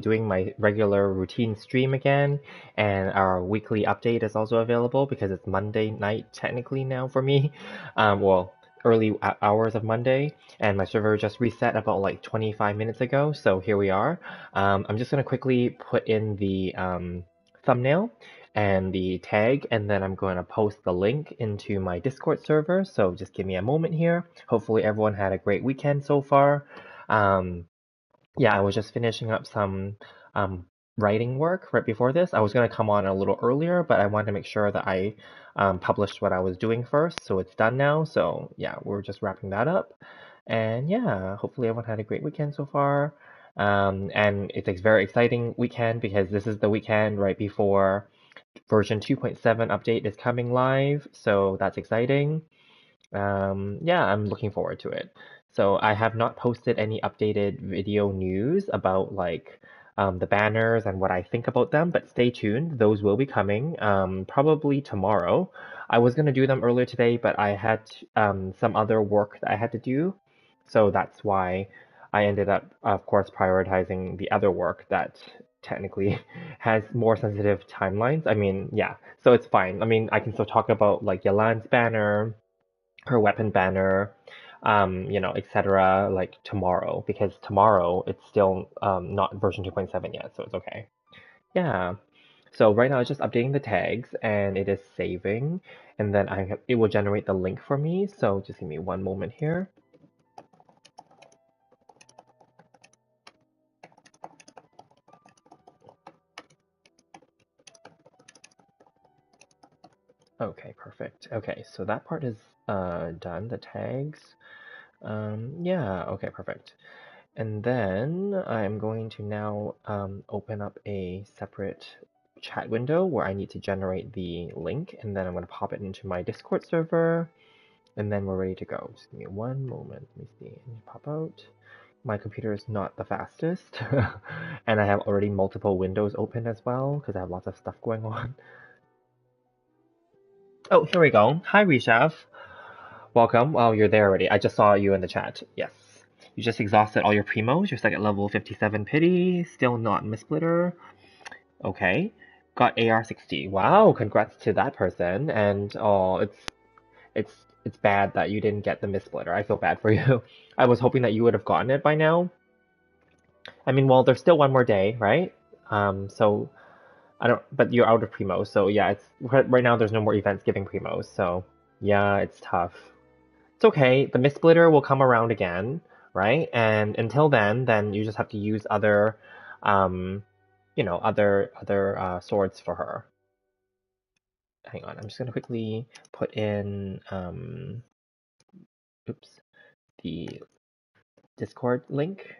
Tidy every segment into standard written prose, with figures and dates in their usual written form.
doing my regular routine stream again, and our weekly update is also available because it's Monday night technically now for me. Well, early hours of Monday, and my server just reset about like 25 minutes ago, so here we are. I'm just gonna quickly put in the thumbnail and the tag, and then I'm going to post the link into my Discord server. So just give me a moment here. Hopefully everyone had a great weekend so far. Um, yeah, I was just finishing up some writing work right before this. I was going to come on a little earlier, but I wanted to make sure that I published what I was doing first. So it's done now. So yeah, we're just wrapping that up. And yeah, hopefully everyone had a great weekend so far. And it's a very exciting weekend because this is the weekend right before version 2.7 update is coming live. So that's exciting. Yeah, I'm looking forward to it. So I have not posted any updated video news about like the banners and what I think about them, but stay tuned. Those will be coming probably tomorrow. I was gonna do them earlier today, but I had some other work that I had to do, so that's why I ended up, of course, prioritizing the other work that technically has more sensitive timelines. I mean, yeah, so it's fine. I mean, I can still talk about like Yalan's banner, her weapon banner, etc. like tomorrow, because tomorrow it's still not version 2.7 yet, so it's okay. Yeah. So right now it's just updating the tags and it is saving, and then it will generate the link for me. So just give me one moment here. Okay, perfect. Okay, so that part is done, the tags. Yeah, okay, perfect. And then I'm going to now open up a separate chat window where I need to generate the link, and then I'm going to pop it into my Discord server, and then we're ready to go. Just give me one moment. Let me see. Pop out. My computer is not the fastest, and I have already multiple windows open as well because I have lots of stuff going on. Oh, here we go. Hi, Rishav. Welcome. Oh, you're there already. I just saw you in the chat. Yes. You just exhausted all your primos. You're stuck at level 57 pity. Still not Mistsplitter. Okay. Got AR60. Wow, congrats to that person. And oh, it's it's bad that you didn't get the Mistsplitter. I feel bad for you. I was hoping that you would have gotten it by now. I mean, well, there's still one more day, right? So I don't, but you're out of primos. So yeah, it's right now there's no more events giving primos. So yeah, it's tough. It's okay. The Mist Splitter will come around again, right? And until then you just have to use other, um, other swords for her. Hang on, I'm just gonna quickly put in, oops, the Discord link.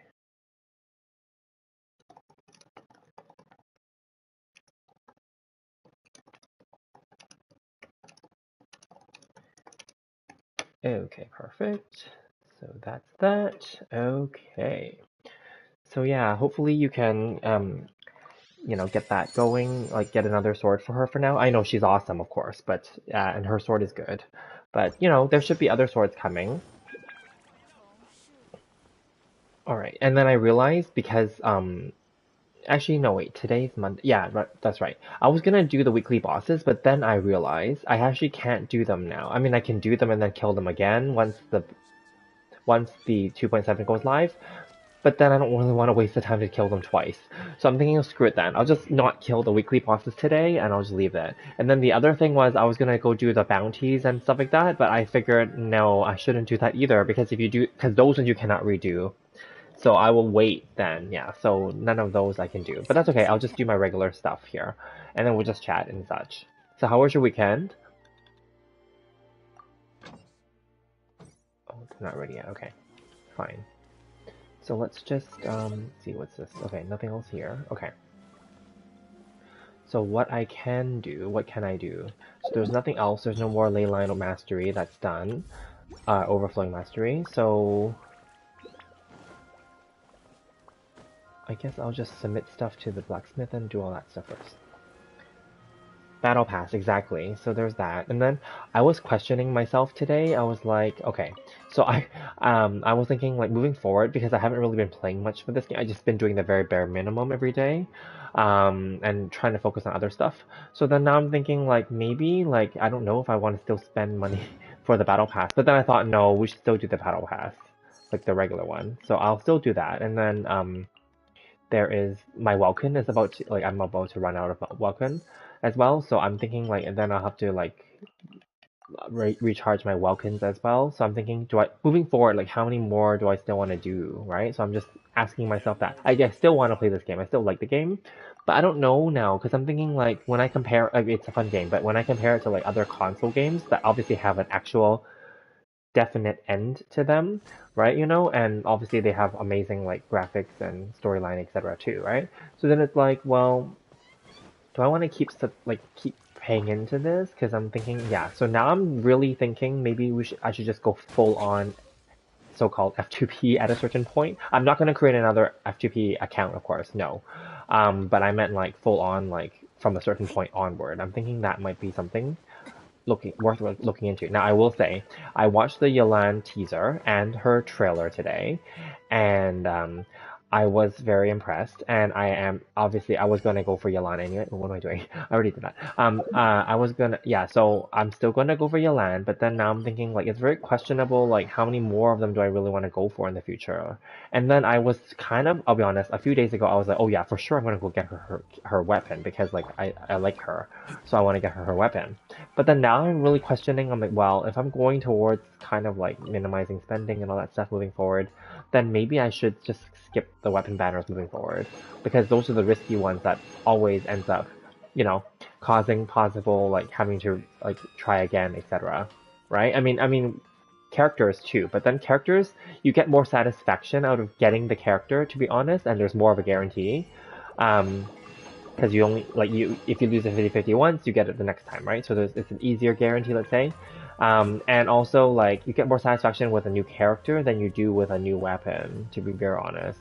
Okay, perfect. So that's that. Okay. So yeah, hopefully you can get that going, like get another sword for her for now. I know she's awesome, of course, but and her sword is good. But there should be other swords coming. All right, and then I realized because actually no wait, today's Monday. Yeah, that's right. I was gonna do the weekly bosses, but then I realized I actually can't do them now. I mean, I can do them and then kill them again once the 2.7 goes live, but then I don't really want to waste the time to kill them twice. So I'm thinking, screw it then. I'll just not kill the weekly bosses today, and I'll just leave it. And then the other thing was I was gonna go do the bounties and stuff like that, but I figured no, I shouldn't do that either because because those ones you cannot redo. So I will wait then. Yeah. So none of those I can do, but that's okay. I'll just do my regular stuff here, and then we'll just chat and such. So how was your weekend? Oh, it's not ready yet. Okay, fine. So let's just see what's this. Okay, nothing else here. Okay. So what I can do, what can I do? So there's nothing else. There's no more ley line mastery that's done. Overflowing mastery. So I guess I'll just submit stuff to the blacksmith and do all that stuff first. Battle Pass, exactly. So there's that. And then I was questioning myself today. I was like, okay, so I was thinking like moving forward because I haven't really been playing much for this game. I just been doing the very bare minimum every day, and trying to focus on other stuff. So then now I'm thinking like maybe like I don't know if I want to still spend money for the Battle Pass. But then I thought no, we should still do the Battle Pass, like the regular one. So I'll still do that. And then there is my Welkin is about to like I'm about to run out of Welkin as well. So I'm thinking like and then I'll have to like recharge my Welkins as well. So I'm thinking, do I moving forward like how many more do I still want to do, right? So I'm just asking myself that. I still want to play this game. I still like the game, but I don't know now because I'm thinking like when I compare, like, it's a fun game, but when I compare it to like other console games that obviously have an actual definite end to them, right? You know, and obviously they have amazing like graphics and storyline, etc. too, right? So then it's like, well, do I want to keep paying into this? Because I'm thinking, yeah. So now I'm really thinking maybe I should just go full on so-called F2P at a certain point. I'm not going to create another F2P account, of course, no. But I meant like full on like from a certain point onward. I'm thinking that might be something looking worth looking into. Now I will say I watched the Yolan teaser and her trailer today, and I was very impressed. And I am obviously I was gonna go for Yolan anyway. What am I doing? I already did that. I was gonna yeah. So I'm still gonna go for Yolan, but then now I'm thinking like it's very questionable. Like how many more of them do I really want to go for in the future? And then I was kind of I'll be honest. A few days ago I was like, oh yeah, for sure I'm gonna go get her weapon because like I like her, so I want to get her weapon. But then now I'm really questioning. I'm like, well, if I'm going towards kind of like minimizing spending and all that stuff moving forward, then maybe I should just skip the weapon banners moving forward because those are the risky ones that always ends up, you know, causing possible like having to like try again, etc. Right? I mean, characters too. But then characters, you get more satisfaction out of getting the character, to be honest, and there's more of a guarantee. Um, because you only like you if you lose a 50-50 once you get it the next time, right? So it's an easier guarantee, let's say. And also like you get more satisfaction with a new character than you do with a new weapon, to be very honest.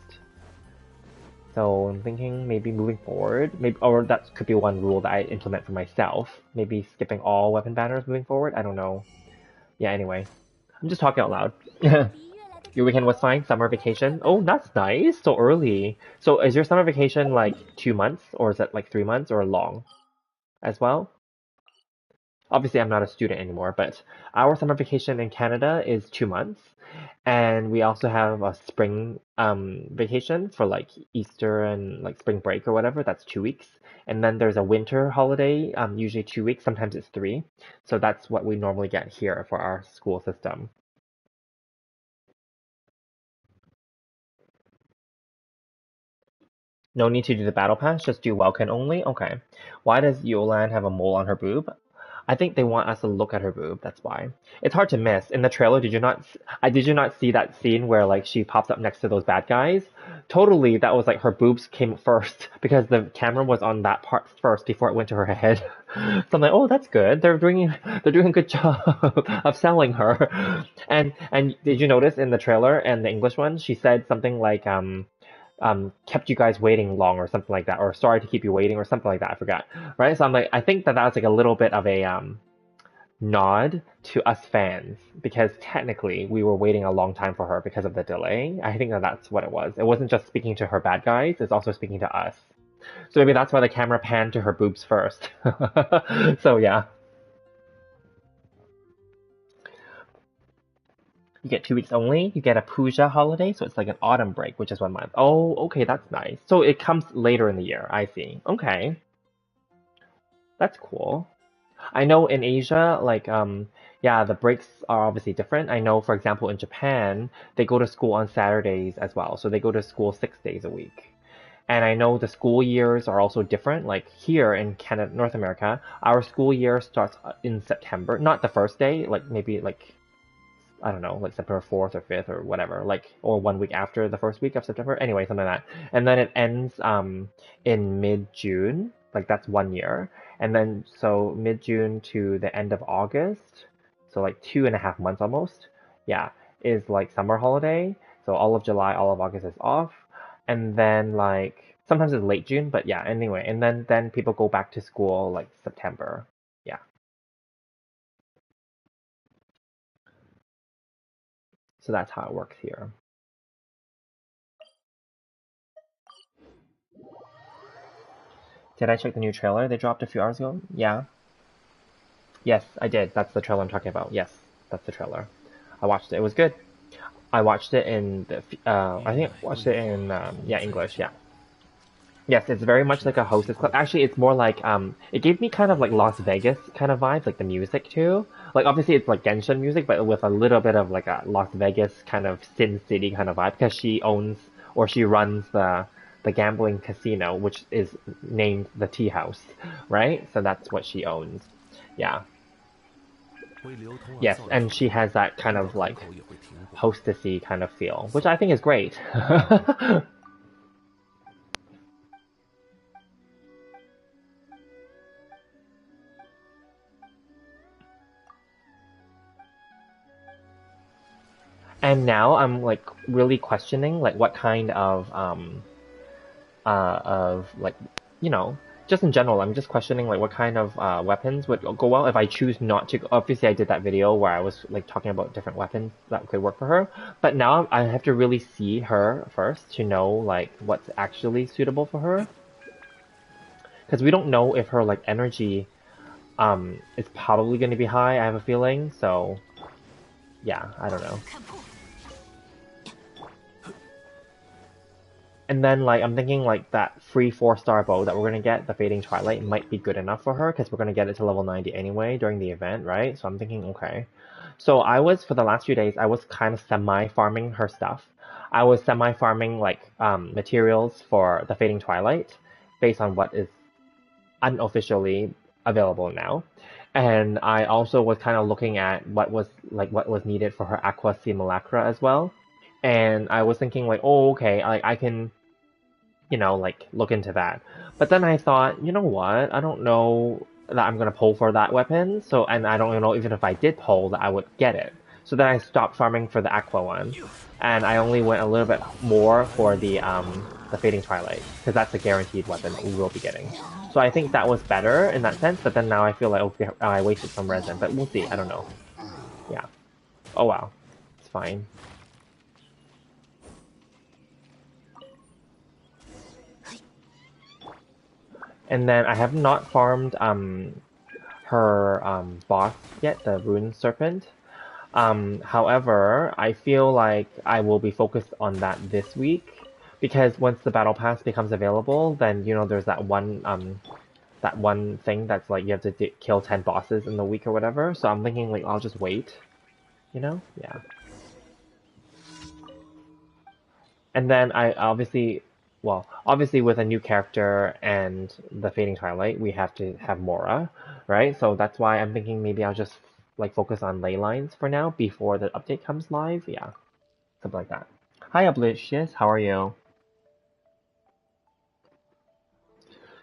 So I'm thinking maybe moving forward, maybe or that could be one rule that I implement for myself, maybe skipping all weapon banners moving forward. I don't know. Yeah, anyway, I'm just talking out loud. Your weekend was fine? Summer vacation? Oh, that's nice. So early. So is your summer vacation like 2 months or is it like 3 months or long as well? Obviously, I'm not a student anymore, but our summer vacation in Canada is 2 months. And we also have a spring vacation for like Easter and like spring break or whatever. That's 2 weeks. And then there's a winter holiday, usually 2 weeks. Sometimes it's three. So that's what we normally get here for our school system. No need to do the battle pass, just do Welkin only? Okay. Why does Yolan have a mole on her boob? I think they want us to look at her boob, that's why. It's hard to miss. In the trailer, did you not see that scene where like she pops up next to those bad guys? Totally, that was like her boobs came first because the camera was on that part first before it went to her head. So I'm like, oh, that's good. They're doing a good job of selling her. And did you notice in the trailer and the English one, she said something like kept you guys waiting long or something like that, or sorry to keep you waiting or something like that. I forgot. Right? So I'm like, I think that was like a little bit of a nod to us fans because technically we were waiting a long time for her because of the delay. I think that that's what it was. It wasn't just speaking to her bad guys; it's also speaking to us. So maybe that's why the camera panned to her boobs first. So yeah, you get 2 weeks only. You get a puja holiday, so it's like an autumn break, which is 1 month. Oh, okay, that's nice. So it comes later in the year. I see. Okay, that's cool. I know in Asia, like yeah, the breaks are obviously different. I know, for example, in Japan, they go to school on Saturdays as well. So they go to school 6 days a week. And I know the school years are also different. Like here in Canada, North America, our school year starts in September. Not the first day, like maybe like I don't know, like September 4th or 5th or whatever, like, or 1 week after the first week of September. Anyway, something like that. And then it ends in mid-June, like that's 1 year. And then so mid-June to the end of August, so like 2.5 months almost, yeah, is like summer holiday. So all of July, all of August is off. And then like Sometimes it's late June, but yeah, anyway. And then people go back to school like September. Yeah. So that's how it works here. Did I check the new trailer they dropped a few hours ago? Yeah. Yes, I did. That's the trailer I'm talking about. Yes, that's the trailer. I watched it. It was good. I watched it in the, I think I watched it in, yeah, English, yeah. Yes, it's very much like a hostess club. Actually, it's more like, it gave me kind of like Las Vegas kind of vibes, like the music too. Like, obviously it's like Genshin music, but with a little bit of like a Las Vegas kind of Sin City kind of vibe, because she owns, or she runs the gambling casino, which is named the Tea House, right? So that's what she owns. Yeah. Yes, and she has that kind of like hostessy kind of feel, which I think is great. And now I'm like really questioning like what kind of like, you know, just in general, I'm just questioning like what kind of weapons would go well if I choose not to. Obviously, I did that video where I was like talking about different weapons that could work for her, but now I have to really see her first to know like what's actually suitable for her, because we don't know if her like energy is probably going to be high. I have a feeling, so yeah, I don't know. And then, like, I'm thinking, like, that free 4-star bow that we're gonna get, the Fading Twilight, might be good enough for her, because we're gonna get it to level 90 anyway during the event, right? So I'm thinking, okay. So I was, for the last few days, I was kind of semi-farming her stuff. I was semi-farming, like, materials for the Fading Twilight, based on what is unofficially available now. And I also was kind of looking at what was needed for her Aqua Simulacra as well. And I was thinking, like, oh, okay, I can like look into that. But then I thought, you know what? I don't know that I'm gonna pull for that weapon. So, and I don't know even if I did pull that I would get it. So then I stopped farming for the Aqua one, and I only went a little bit more for the Fading Twilight, because that's a guaranteed weapon that we will be getting. So I think that was better in that sense. But then now I feel like okay, I wasted some resin. But we'll see. I don't know. Yeah. Oh wow. It's fine. And then I have not farmed her boss yet, the Rune Serpent. However, I feel like I will be focused on that this week, because once the battle pass becomes available, then there's that one thing that's like you have to kill 10 bosses in the week or whatever. So I'm thinking like I'll just wait, yeah. And then I obviously with a new character and the Fading Twilight, we have to have Mora, right? So that's why I'm thinking maybe I'll just like focus on ley lines for now before the update comes live. Yeah, something like that. Hi, Oblicious. How are you?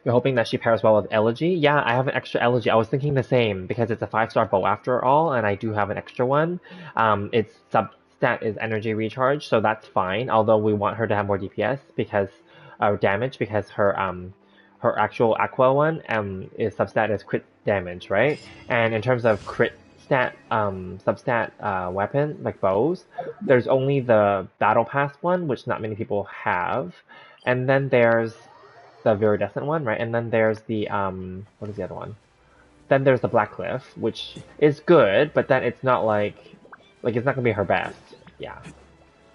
You're hoping that she pairs well with Elegy? Yeah, I have an extra Elegy. I was thinking the same because it's a 5-star bow after all, and I do have an extra one. Its substat is energy recharge, so that's fine. Although we want her to have more DPS because damage, because her actual Aqua one is substat is crit damage, right? And in terms of crit stat substat weapon like bows, there's only the battle pass one, which not many people have, and then there's the Viridescent one, right? And then there's the what is the other one? Then there's the Black Cliff, which is good, but then it's not like it's not gonna be her best. Yeah,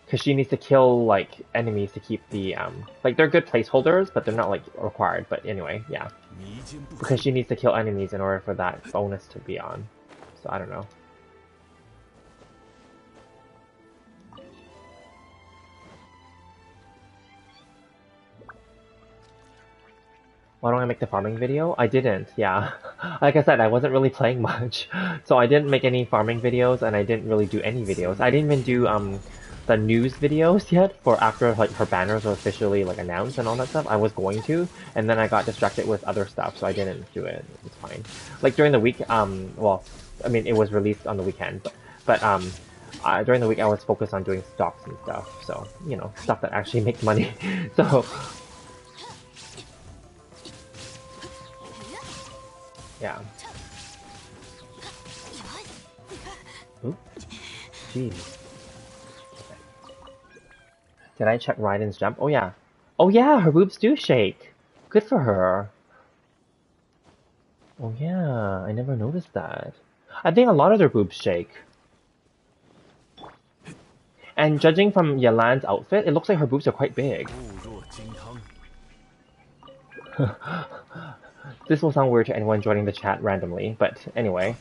because she needs to kill like enemies to keep the like they're good placeholders, but they're not like required. But anyway, yeah, because she needs to kill enemies in order for that bonus to be on. So I don't know. Why don't I make the farming video? I didn't, yeah. Like I said, I wasn't really playing much. So I didn't make any farming videos, and I didn't really do any videos. I didn't even do the news videos yet for after like her banners were officially like announced and all that stuff. I was going to, and then I got distracted with other stuff, so I didn't do it. It's fine. Like during the week, well, I mean it was released on the weekend, but during the week I was focused on doing stocks and stuff. So stuff that actually makes money. So Yeah. Oop. Jeez. Did I check Raiden's jump? Oh yeah. Oh yeah, her boobs do shake. Good for her. Oh yeah, I never noticed that. I think a lot of their boobs shake. And judging from Yalan's outfit, it looks like her boobs are quite big. This will sound weird to anyone joining the chat randomly, but anyway.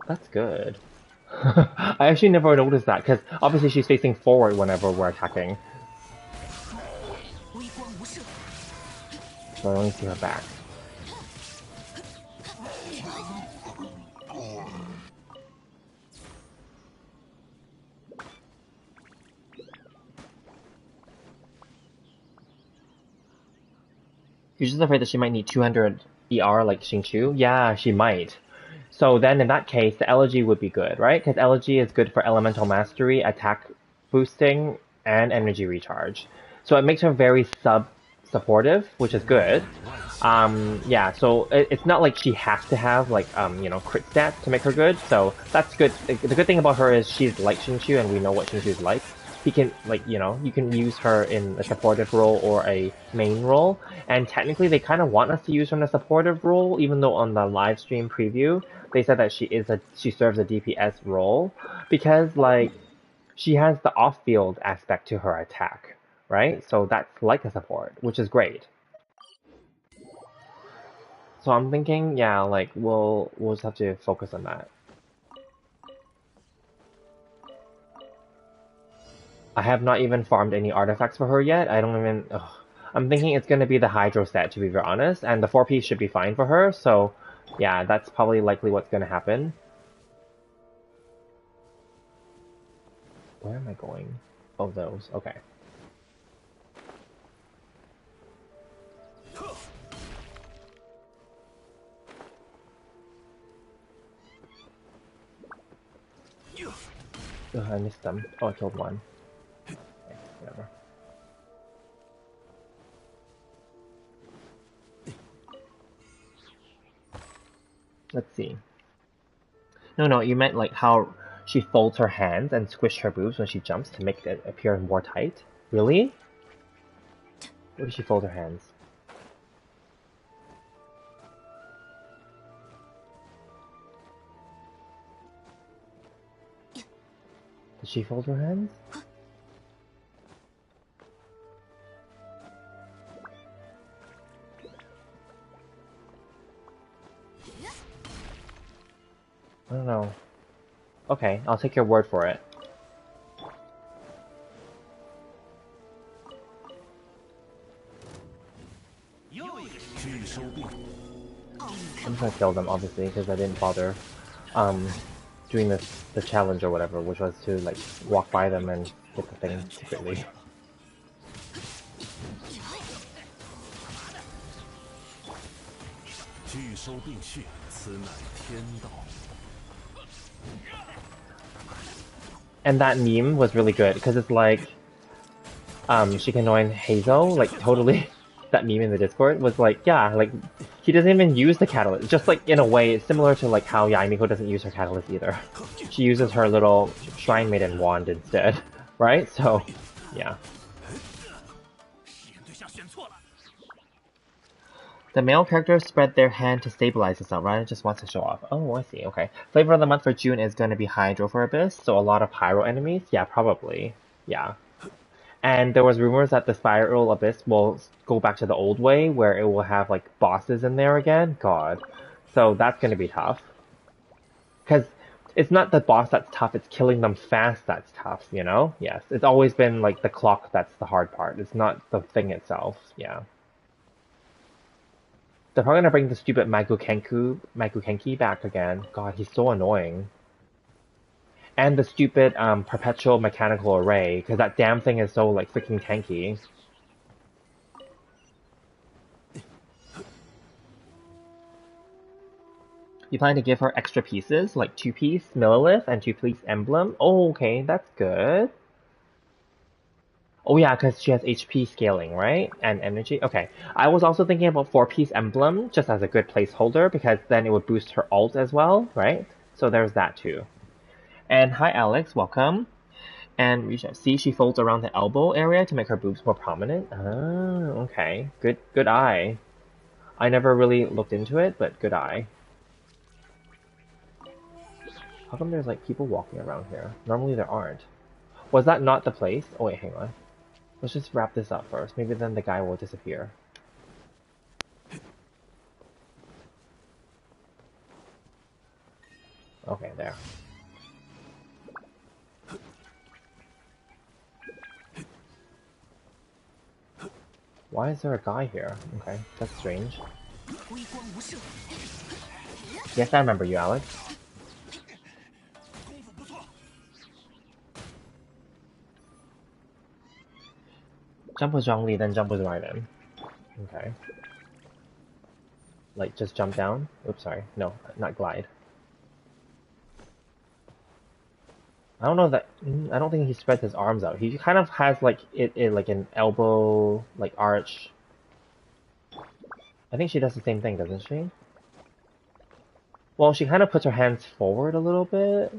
That's good. I actually never noticed that, because obviously she's facing forward whenever we're attacking. So I only see her back. You're just afraid that she might need 200 ER like Xingqiu? Yeah, she might. So then in that case, the elegy would be good, right? Because elegy is good for elemental mastery, attack boosting, and energy recharge. So it makes her very supportive, which is good. Yeah, so it's not like she has to have like crit stats to make her good. So that's good. The good thing about her is she's like Xingqiu, and we know what Xingqiu is like. He can you can use her in a supportive role or a main role. And technically, they kind of want us to use her in a supportive role, even though on the live stream preview they said that she serves a DPS role because like she has the off-field aspect to her attack, right? So that's like a support, which is great. So I'm thinking, yeah, like we'll just have to focus on that. I have not even farmed any artifacts for her yet. I don't even. Ugh. I'm thinking it's gonna be the Hydro set, to be very honest, and the 4-piece should be fine for her. So, yeah, that's probably likely what's gonna happen. Where am I going? Oh, those. Okay. Ugh, I missed them. Oh, I killed one. Okay, whatever. Let's see. No, you meant like how she folds her hands and squish her boobs when she jumps to make it appear more tight? Really? Where does she fold her hands? Does she fold her hands? I don't know. Okay, I'll take your word for it. I'm just gonna kill them, obviously, because I didn't bother doing the challenge or whatever, which was to like walk by them and get the thing secretly. And that meme was really good because it's like Shikanoin Hazel, like totally that meme in the Discord was like, yeah, like he doesn't even use the catalyst. Just like in a way, it's similar to like how Yaimiko doesn't use her catalyst either. She uses her little Shrine Maiden wand instead, right? So, yeah. The male characters spread their hand to stabilize itself, right? It just wants to show off. Oh, I see, okay. Flavor of the month for June is going to be Hydro for Abyss, so a lot of Pyro enemies? Yeah, probably. Yeah. And there was rumors that the Spiral Abyss will go back to the old way, where it will have, like, bosses in there again. God. So that's going to be tough. Because it's not the boss that's tough, it's killing them fast that's tough, you know? Yes, it's always been, like, the clock that's the hard part. It's not the thing itself, yeah. They're probably gonna bring the stupid Magukenki back again. God, he's so annoying. And the stupid perpetual mechanical array, because that damn thing is so like freaking tanky. You plan to give her extra pieces, like 2-piece Millilith and 2-piece Emblem? Oh, okay, that's good. Oh yeah, because she has HP scaling, right? And energy. Okay. I was also thinking about 4-piece Emblem, just as a good placeholder, because then it would boost her ult as well, right? So there's that too. And hi Alex, welcome. And we should see she folds around the elbow area to make her boobs more prominent. Ah, okay. Good eye. I never really looked into it, but good eye. How come there's like people walking around here? Normally there aren't. Was that not the place? Oh wait, hang on. Let's just wrap this up first. Maybe then the guy will disappear. Okay, there. Why is there a guy here? Okay, that's strange. Yes, I remember you, Alex. Jump with Zhongli, then jump with Raiden. Okay. Like, just jump down? Oops, sorry. No, not glide. I don't know that... I don't think he spreads his arms out. He kind of has, like, it like an elbow, like, arch. I think she does the same thing, doesn't she? Well, she kind of puts her hands forward a little bit.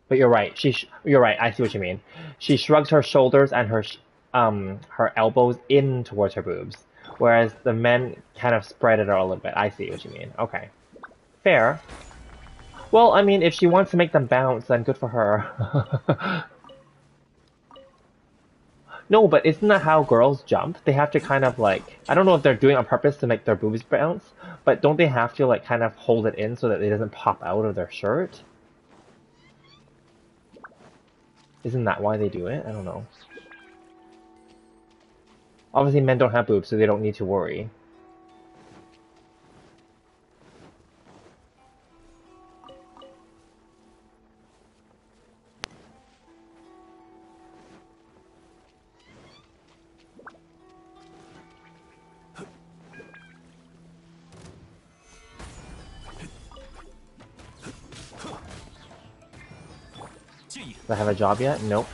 But you're right. You're right. I see what you mean. She shrugs her shoulders and her elbows in towards her boobs, whereas the men kind of spread it out a little bit. I see what you mean. Okay, fair. Well, I mean, if she wants to make them bounce, then good for her. No, but isn't that how girls jump? They have to kind of like, I don't know if they're doing it on purpose to make their boobs bounce, but don't they have to like kind of hold it in so that it doesn't pop out of their shirt? Isn't that why they do it? I don't know. Obviously, men don't have boobs, so they don't need to worry. Do I have a job yet? Nope.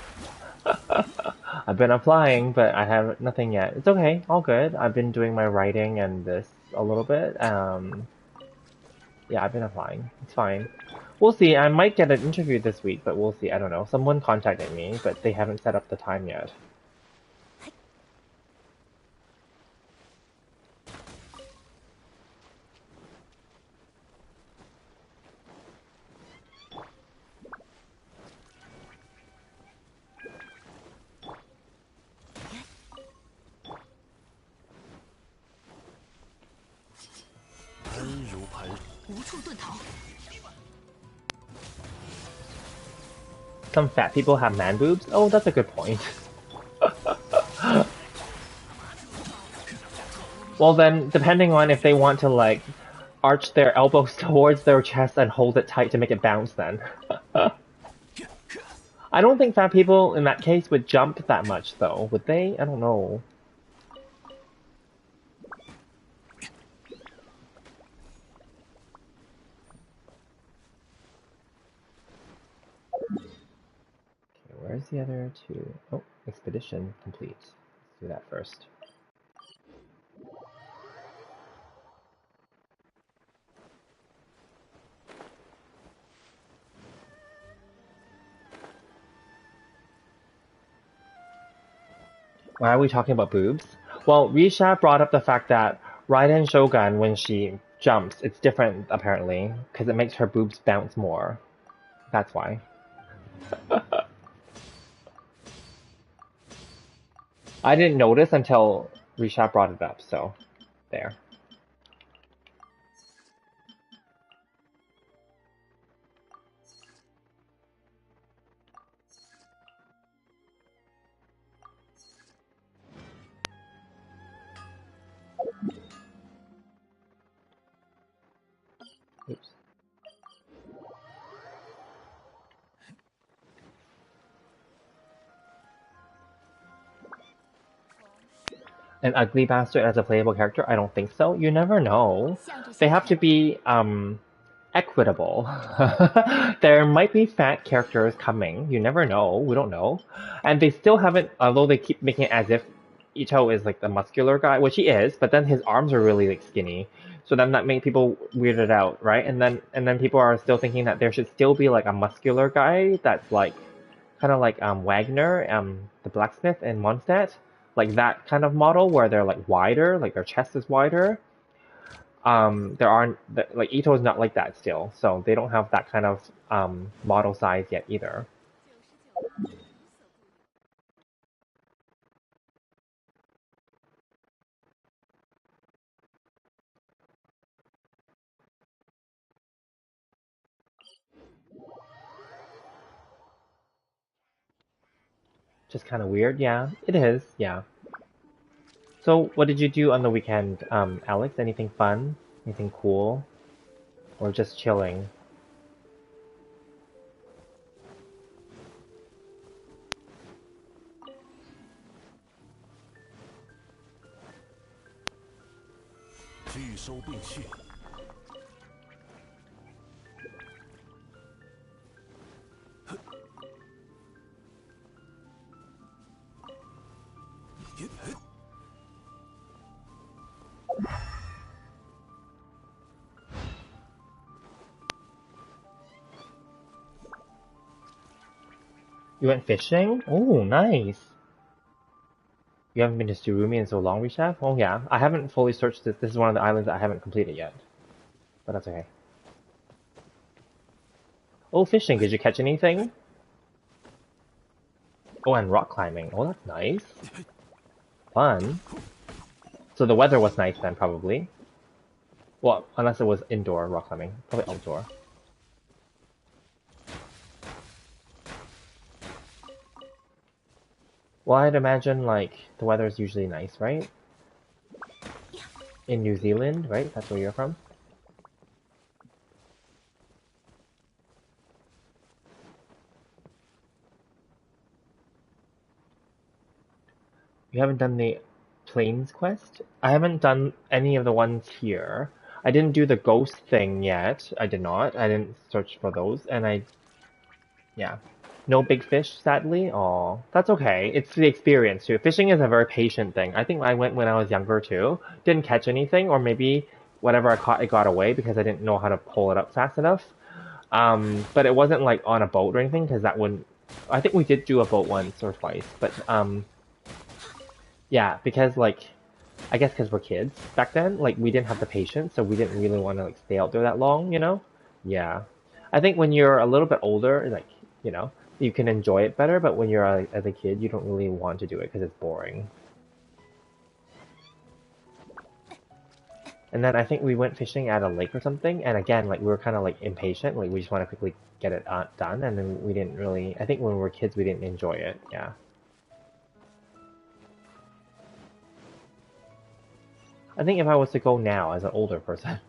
I've been applying, but I have nothing yet. It's okay, all good. I've been doing my writing and this a little bit. Yeah, I've been applying. It's fine. We'll see. I might get an interview this week, but we'll see. I don't know. Someone contacted me, but they haven't set up the time yet. Some fat people have man boobs? Oh, that's a good point. Well then, depending on if they want to like arch their elbows towards their chest and hold it tight to make it bounce then. I don't think fat people in that case would jump that much though, would they? I don't know. Okay, where's the other two? Oh, expedition complete. Let's do that first. Why are we talking about boobs? Well, Risha brought up the fact that Raiden Shogun, when she jumps, it's different apparently, because it makes her boobs bounce more. That's why. I didn't notice until Risha brought it up, so there. Oops. An ugly bastard as a playable character? I don't think so. You never know. 向着 They 小 have to 凯， be equitable. There might be fat characters coming. You never know. We don't know. And they still haven't, although they keep making it as if Ito is like the muscular guy, which he is, but then his arms are really like skinny. So then that made people weirded out, right? And then people are still thinking that there should still be like a muscular guy that's like kind of like Wagner, the blacksmith in Mondstadt, like that kind of model where they're like wider, like their chest is wider. There aren't like Ito's not like that still, so they don't have that kind of model size yet either. 99%无色不一。Just kind of weird, yeah. It is, yeah. So, what did you do on the weekend, Alex? Anything fun? Anything cool? Or just chilling? 拒收并蓄，You went fishing? Oh, nice. You haven't been to Surumi in so long, Reshaf? Oh yeah, I haven't fully searched this. This is one of the islands that I haven't completed yet. But that's okay. Oh, fishing. Did you catch anything? Oh, and rock climbing. Oh, that's nice. Fun. So the weather was nice then, probably. Well, unless it was indoor rock climbing. Probably outdoor. Well, I'd imagine, like, the weather is usually nice, right? In New Zealand, right? That's where you're from? You haven't done the Plains quest? I haven't done any of the ones here. I didn't do the ghost thing yet. I did not. I didn't search for those, and yeah. No big fish, sadly. Aw, that's okay. It's the experience too. Fishing is a very patient thing. I think I went when I was younger too. Didn't catch anything, or maybe whatever I caught, it got away because I didn't know how to pull it up fast enough. But it wasn't like on a boat or anything because that wouldn't. I think we did do a boat once or twice, but yeah, because like I guess because we're kids back then, like we didn't have the patience, so we didn't really want to like stay out there that long, you know? Yeah. I think when you're a little bit older, like, you know, you can enjoy it better, but when you're as a kid, you don't really want to do it because it's boring. And then I think we went fishing at a lake or something, and again, like we were kind of like impatient, like we just want to quickly get it done, and then we didn't really. I think when we were kids, we didn't enjoy it. Yeah. I think if I was to go now as an older person,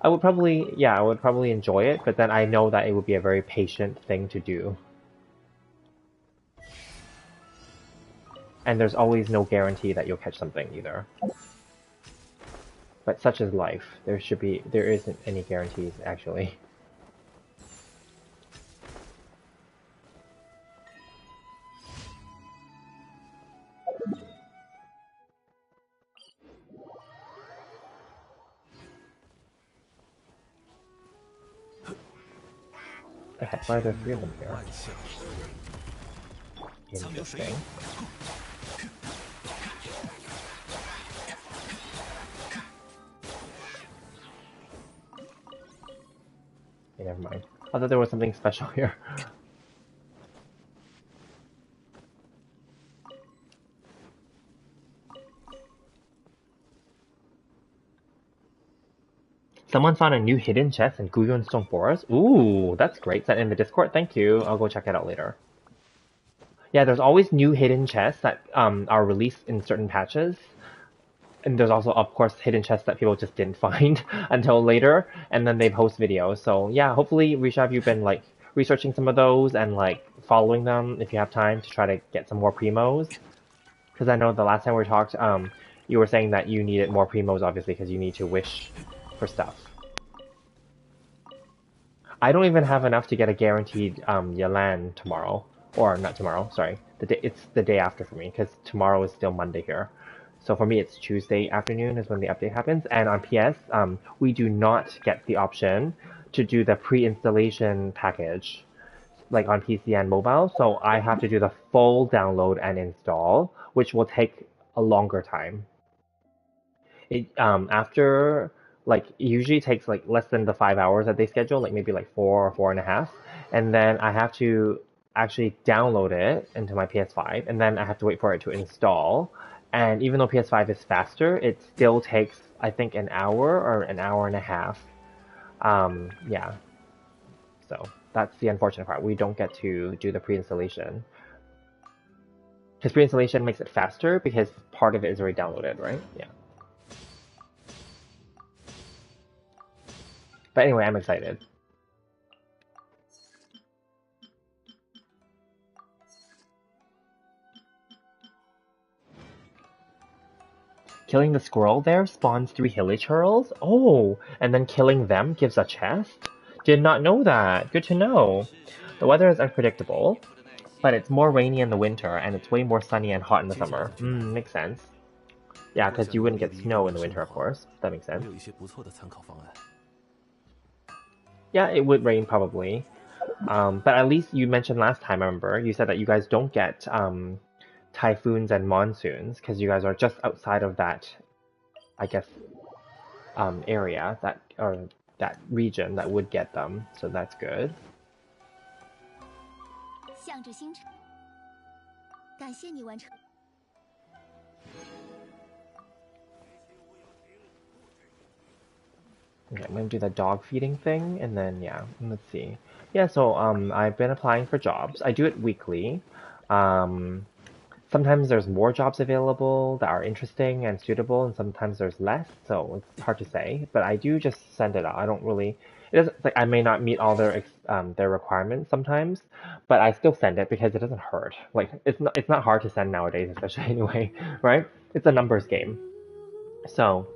I would probably, yeah, I would probably enjoy it, but then I know that it would be a very patient thing to do. And there's always no guarantee that you'll catch something either. But such is life. There isn't any guarantees actually. The heck, why are there three of them here? 万象，苍流水 Interesting. 影， Okay, never mind. I thought there was something special here. Someone found a new hidden chest in Guyon's Stone Forest. Ooh, that's great. Is that in the Discord? Thank you. I'll go check it out later. Yeah, there's always new hidden chests that are released in certain patches. And there's also, of course, hidden chests that people just didn't find until later, and then they post videos. So yeah, hopefully, Risha, you've been like researching some of those and like following them if you have time to try to get some more primos. Because I know the last time we talked, you were saying that you needed more primos, obviously, because you need to wish for stuff. I don't even have enough to get a guaranteed Yalan tomorrow. Or not tomorrow, sorry. It's the day after for me, because tomorrow is still Monday here. So for me, it's Tuesday afternoon is when the update happens. And on PS, we do not get the option to do the pre-installation package, like on PC and mobile. So I have to do the full download and install, which will take a longer time. It after like it usually takes like less than the 5 hours that they schedule, like maybe like 4 or 4.5, and then I have to actually download it into my PS5, and then I have to wait for it to install. And even though PS5 is faster, it still takes I think an hour or an hour and a half. Yeah, so that's the unfortunate part. We don't get to do the pre-installation because pre-installation makes it faster because part of it is already downloaded, right? Yeah. But anyway, I'm excited. Killing the squirrel there spawns 3 hilichurls? Oh, and then killing them gives a chest? Did not know that. Good to know. The weather is unpredictable, but it's more rainy in the winter, and it's way more sunny and hot in the summer. Makes sense. Yeah, because you wouldn't get snow in the winter, of course. That makes sense. Yeah, it would rain probably. But at least you mentioned last time, I remember, you said that you guys don't get typhoons and monsoons because you guys are just outside of that, I guess, area that or that region that would get them. So that's good. Okay, I'm gonna do the dog feeding thing, and then yeah, let's see. Yeah, so I've been applying for jobs. I do it weekly. Um, Sometimes there's more jobs available that are interesting and suitable, and sometimes there's less, so it's hard to say. But I do just send it out. I don't really. It doesn't like I may not meet all their requirements sometimes, but I still send it because it doesn't hurt. Like it's not hard to send nowadays, especially anyway, right? It's a numbers game, so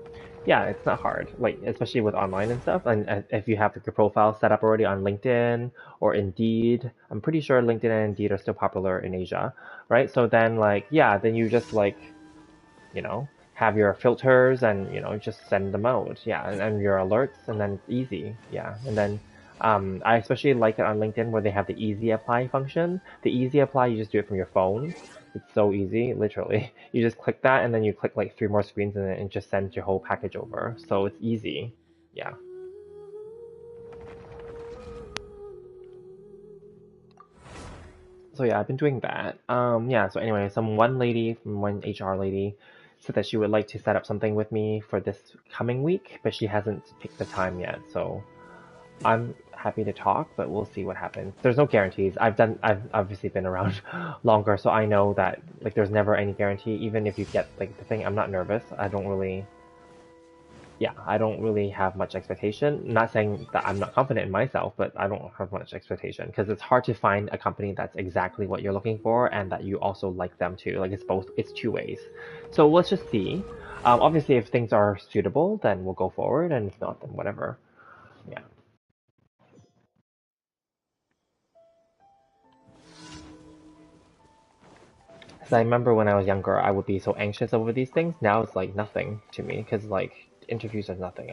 yeah, it's not hard. Like especially with online and stuff, and if you have like, your profile set up already on LinkedIn or Indeed, I'm pretty sure LinkedIn and Indeed are still popular in Asia, right? So then like yeah, then you just like you know have your filters and just send them out, yeah, and your alerts, and then it's easy, yeah, and then. I especially like it on LinkedIn where they have the easy apply function. The easy apply, you just do it from your phone. It's so easy, literally. You just click that and then you click like 3 more screens and it just sends your whole package over. So it's easy. Yeah. So yeah, I've been doing that. Yeah, so anyway, one lady from one HR lady said that she would like to set up something with me for this coming week, but she hasn't picked the time yet. So I'm happy to talk, but we'll see what happens. There's no guarantees. I've obviously been around longer, so I know that like there's never any guarantee. Even if you get like the thing, I'm not nervous. I don't really have much expectation. Not saying that I'm not confident in myself, but I don't have much expectation because it's hard to find a company that's exactly what you're looking for and that you also like them too. Like it's two ways. So let's just see. Obviously, if things are suitable, then we'll go forward, and if not, then whatever. Yeah. Because I remember when I was younger, I would be so anxious over these things. Now it's like nothing to me because like interviews are nothing.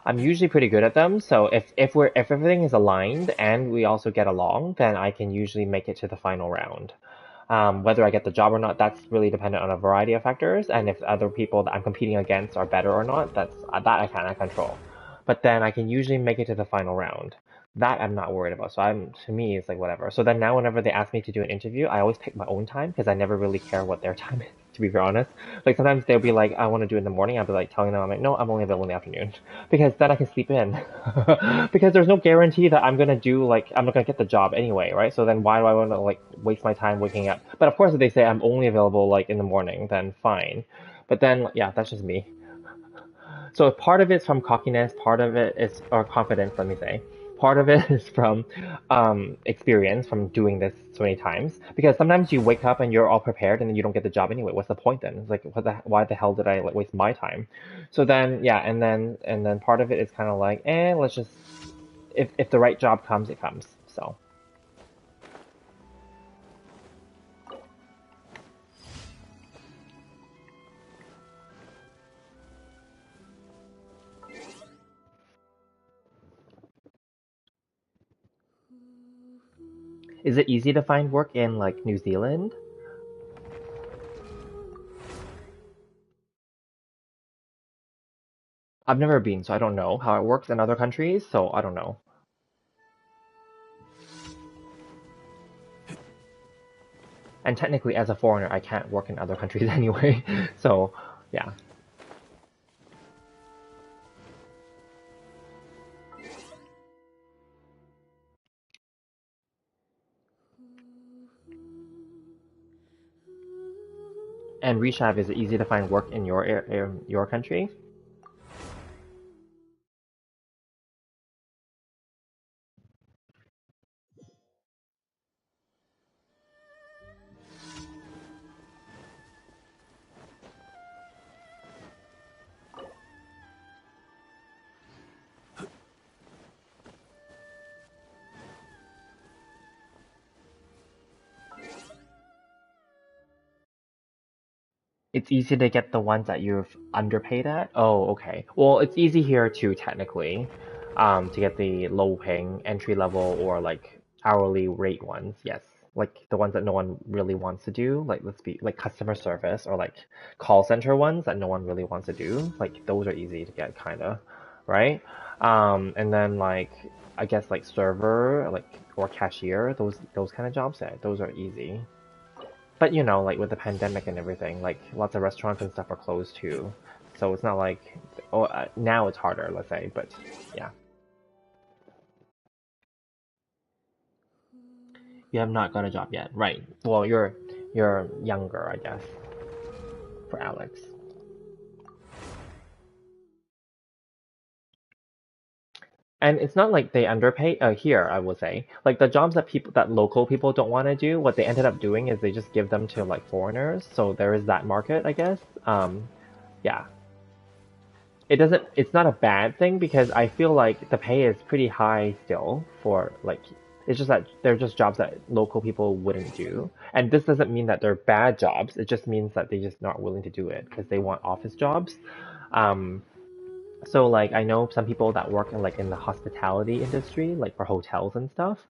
I'm usually pretty good at them. So if everything is aligned and we also get along, then I can usually make it to the final round. Whether I get the job or not, that's really dependent on a variety of factors. And if other people that I'm competing against are better or not, that I cannot control. But then I can usually make it to the final round. That I'm not worried about. So to me, it's like whatever. So then now whenever they ask me to do an interview, I always pick my own time because I never really care what their time is, to be very honest. Like sometimes they'll be like, I want to do it in the morning. I'll be like telling them, I'm like, no, I'm only available in the afternoon because then I can sleep in. Because there's no guarantee that I'm not gonna get the job anyway, right? So then why do I want to like waste my time waking up? But of course, if they say I'm only available like in the morning, then fine. But then yeah, that's just me. So part of it's from cockiness, part of it is or confidence, let me say. part of it is from experience from doing this so many times. Because sometimes you wake up and you're all prepared and then you don't get the job anyway. What's the point then? It's like, why the hell did I like waste my time? So then, yeah, and then part of it is kind of like, let's just if the right job comes, it comes. So is it easy to find work in like New Zealand? I've never been, so I don't know how it works in other countries. So I don't know. And technically, as a foreigner, I can't work in other countries anyway. So yeah. And Rishav, is it easy to find work in your country? It's easy to get the ones that you've underpaid at? Oh, okay. Well, it's easy here too, technically, to get the low-paying entry level or like hourly rate ones. Yes, like the ones that no one really wants to do. Like let's be like customer service or like call center ones that no one really wants to do. Like those are easy to get, kind of, right? And then like I guess like server, like or cashier, those kind of jobs, those are easy. But like with the pandemic and everything, like lots of restaurants and stuff are closed too. So it's not like, oh, now it's harder, let's say. But yeah, you have not got a job yet, right? Well, you're younger, I guess, for Alex. And it's not like they underpay here, I would say. Like the jobs that local people don't want to do, what they ended up doing is they just give them to like foreigners. So there is that market, I guess. Yeah. It's not a bad thing because I feel like the pay is pretty high still for like it's just that they're just jobs that local people wouldn't do. And this doesn't mean that they're bad jobs. It just means that they're just not willing to do it because they want office jobs. Um, so like I know some people that work in the hospitality industry, like for hotels and stuff,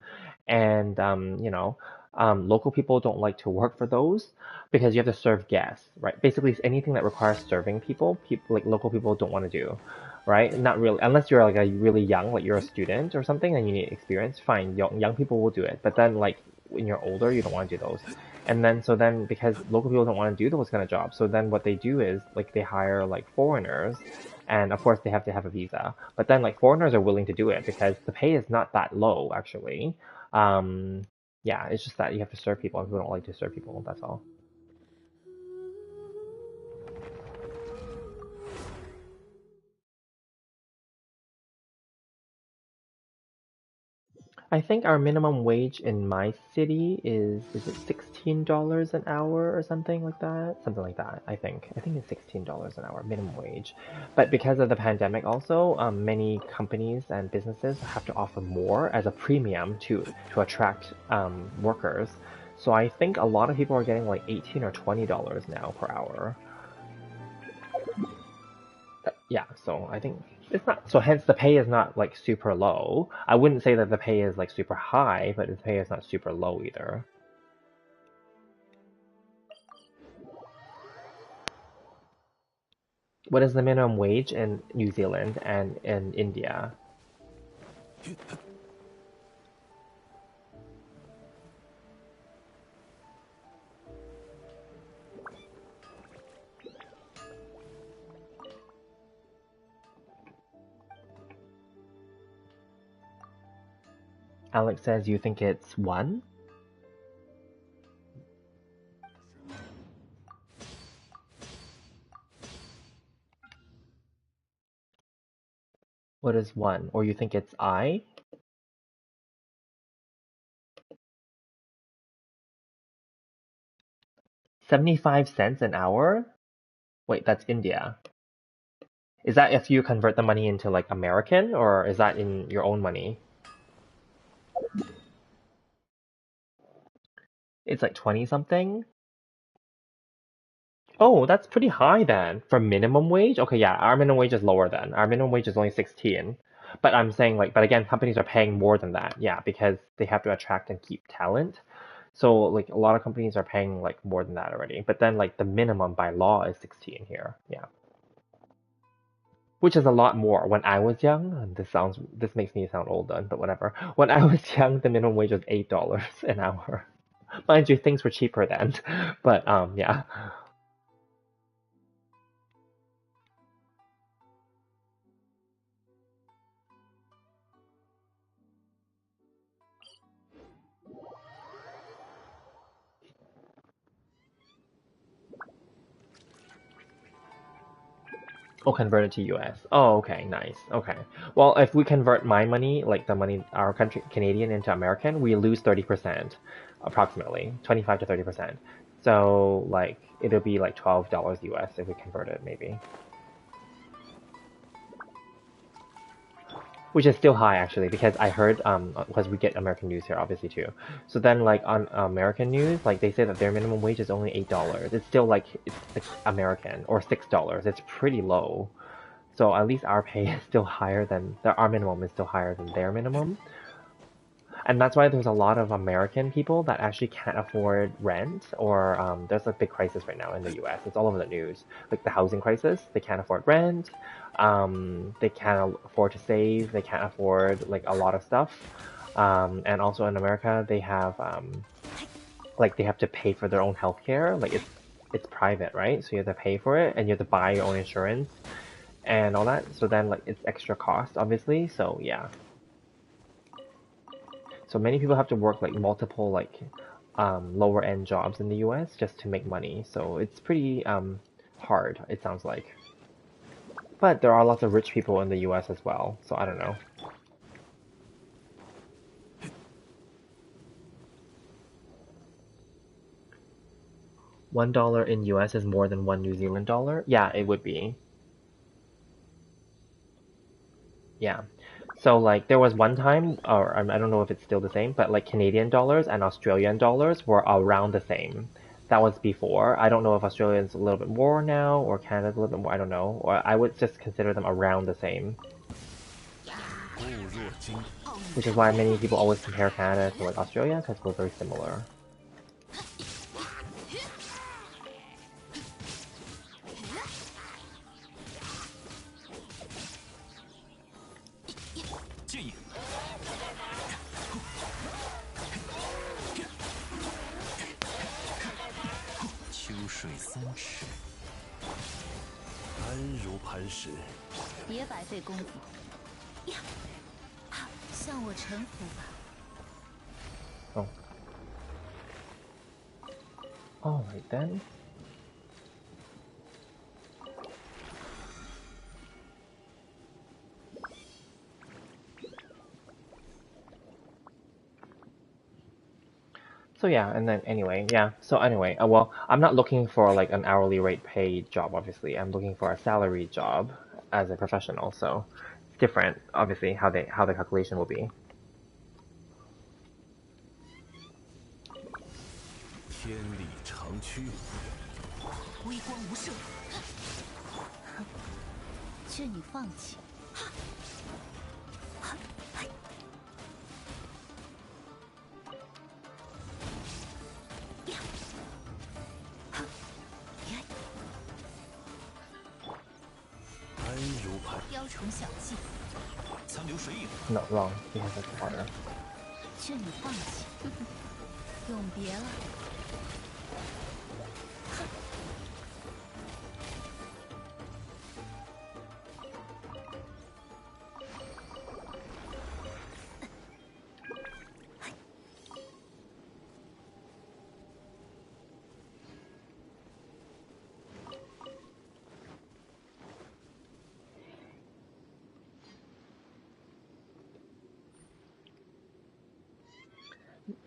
and local people don't like to work for those because you have to serve guests, right? Basically, it's anything that requires serving people like local people don't want to do, right? Not really, unless you're like a really young, like you're a student or something, and you need experience. Fine, young people will do it, but then like when you're older, you don't want to do those. And then so then because local people don't want to do those kind of jobs, so then what they do is like they hire like foreigners and of course they have to have a visa. But then like foreigners are willing to do it because the pay is not that low actually. Um, yeah, it's just that you have to serve people and people don't like to serve people. That's all. I think our minimum wage in my city is it $16 an hour or something like that? Something like that, I think. I think it's $16 an hour minimum wage. But because of the pandemic also, many companies and businesses have to offer more as a premium to attract workers. So I think a lot of people are getting like 18 or $20 now per hour. Yeah, so I think it's not so hence the pay is not like super low. I wouldn't say that the pay is like super high, but the pay is not super low either. What is the minimum wage in New Zealand and in India? Alex says you think it's one? What is one? Or you think it's I? 75 cents an hour? Wait, that's India. Is that if you convert the money into like American, or is that in your own money? It's like 20 something? Oh, that's pretty high then. For minimum wage? Okay, yeah, our minimum wage is lower then. Our minimum wage is only 16. But I'm saying like, but again, companies are paying more than that. Yeah, because they have to attract and keep talent. So like a lot of companies are paying like more than that already. But then like the minimum by law is 16 here. Yeah. Which is a lot more. When I was young, and this makes me sound old then, but whatever. When I was young, the minimum wage was $8 an hour. Mind you, things were cheaper then. But yeah. Oh, convert it to US. Oh, okay, nice. Okay. Well, if we convert my money, like the money our country Canadian into American, we lose 30%, approximately 25 to 30%. So like it'll be like $12 US if we convert it, maybe. Which is still high actually, because I heard because we get American news here obviously too. So then like on American news, like they say that their minimum wage is only $8. It's still like it's American, or $6. It's pretty low. So at least our pay is still higher than our minimum is still higher than their minimum. And that's why there's a lot of American people that actually can't afford rent, or there's a big crisis right now in the US. It's all over the news, like the housing crisis. They can't afford rent. They can't afford to save. They can't afford like a lot of stuff. And also in America, they have like they have to pay for their own healthcare. Like it's private, right? So you have to pay for it, and you have to buy your own insurance and all that. So then like it's extra cost, obviously. So yeah. So many people have to work like multiple like lower end jobs in the US just to make money. So it's pretty hard, it sounds like. But there are lots of rich people in the US as well. So I don't know. $1 in US is more than one New Zealand dollar? Yeah, it would be. Yeah. So like there was one time, or I don't know if it's still the same, but like Canadian dollars and Australian dollars were around the same. That was before. I don't know if Australia's a little bit more now or Canada's a little bit more. I don't know. Or I would just consider them around the same, 固若金，which is why many people always compare Canada to like Australia because we're very similar. 剑影，秋水3尺，安如磐石。别白费功夫。呀，向我臣服吧。 Oh. Alright then. So yeah, and then anyway, yeah. So anyway, well, I'm not looking for like an hourly rate paid job, obviously. I'm looking for a salary job as a professional. So it's different, obviously, how the calculation will be. 天理长驱，微光无射，劝你放弃。安如磐。雕虫小技，残留水影， No, wrong, because that's harder. 劝你放弃。永别了。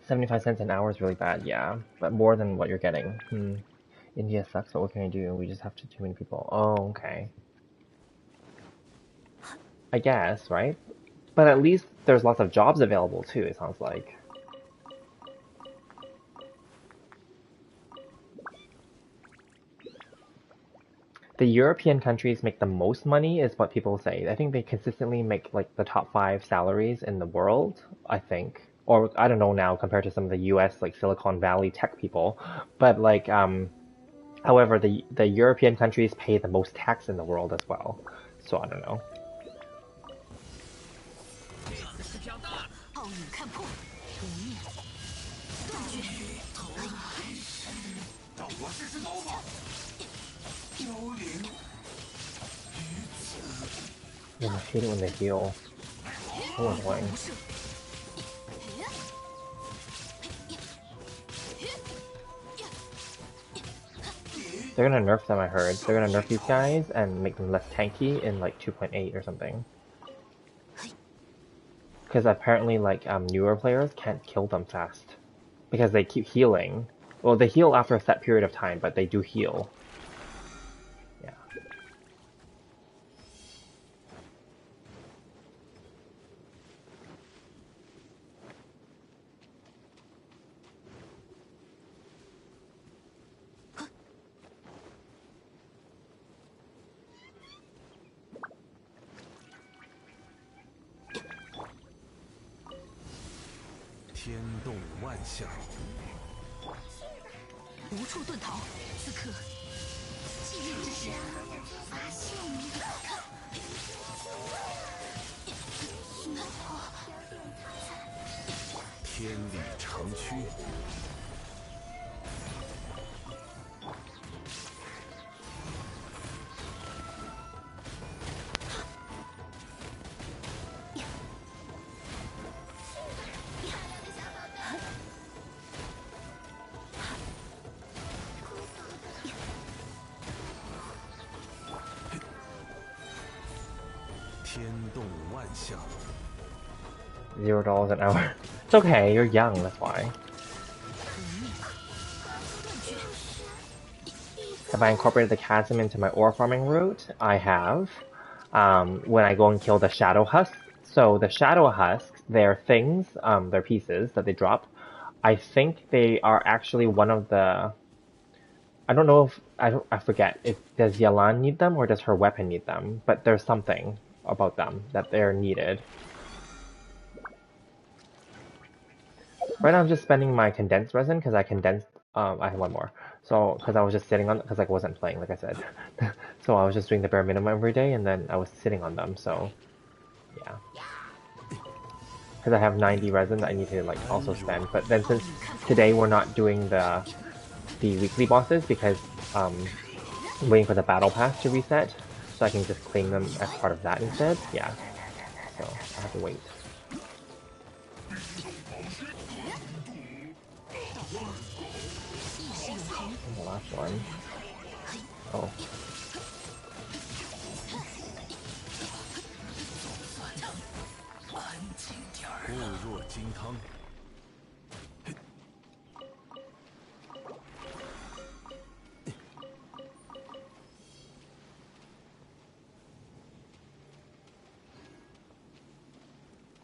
75 cents an hour is really bad, yeah, but more than what you're getting. India sucks, but what can I do? We just have too many people. Oh, okay. I guess, right? But at least there's lots of jobs available too, it sounds like. The European countries make the most money is what people say. I think they consistently make like the top 5 salaries in the world, I think. Or I don't know now compared to some of the US like Silicon Valley tech people. But like however the European countries pay the most tax in the world as well. So I don't know. 暴影看破，不灭，断绝。让我试试刀法。凋零于此。Yeah, I hate it when they heal. So annoying. They're gonna nerf them, I heard. They're gonna nerf these guys and make them less tanky in like 2.8 or something. Because apparently like newer players can't kill them fast. Because they keep healing. Well, they heal after a set period of time, but they do heal. Yeah. 天动万象，无处遁逃。此刻，寂灭之时，发现你。天理长驱。天动万象。 $0 an hour. It's okay, you're young, that's why. Have I incorporated the chasm into my ore farming route? I have. When I go and kill the shadow husks. So the shadow husks, they're things, they're pieces that they drop. I think they are actually one of the... I don't know if... I forget. Does Yalan need them or does her weapon need them? But there's something about them that they're needed. Right now I'm just spending my condensed resin because I condensed, I have one more. So, because I was just sitting on, because I wasn't playing, like I said. So I was just doing the bare minimum every day and then I was sitting on them, so, yeah. Because I have 90 resin that I need to like also spend. But then since today we're not doing the weekly bosses because I'm waiting for the battle pass to reset, so I can just claim them as part of that instead, yeah. So I have to wait. And the last one. Oh.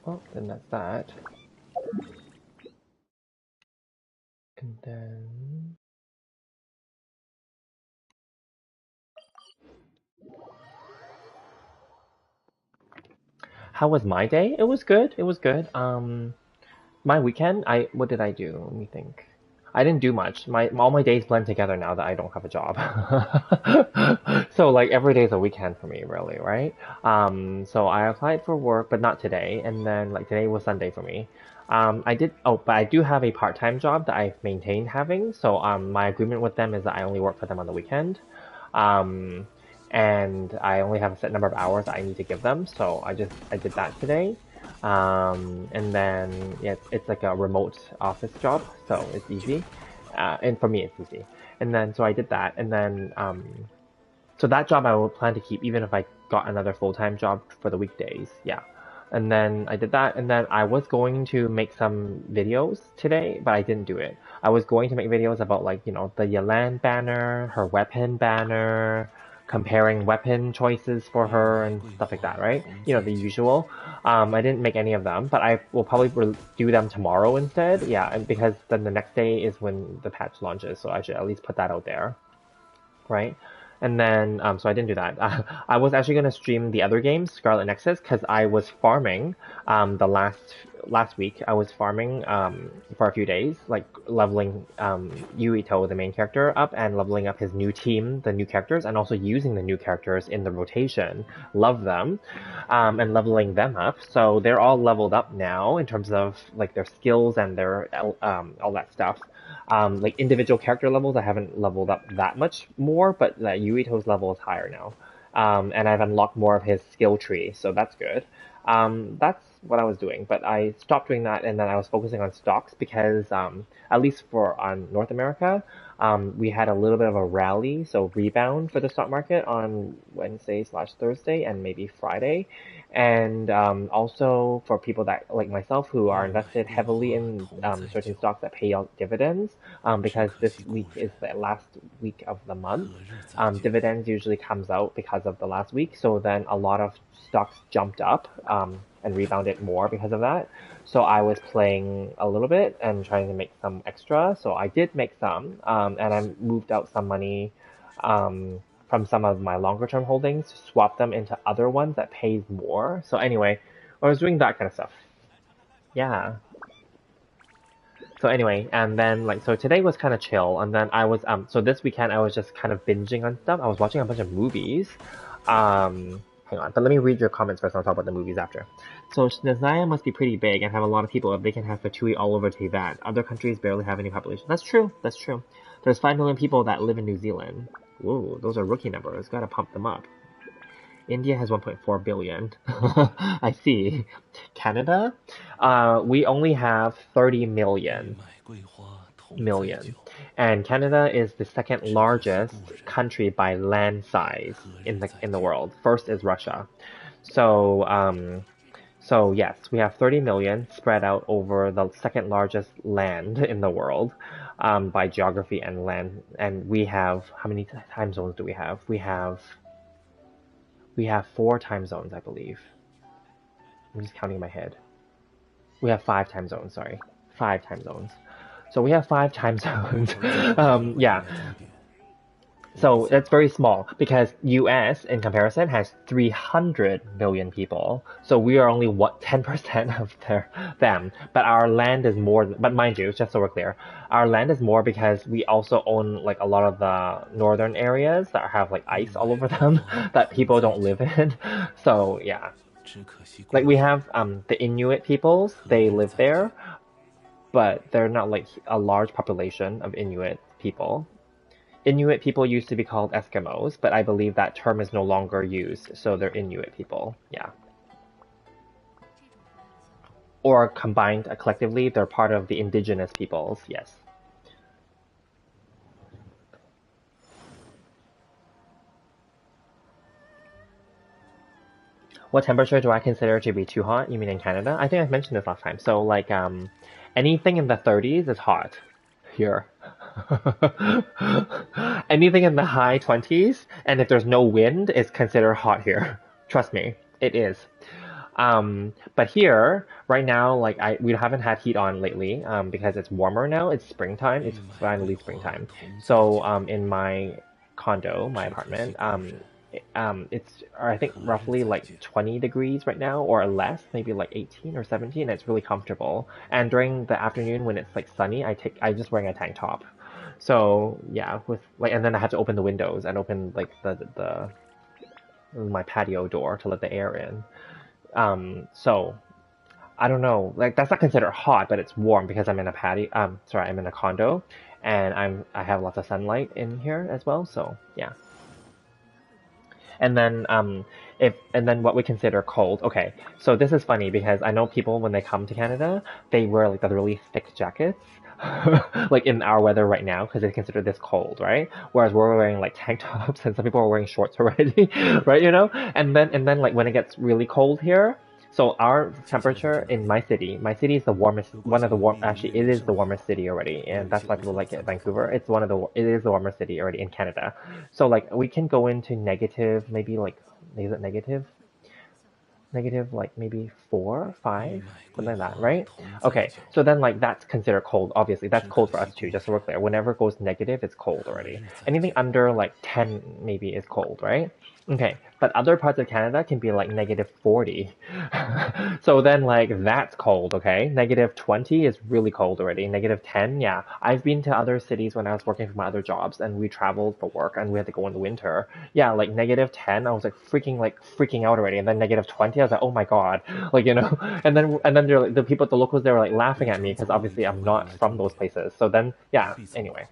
Well, then that's that. And then... How was my day? It was good. It was good. My weekend, what did I do? Let me think. I didn't do much. All my days blend together now that I don't have a job. So like every day is a weekend for me, really, right? So I applied for work, but not today. And then like today was Sunday for me. But I do have a part-time job that I've maintained having. So my agreement with them is that I only work for them on the weekend. And I only have a set number of hours that I need to give them. So I did that today. And then yeah, it's like a remote office job, so it's easy. And for me, it's easy. And then so I did that, and then so that job I will plan to keep even if I got another full-time job for the weekdays. Yeah. And then I did that, and then I was going to make some videos today, but I didn't do it. I was going to make videos about like, the Yelan banner, her weapon banner, comparing weapon choices for her and stuff like that, right? The usual. I didn't make any of them, but I will probably do them tomorrow instead. Yeah, and because then the next day is when the patch launches, so I should at least put that out there, right? And then, so I didn't do that. I was actually going to stream the other games, Scarlet Nexus, because I was farming the last week. I was farming for a few days, like leveling Yuito, the main character, up and leveling up his new team, the new characters, and also using the new characters in the rotation. Love them, and leveling them up. So they're all leveled up now in terms of like their skills and their all that stuff. Like individual character levels, I haven't leveled up that much more, but Yuito's level is higher now. And I've unlocked more of his skill tree, so that's good. That's what I was doing, but I stopped doing that, and then I was focusing on stocks because, at least for on North America, we had a little bit of a rally, so rebound for the stock market on Wednesday/Thursday and maybe Friday, and also for people that like myself who are invested heavily in certain stocks that pay out dividends, because this week is the last week of the month. Dividends usually comes out because of the last week, so then a lot of stocks jumped up and rebounded more because of that. So I was playing a little bit and trying to make some extra. So I did make some, and I moved out some money from some of my longer term holdings to swap them into other ones that pays more. So anyway, I was doing that kind of stuff. Yeah. So anyway, and then like so today was kind of chill, and then I was so this weekend I was just kind of binging on stuff. I was watching a bunch of movies. Hang on, but let me read your comments first. I'll talk about the movies after. So Snezaya must be pretty big and have a lot of people. If they can have Fatui all over Teyvat, other countries barely have any population. That's true. That's true. There's 5 million people that live in New Zealand. Whoa, those are rookie numbers. Gotta pump them up. India has 1.4 billion. I see. Canada? We only have 30 million. And Canada is the second largest country by land size in the world. First is Russia. So yes, we have 30 million spread out over the second largest land in the world, by geography and land. And we have, how many time zones do we have? We have 4 time zones, I believe. I'm just counting in my head. We have 5 time zones, sorry. 5 time zones. So we have 5 time zones. Yeah. So that's very small because US in comparison has 300 million people. So we are only 10% of them. But our land is more, but mind you, just so we're clear, our land is more because we also own like a lot of the northern areas that have like ice all over them that people don't live in. So yeah. Like we have the Inuit peoples, they live there, but they're not like a large population of Inuit people. Inuit people used to be called Eskimos, but I believe that term is no longer used, so they're Inuit people, yeah. Or combined collectively, they're part of the indigenous peoples, yes. What temperature do I consider to be too hot? You mean in Canada? I think I've mentioned this last time. So like anything in the 30s is hot here. Anything in the high 20s, and if there's no wind, is considered hot here. Trust me, it is. But here, right now, like we haven't had heat on lately, because it's warmer now. It's springtime. It's finally springtime. So in my condo, my apartment, it's I think roughly like 20 degrees right now or less, maybe like 18 or 17. It's really comfortable. And during the afternoon when it's like sunny, I'm just wearing a tank top. So yeah, with like, and then I have to open the windows and open like the my patio door to let the air in. So I don't know, like that's not considered hot, but it's warm because I'm in a I'm in a condo, and I have lots of sunlight in here as well. So yeah. And then what we consider cold. Okay, so this is funny because I know people when they come to Canada, they wear like the really thick jackets, like in our weather right now, because they consider this cold, right? Whereas we're wearing like tank tops, and some people are wearing shorts already, right? And then like when it gets really cold here, So our temperature in my city is the warmest, one of the warm, actually it is the warmest city already, and that's why people like it, Vancouver. It is the warmest city already in Canada. So like we can go into negative, maybe like, is it negative? Negative like maybe 4, 5, something like that, right? Okay, so then like that's considered cold. Obviously, that's cold for us too. Just so we're clear, whenever it goes negative, it's cold already. Anything under like 10 maybe is cold, right? Okay, but other parts of Canada can be like negative 40. So then like that's cold, okay? Negative 20 is really cold already. Negative 10, yeah. I've been to other cities when I was working for my other jobs and we traveled for work and we had to go in the winter. Yeah, like negative 10, I was like freaking out already. And then negative 20, I was like, oh my God. Like, and then they're like, the people, the locals, they were like laughing at me because obviously I'm not from those places. So then, yeah, anyway.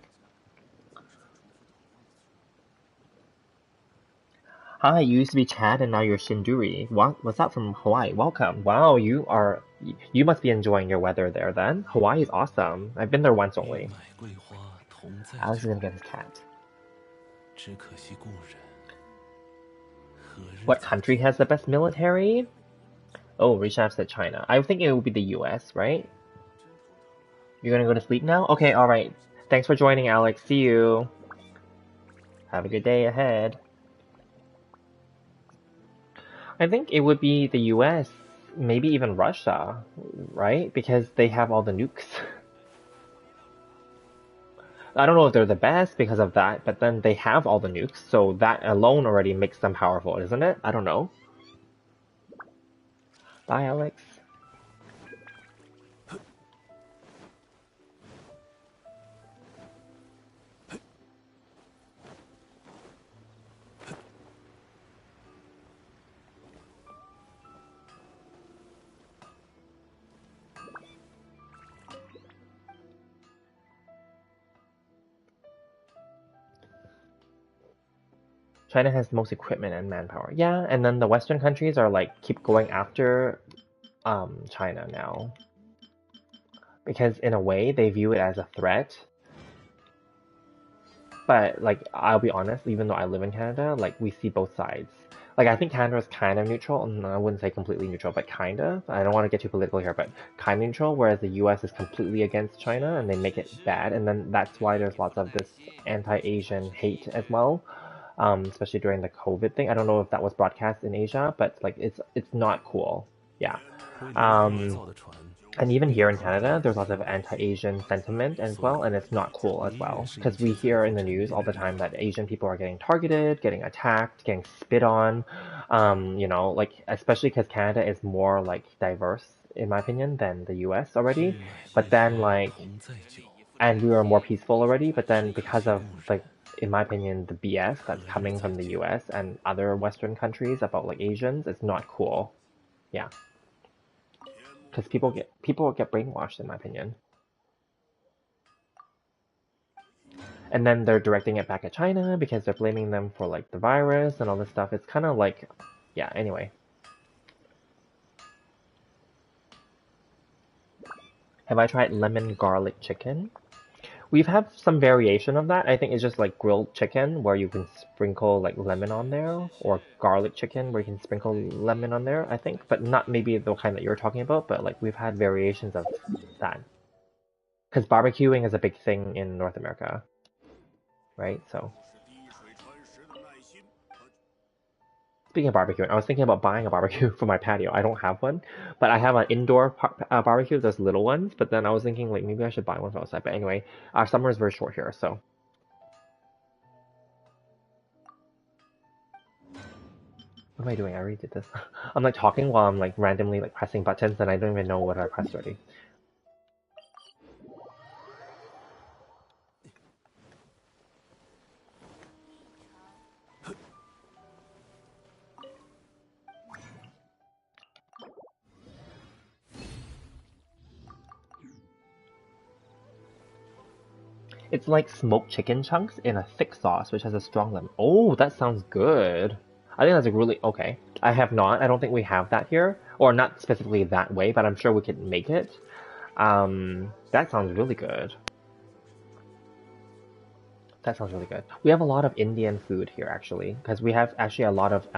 Hi, you used to be Chad and now you're Shinduri. What's that from Hawaii? Welcome. Wow, you must be enjoying your weather there then. Hawaii is awesome. I've been there once only. Alex is gonna get his cat. What country has the best military? Oh, Rishabh said China. I think it would be the US, right? You're gonna go to sleep now? Okay, alright. Thanks for joining, Alex. See you. Have a good day ahead. I think it would be the US, maybe even Russia, right? Because they have all the nukes. I don't know if they're the best because of that, but then they have all the nukes, so that alone already makes them powerful, isn't it? I don't know. Bye, Alex. China has the most equipment and manpower. Yeah, and then the Western countries are like keep going after China now. Because in a way they view it as a threat. But like I'll be honest, even though I live in Canada, like we see both sides. Like I think Canada is kind of neutral, and I wouldn't say completely neutral, but kind of. I don't want to get too political here, but kind of neutral, whereas the US is completely against China and they make it bad, and then that's why there's lots of this anti-Asian hate as well. Especially during the COVID thing. I don't know if that was broadcast in Asia, but like it's not cool. Yeah. Um, and even here in Canada, there's lots of anti-Asian sentiment as well, and it's not cool as well. Because we hear in the news all the time that Asian people are getting targeted, getting attacked, getting spit on. Like especially because Canada is more like diverse, in my opinion, than the US already. But then like, and we were more peaceful already. But then because of like, in my opinion, the BS that's coming from the US and other Western countries about like Asians, it's not cool. Yeah, because people get brainwashed, in my opinion. And then they're directing it back at China because they're blaming them for like the virus and all this stuff. It's kind of like, yeah. Anyway, have I tried lemon garlic chicken? We've had some variation of that. I think it's just like grilled chicken where you can sprinkle like lemon on there, or garlic chicken where you can sprinkle lemon on there, I think. But not maybe the kind that you're talking about, but like we've had variations of that. Because barbecuing is a big thing in North America, right? So, speaking of barbecuing, I was thinking about buying a barbecue for my patio. I don't have one, but I have an indoor barbecue, those little ones. But then I was thinking like maybe I should buy one for outside. But anyway, our summer is very short here, so. What am I doing? I already did this. I'm like talking while I'm like randomly like pressing buttons and I don't even know what I pressed already. It's like smoked chicken chunks in a thick sauce which has a strong lemon. Oh, that sounds good. I think that's a really okay. I have not. I don't think we have that here, or not specifically that way, but I'm sure we could make it. That sounds really good. That sounds really good. We have a lot of Indian food here actually, because we have actually a lot of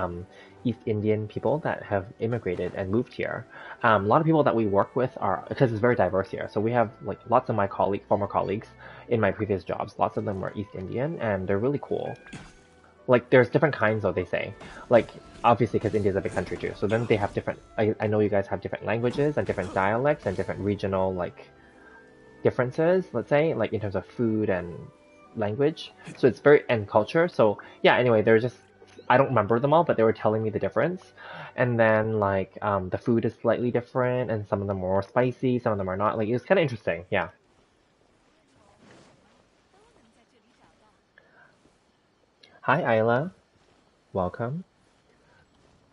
East Indian people that have immigrated and moved here. A lot of people that we work with are, because it's very diverse here. So we have like lots of my former colleagues in my previous jobs. Lots of them were East Indian, and they're really cool. Like there's different kinds though, they say. Like obviously because India is a big country too. So then they have different. I know you guys have different languages and different dialects and different regional like differences, let's say, like in terms of food and language. So it's very, and culture. So yeah, anyway, they're just, I don't remember them all, but they were telling me the difference. And then like the food is slightly different, and some of them are more spicy, some of them are not. Like it was kind of interesting. Yeah. Hi, Isla. Welcome.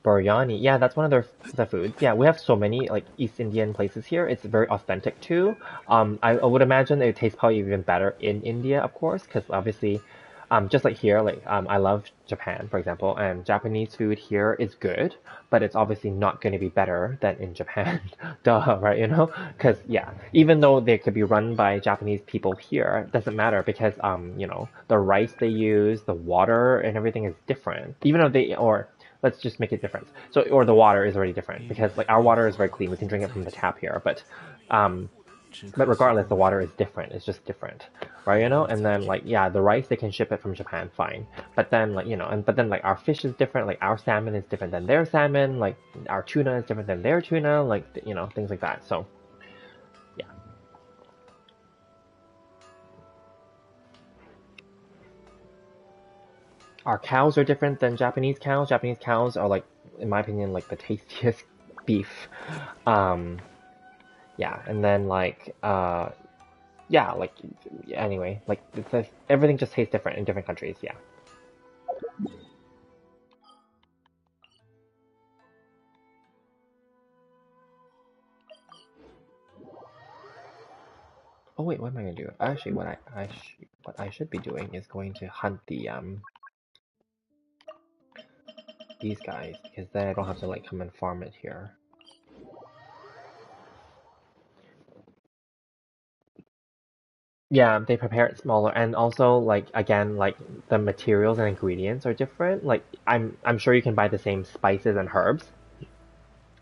Biryani. Yeah, that's one of the foods. Yeah, we have so many like East Indian places here. It's very authentic too. I would imagine it tastes probably even better in India, of course, because obviously, just like here, like I love Japan, for example, and Japanese food here is good, but it's obviously not going to be better than in Japan. Duh, right? You know? Because yeah, even though they could be run by Japanese people here, it doesn't matter because the rice they use, the water and everything is different. Even though they or let's just make it different. So, or the water is already different because like our water is very clean. We can drink it from the tap here, um, but regardless, the water is different. It's just different, right? And then like yeah, the rice they can ship it from Japan, fine. But then like but then like our fish is different. Like our salmon is different than their salmon. Like our tuna is different than their tuna. Like things like that. So yeah. Our cows are different than Japanese cows. Japanese cows are like, in my opinion, like the tastiest beef. Um, yeah, and then like, yeah, like, anyway, like everything just tastes different in different countries. Yeah. Oh wait, what am I gonna do? Actually, what I should be doing is going to hunt these guys because then I don't have to like come and farm it here. Yeah, they prepare it smaller, and also like again, like the materials and ingredients are different. Like I'm sure you can buy the same spices and herbs,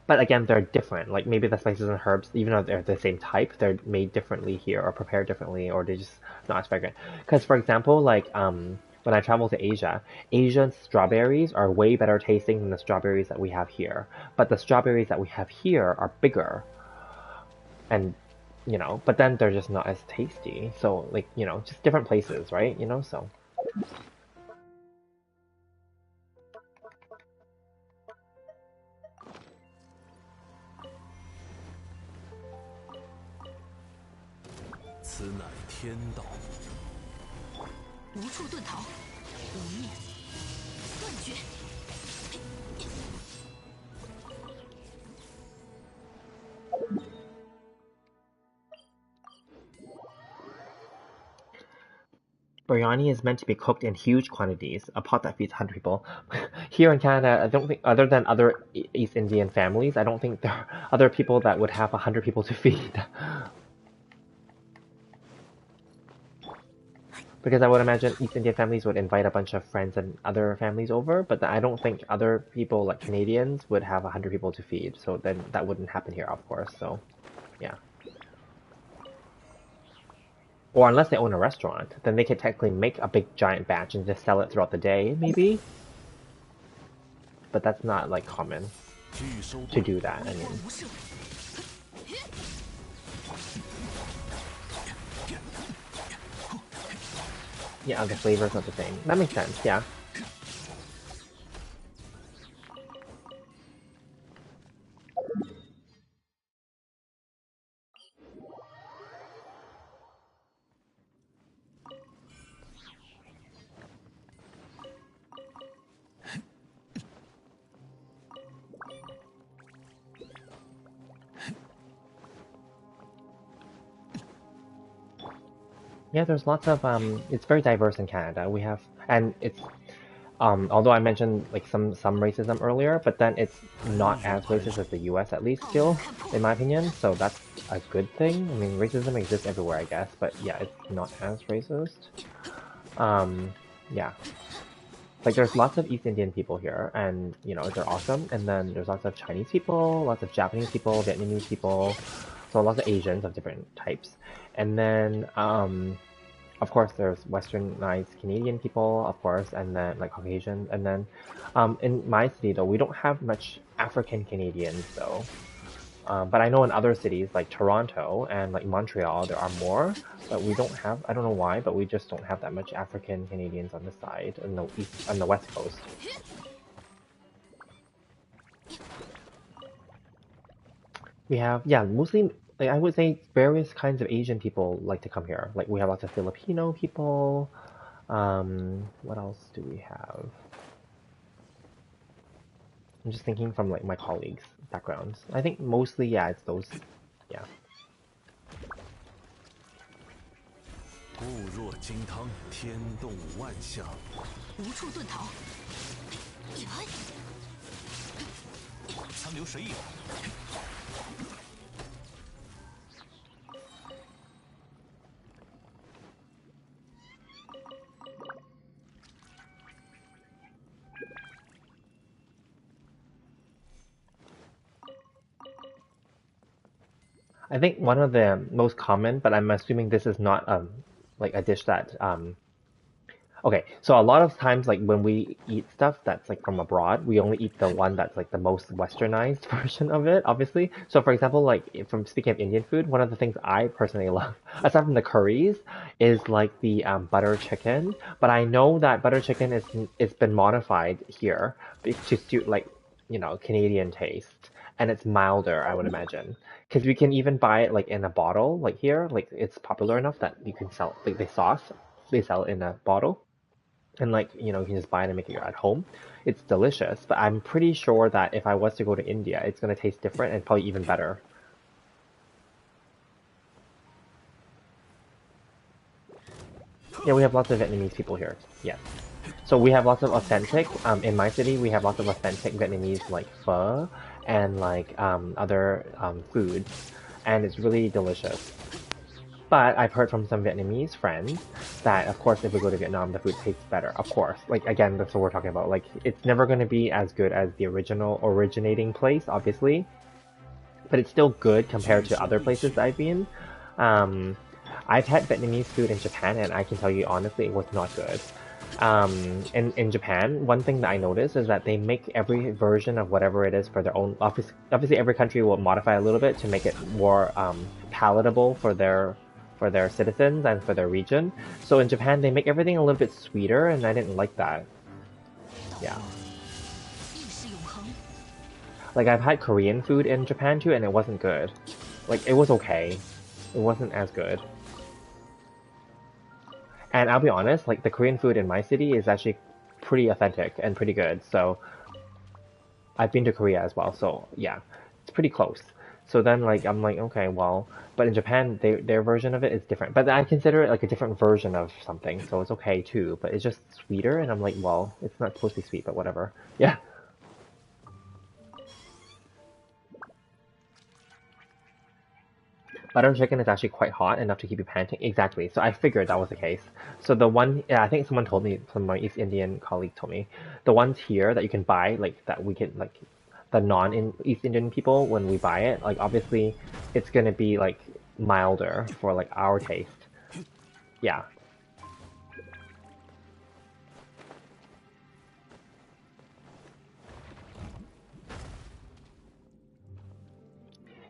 but again, they're different. Like maybe the spices and herbs, even though they're the same type, they're made differently here or prepared differently, or they just not as fragrant. Because for example, like when I travel to Asia, Asian strawberries are way better tasting than the strawberries that we have here. But the strawberries that we have here are bigger, and but then they're just not as tasty. So like just different places, right? So.此乃天道。无处遁逃，无念断绝。Biryani is meant to be cooked in huge quantities, a pot that feeds 100 people. Here in Canada, I don't think, other than other East Indian families, I don't think there are other people that would have 100 people to feed. Because I would imagine East Indian families would invite a bunch of friends and other families over, but I don't think other people, like Canadians, would have 100 people to feed. So then that wouldn't happen here, of course. So, yeah. Or unless they own a restaurant, then they could technically make a big giant batch and just sell it throughout the day, maybe? But that's not, like, common to do that, I mean. Yeah, the flavor's not the same. That makes sense, yeah. Yeah, there's lots of it's very diverse in Canada. We have, and it's although I mentioned like some racism earlier, but then it's not as racist as the US at least still, in my opinion. So that's a good thing. I mean, racism exists everywhere, I guess, but yeah, it's not as racist. Yeah. Like there's lots of East Indian people here, and you know they're awesome. And then there's lots of Chinese people, lots of Japanese people, Vietnamese people, so lots of Asians of different types. And then of course there's Westernized Canadian people, of course, and then like Caucasian. And then in my city though, we don't have much African Canadians though. But I know in other cities like Toronto and like Montreal, there are more, but we don't have, I don't know why, but we just don't have that much African Canadians on the side, on the west coast. We have, yeah, mostly, like, I would say various kinds of Asian people like to come here. Like we have lots of Filipino people. What else do we have? I'm just thinking from like my colleagues' backgrounds. I think mostly, yeah, it's those, yeah. 固若金汤，天动万象。无处遁逃。残留谁影？ I think one of the most common, but I'm assuming this is not like a dish that okay, so a lot of times like when we eat stuff that's like from abroad, we only eat the one that's like the most westernized version of it, obviously. So for example, like from speaking of Indian food, one of the things I personally love, aside from the curries, is like the butter chicken. But I know that butter chicken is it's been modified here to suit like, you know, Canadian taste. And it's milder, I would imagine. Because we can even buy it like in a bottle, like here, like it's popular enough that you can sell like they sell it in a bottle. And like, you know, you can just buy it and make it at home. It's delicious, but I'm pretty sure that if I was to go to India, it's gonna taste different and probably even better. Yeah, we have lots of Vietnamese people here. Yes. So we have lots of authentic, in my city, we have lots of authentic Vietnamese like pho and like other foods, and it's really delicious. But I've heard from some Vietnamese friends that, of course, if we go to Vietnam, the food tastes better. Of course, like again, that's what we're talking about. Like, it's never going to be as good as the original originating place, obviously, but it's still good compared to other places I've been. Um, I've had Vietnamese food in Japan, and I can tell you honestly, it was not good. In Japan, one thing that I noticed is that they make every version of whatever it is for their own. Obviously, every country will modify a little bit to make it more palatable for their citizens and for their region. So in Japan, they make everything a little bit sweeter, and I didn't like that. Yeah. Like I've had Korean food in Japan too, and it wasn't good. Like it was okay. It wasn't as good. And I'll be honest, like the Korean food in my city is actually pretty authentic and pretty good. So I've been to Korea as well, so yeah, it's pretty close. So then like I'm like, okay, well, but in Japan their version of it is different. But I consider it like a different version of something, so it's okay too. But it's just sweeter, and I'm like, well, it's not supposed to be sweet, but whatever. Yeah. Butter chicken is actually quite hot enough to keep you panting. Exactly. So I figured that was the case. So the one, yeah, I think someone told me, some of my East Indian colleague told me, the ones here that you can buy, like that we can, like the non-East Indian people, when we buy it, like obviously it's gonna be like milder for like our taste. Yeah.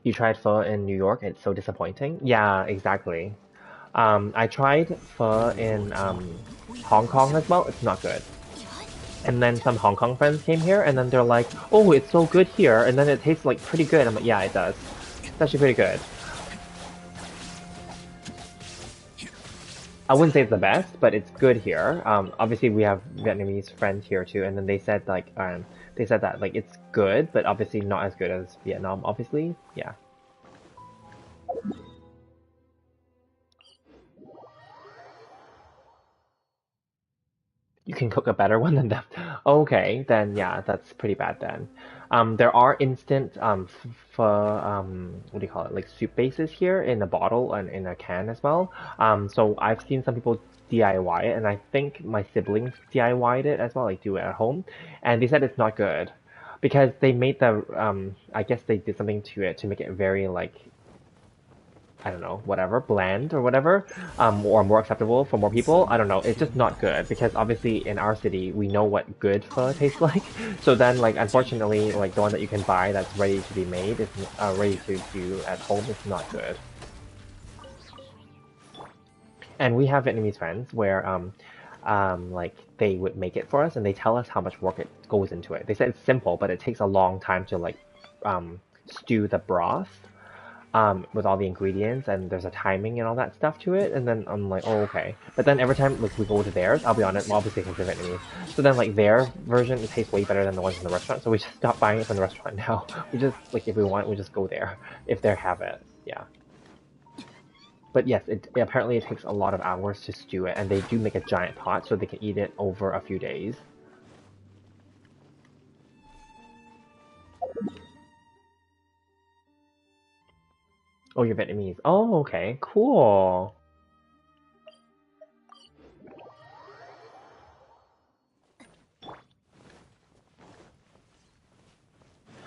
You tried pho in New York, it's so disappointing. Yeah, exactly. I tried pho in Hong Kong as well, it's not good. And then some Hong Kong friends came here, and then they're like, "Oh, it's so good here," and then it tastes like pretty good. I'm like, "Yeah, it does. It's actually pretty good." I wouldn't say it's the best, but it's good here. Obviously, we have Vietnamese friends here too, and then they said that like it's good, but obviously not as good as Vietnam. Obviously, yeah. You can cook a better one than them. Okay, then yeah, that's pretty bad then. There are instant for what do you call it? Like soup bases here in a bottle and in a can as well. So I've seen some people DIY it, and I think my siblings DIY'd it as well, like do it at home, and they said it's not good because they made the I guess they did something to it to make it very like I don't know, whatever, bland or whatever, or more acceptable for more people. I don't know. It's just not good because obviously in our city we know what good pho tastes like. So then, like, unfortunately, like the one that you can buy that's ready to be made is ready to do at home is not good. And we have Vietnamese friends where like they would make it for us and they tell us how much work it goes into it. They said it's simple, but it takes a long time to like stew the broth with all the ingredients and there's a timing and all that stuff to it. And then I'm like, oh, okay. But then every time like we go to theirs, I'll be honest, well, obviously because they're Vietnamese. So then like their version it tastes way better than the ones in the restaurant. So we just stop buying it from the restaurant now. We just like if we want, we just go there if they have it. Yeah. But yes, apparently it takes a lot of hours to stew it, and they do make a giant pot so they can eat it over a few days. Oh, you're Vietnamese. Oh, okay, cool.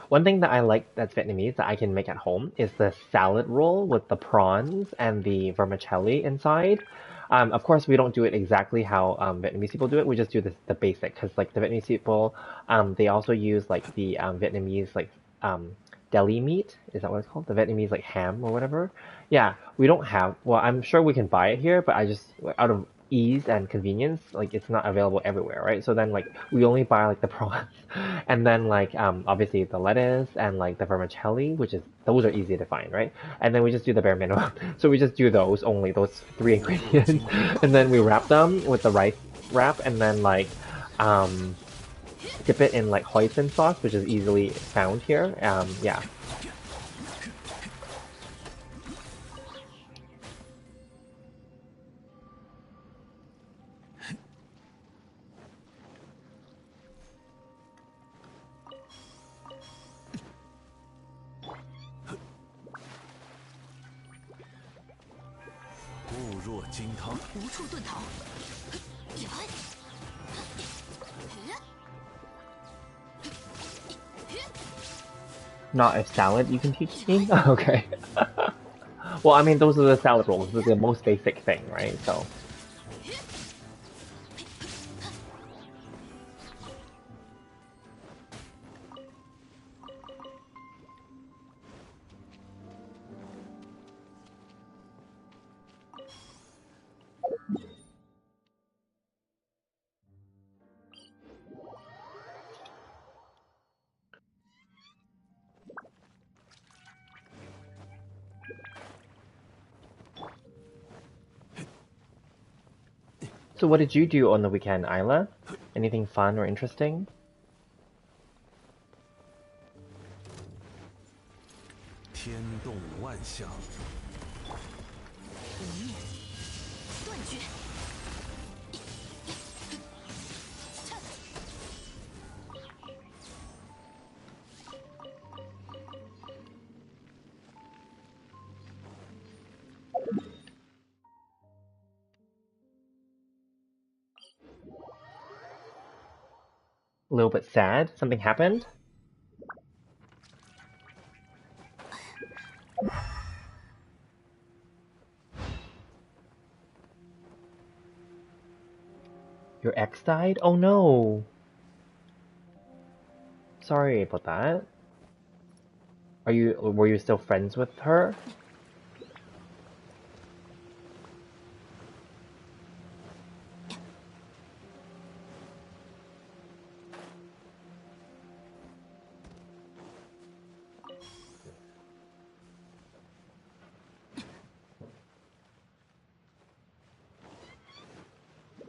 One thing that I like that's Vietnamese that I can make at home is the salad roll with the prawns and the vermicelli inside. Of course, we don't do it exactly how Vietnamese people do it. We just do the basic because like the Vietnamese people, they also use like the Vietnamese like deli meat. Is that what it's called? The Vietnamese like ham or whatever. Yeah, we don't have. Well, I'm sure we can buy it here, but I just out of ease and convenience, like it's not available everywhere, right? So then like we only buy like the prawns and then like obviously the lettuce and like the vermicelli, which is those are easy to find, right? And then we just do the bare minimum. So we just do those only, those three ingredients. And then we wrap them with the rice wrap and then like um dip it in like hoisin sauce, which is easily found here. Yeah. 固若金汤，无处遁逃。Not a salad you can teach me? Okay. Well, I mean, those are the salad rolls. They're the most basic thing, right? So. So what did you do on the weekend, Isla? Anything fun or interesting? 天动万象，断绝。A little bit sad? Something happened? Your ex died? Oh no! Sorry about that. Were you still friends with her?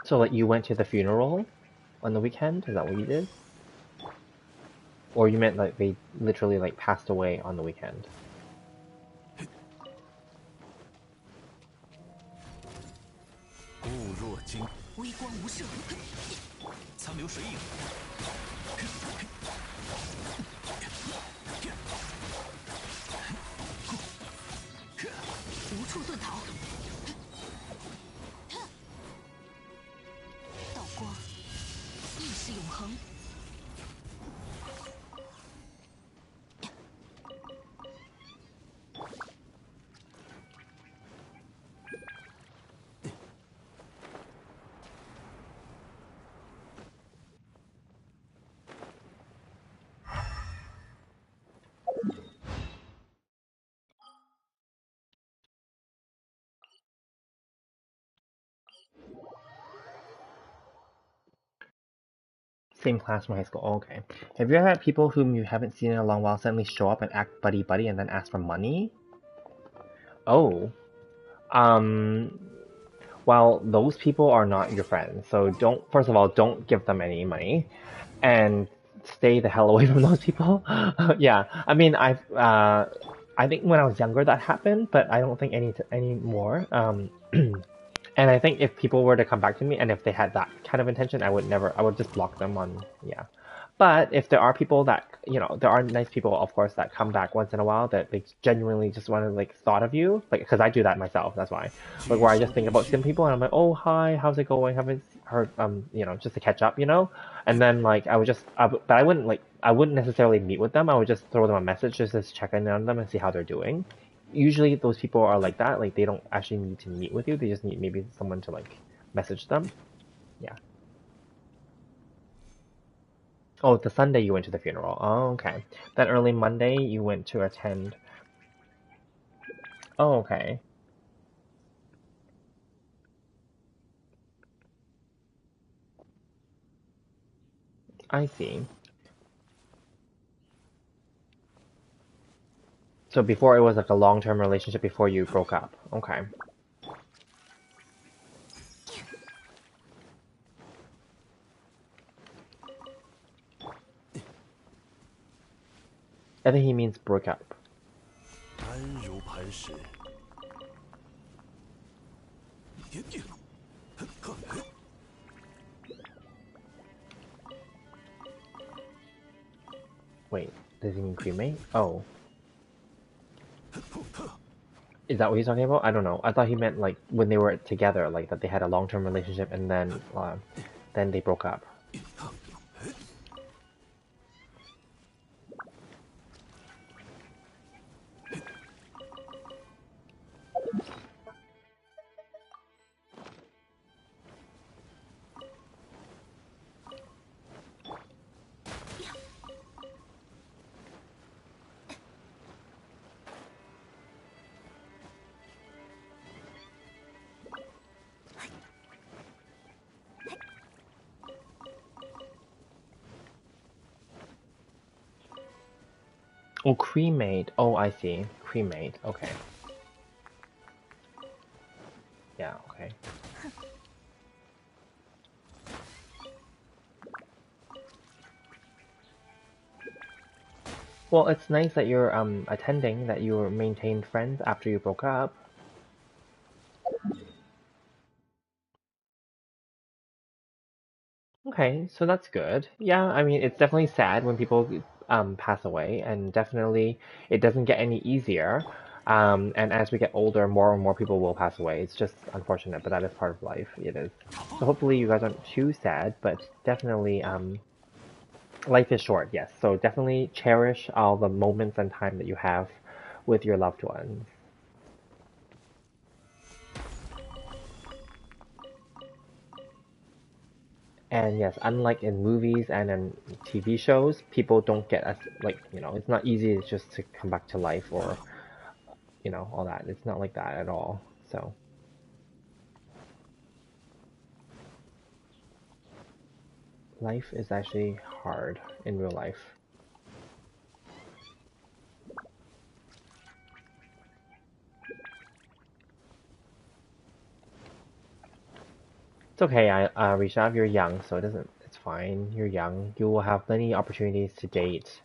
So like you went to the funeral on the weekend? Is that what you did? Or you meant like they literally like passed away on the weekend? 固若金，微光无射。苍流水影，无处遁逃。Same class from high school. Oh, okay. Have you ever had people whom you haven't seen in a long while suddenly show up and act buddy buddy and then ask for money? Oh. Um. Well, those people are not your friends. So don't. First of all, don't give them any money, and stay the hell away from those people. Yeah. I mean, I think when I was younger that happened, but I don't think any more. And I think if people were to come back to me and if they had that kind of intention, I would just block them on, yeah. But if there are people that, there are nice people, of course, that come back once in a while that they genuinely just want to, like, thought of you, like, because I do that myself, that's why. Like, where I just think about some people and I'm like, oh, hi, how's it going? Haven't heard, just to catch up, And then, like, but I wouldn't necessarily meet with them. I would just throw them a message just to check in on them and see how they're doing. Usually those people are like that, like they don't actually need to meet with you, they just need maybe someone to like message them. Yeah. Oh, the Sunday you went to the funeral. Oh, okay. That early Monday you went to attend. Oh, okay. I see. So before it was like a long-term relationship before you broke up. Okay. I think he means broke up. 安如磐石。Wait, does he mean cremate? Oh. Is that what he's talking about? I don't know. I thought he meant like when they were together, like that they had a long-term relationship and then they broke up. Oh, cremate. Oh, I see. Cremate. Okay. Yeah, okay. Well, it's nice that you're attending, that you maintained friends after you broke up. Okay, so that's good. Yeah, I mean, it's definitely sad when people pass away, and definitely it doesn't get any easier. And as we get older, more and more people will pass away. It's just unfortunate, but that is part of life. It is. So hopefully you guys aren't too sad, but definitely life is short, yes. So definitely cherish all the moments and time that you have with your loved ones. And yes, unlike in movies and in TV shows, people don't get as like, it's not easy just to come back to life or, all that. It's not like that at all. So, life is actually hard in real life. It's okay, Rishav, you're young, so it's fine. You're young. You will have many opportunities to date.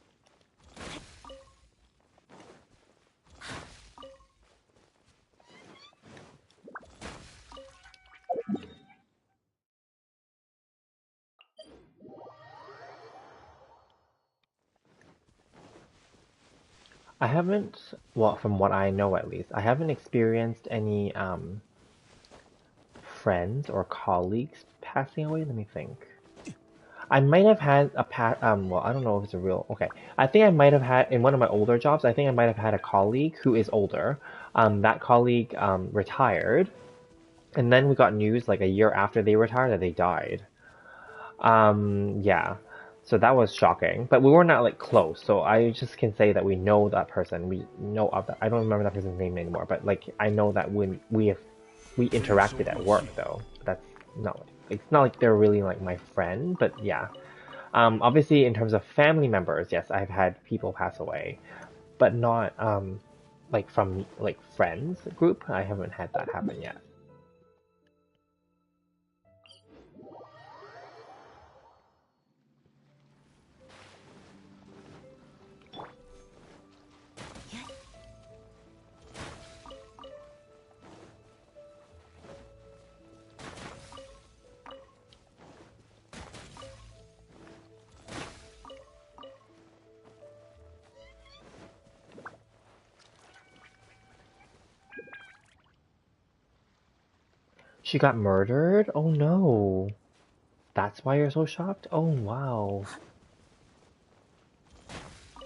I haven't, well, from what I know at least, I haven't experienced any friends or colleagues passing away. Let me think. I might have had well, I don't know if it's a real, okay. I think I might have had, in one of my older jobs, I think I might have had a colleague who is older. That colleague retired, and then we got news like a year after they retired that they died. Yeah. So that was shocking, but we were not like close. So I just can say that we know that person. We know of that. I don't remember that person's name anymore, but like I know that when we interacted at work though. That's not. It's not like they're really like my friend, but yeah. Obviously, in terms of family members, yes, I've had people pass away, but not like from like friends group. I haven't had that happen yet. She got murdered? Oh no. That's why you're so shocked? Oh wow.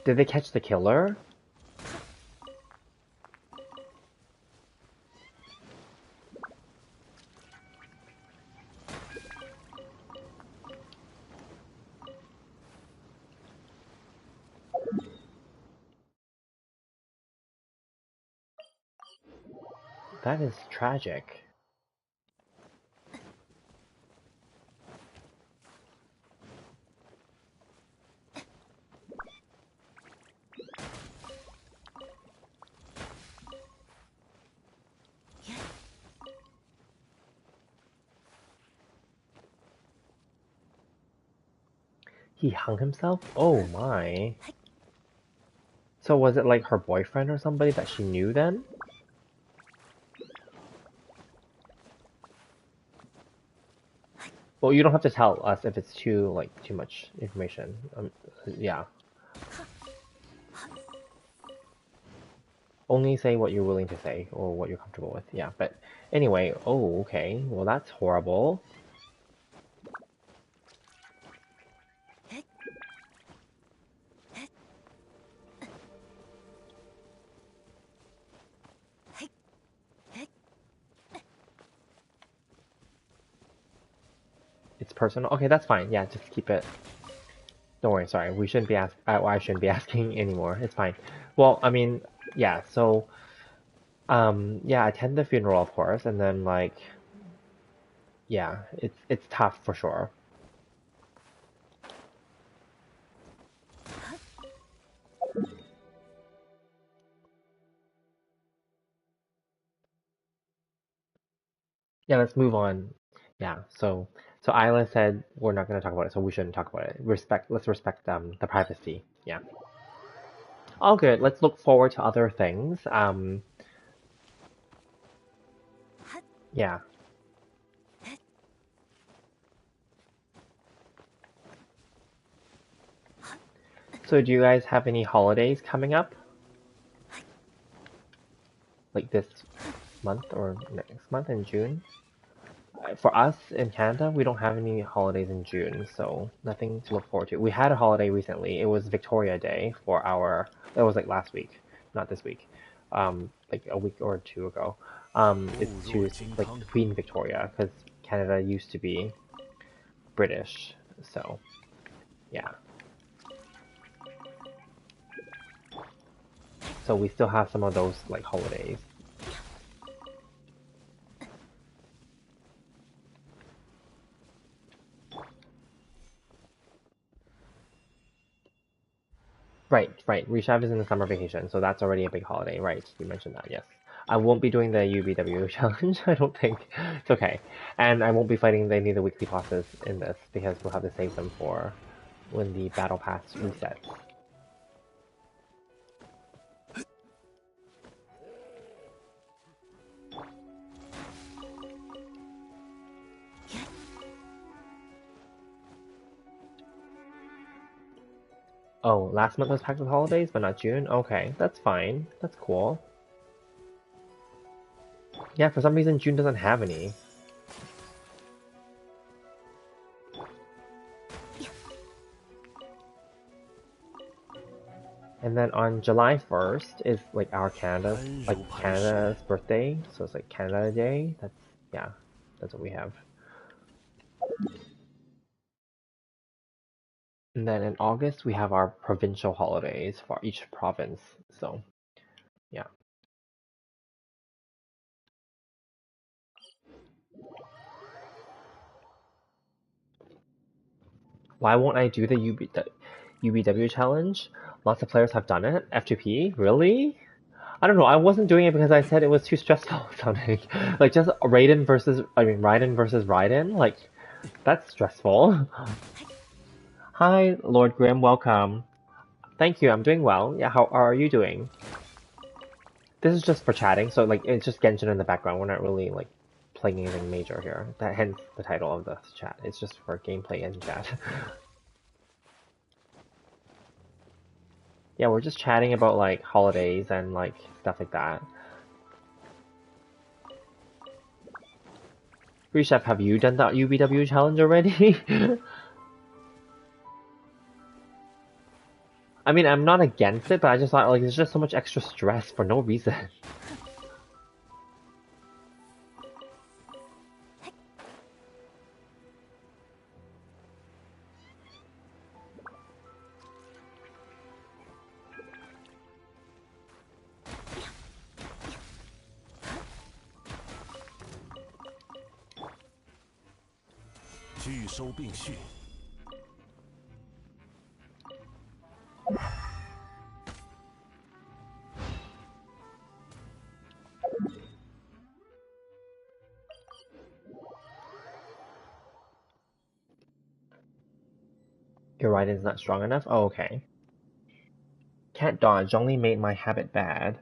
Did they catch the killer? That is tragic. He hung himself? Oh my. So was it like her boyfriend or somebody that she knew then? Well, you don't have to tell us if it's too much information. Yeah. Only say what you're willing to say or what you're comfortable with. Yeah, but anyway, oh, okay. Well, that's horrible. It's personal. Okay, that's fine. Yeah, just keep it. Don't worry. Sorry, we shouldn't be ask. I shouldn't be asking anymore. It's fine. Well, I mean, yeah. So, yeah, attend the funeral, of course, and then like, yeah, it's tough for sure. Yeah, let's move on. Yeah. So Isla said we're not going to talk about it, so we shouldn't talk about it. Let's respect the privacy. Yeah. All good. Let's look forward to other things. Yeah. So do you guys have any holidays coming up? Like this month or next month in June? For us in Canada, we don't have any holidays in June, so nothing to look forward to. We had a holiday recently. It was Victoria Day for our. It was like last week, not this week. Like a week or two ago. It's to like Queen Victoria because Canada used to be British. So yeah. So we still have some of those like holidays. Right, right. Reshav is in the summer vacation, so that's already a big holiday. Right, you mentioned that, yes. I won't be doing the UBW challenge, I don't think. It's okay. And I won't be fighting any of the weekly bosses in this, because we'll have to save them for when the battle pass resets. Oh, last month was packed with holidays, but not June? Okay, that's fine. That's cool. Yeah, for some reason June doesn't have any. And then on July 1st is like Canada's birthday, so it's like Canada Day. Yeah, that's what we have. And then in August we have our provincial holidays for each province. So yeah. Why won't I do the UBW challenge? Lots of players have done it. F2P? Really? I don't know. I wasn't doing it because I said it was too stressful sounding. Like just Raiden versus Raiden. Like that's stressful. Hi, Lord Grim. Welcome. Thank you. I'm doing well. Yeah. How are you doing? This is just for chatting, so like it's just Genshin in the background. We're not really like playing anything major here. That hence the title of the chat. It's just for gameplay and chat. Yeah, we're just chatting about like holidays and like stuff like that. Rechef, have you done that UBW challenge already? I mean, I'm not against it, but I just thought like there's just so much extra stress for no reason. 拒收并蓄。Your Raiden's not strong enough? Oh, okay. Can't dodge, only made my habit bad.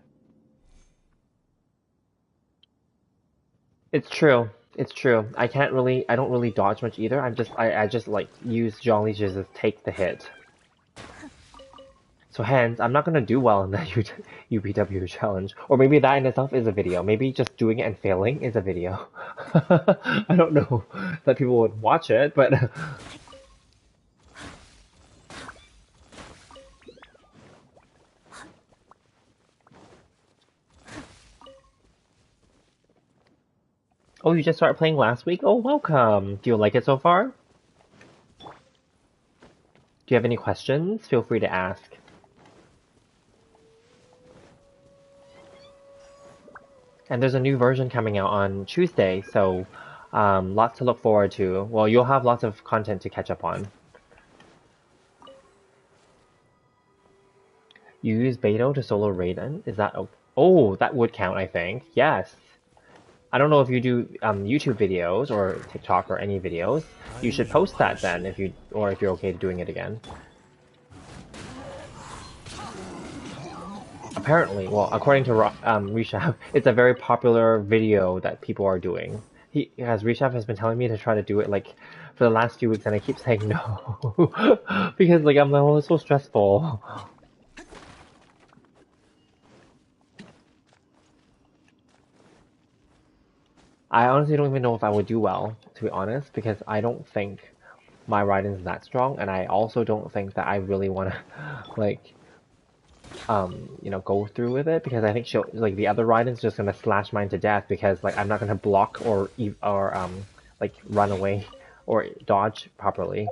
It's true. It's true. I don't really dodge much either. I just like use Jolly to just take the hit. So hence, I'm not gonna do well in that UPW challenge. Or maybe that in itself is a video. Maybe just doing it and failing is a video. I don't know that people would watch it, but... Oh, you just started playing last week? Oh, welcome! Do you like it so far? Do you have any questions? Feel free to ask. And there's a new version coming out on Tuesday, so lots to look forward to. Well, you'll have lots of content to catch up on. You use Beto to solo Raiden? Is that... Oh, that would count, I think. Yes. I don't know if you do YouTube videos or TikTok or any videos. You should post that then, if you're okay doing it again. Apparently, well, according to Reshaf, it's a very popular video that people are doing. Reshaf has been telling me to try to do it like for the last few weeks, and I keep saying no because like I'm like, oh, it's so stressful. I honestly don't even know if I would do well, to be honest, because I don't think my Raiden is that strong, and I also don't think that I really want to, like, go through with it, because I think she'll, like, the other Raiden's just gonna slash mine to death, because, like, I'm not gonna block or like, run away or dodge properly.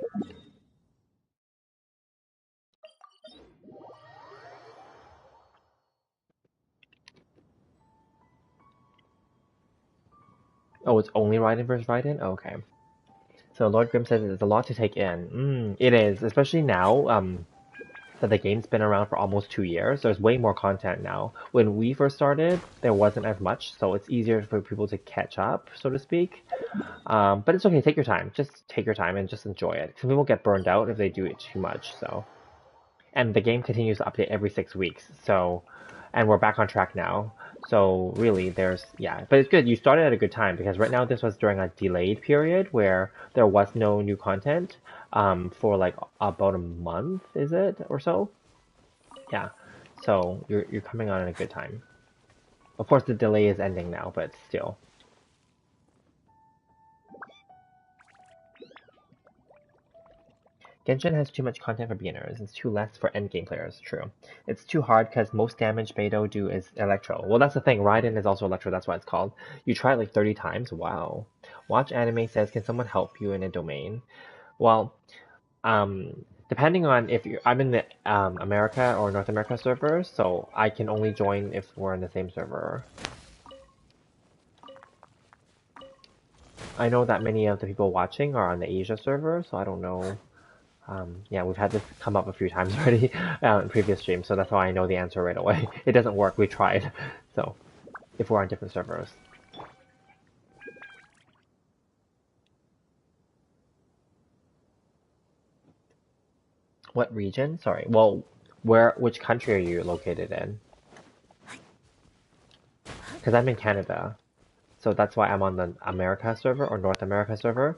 Oh, it's only Raiden versus Raiden? Oh, okay. So Lord Grim says it's a lot to take in. It is, especially now, that the game's been around for almost 2 years. There's way more content now. When we first started, there wasn't as much, so it's easier for people to catch up, so to speak. But it's okay, take your time. Just take your time and just enjoy it. Some people get burned out if they do it too much, so. And the game continues to update every 6 weeks, so. And we're back on track now. So really, yeah. But it's good, you started at a good time, because right now this was during a delayed period where there was no new content for like about a month, is it, or so? Yeah. So you're coming on at a good time. Of course, the delay is ending now, but still. Genshin has too much content for beginners. It's too less for endgame players. True. It's too hard because most damage Beto do is Electro. Well, that's the thing. Raiden is also Electro. That's why it's called. You try it like 30 times? Wow. Watch Anime says, can someone help you in a domain? Well, depending on if I'm in the America or North America server, so I can only join if we're in the same server. I know that many of the people watching are on the Asia server, so I don't know Yeah, we've had this come up a few times already in previous streams, so that's why I know the answer right away. It doesn't work, we tried. So, if we're on different servers. What region? Sorry. Well, which country are you located in? Because I'm in Canada. So that's why I'm on the America server or North America server.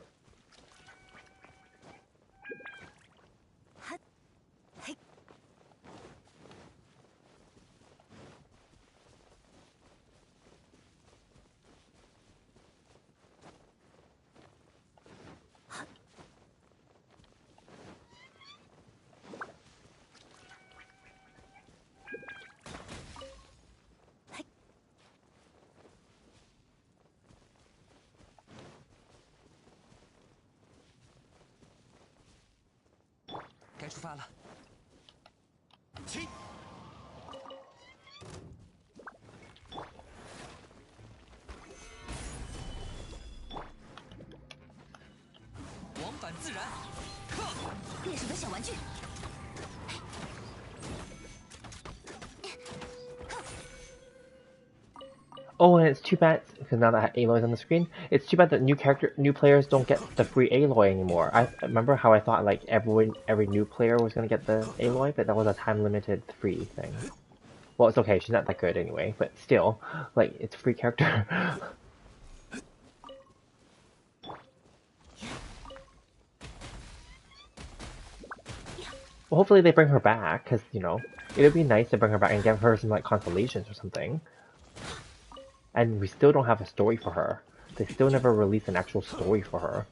Oh, and it's too bad because now that Aloy's on the screen, it's too bad that new players don't get the free Aloy anymore. I remember how I thought like every new player was gonna get the Aloy, but that was a time limited free thing. Well, it's okay. She's not that good anyway, but still, like it's a free character. Well, hopefully they bring her back, because, you know, it would be nice to bring her back and give her some, like, constellations or something. And we still don't have a story for her. They still never released an actual story for her.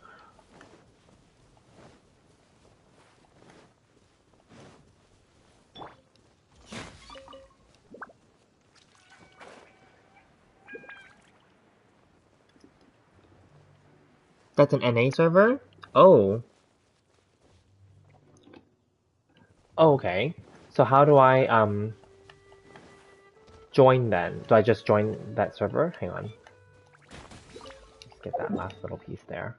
That's an NA server? Oh. Oh, okay. So how do I, join then? Do I just join that server? Hang on. Let's get that last little piece there.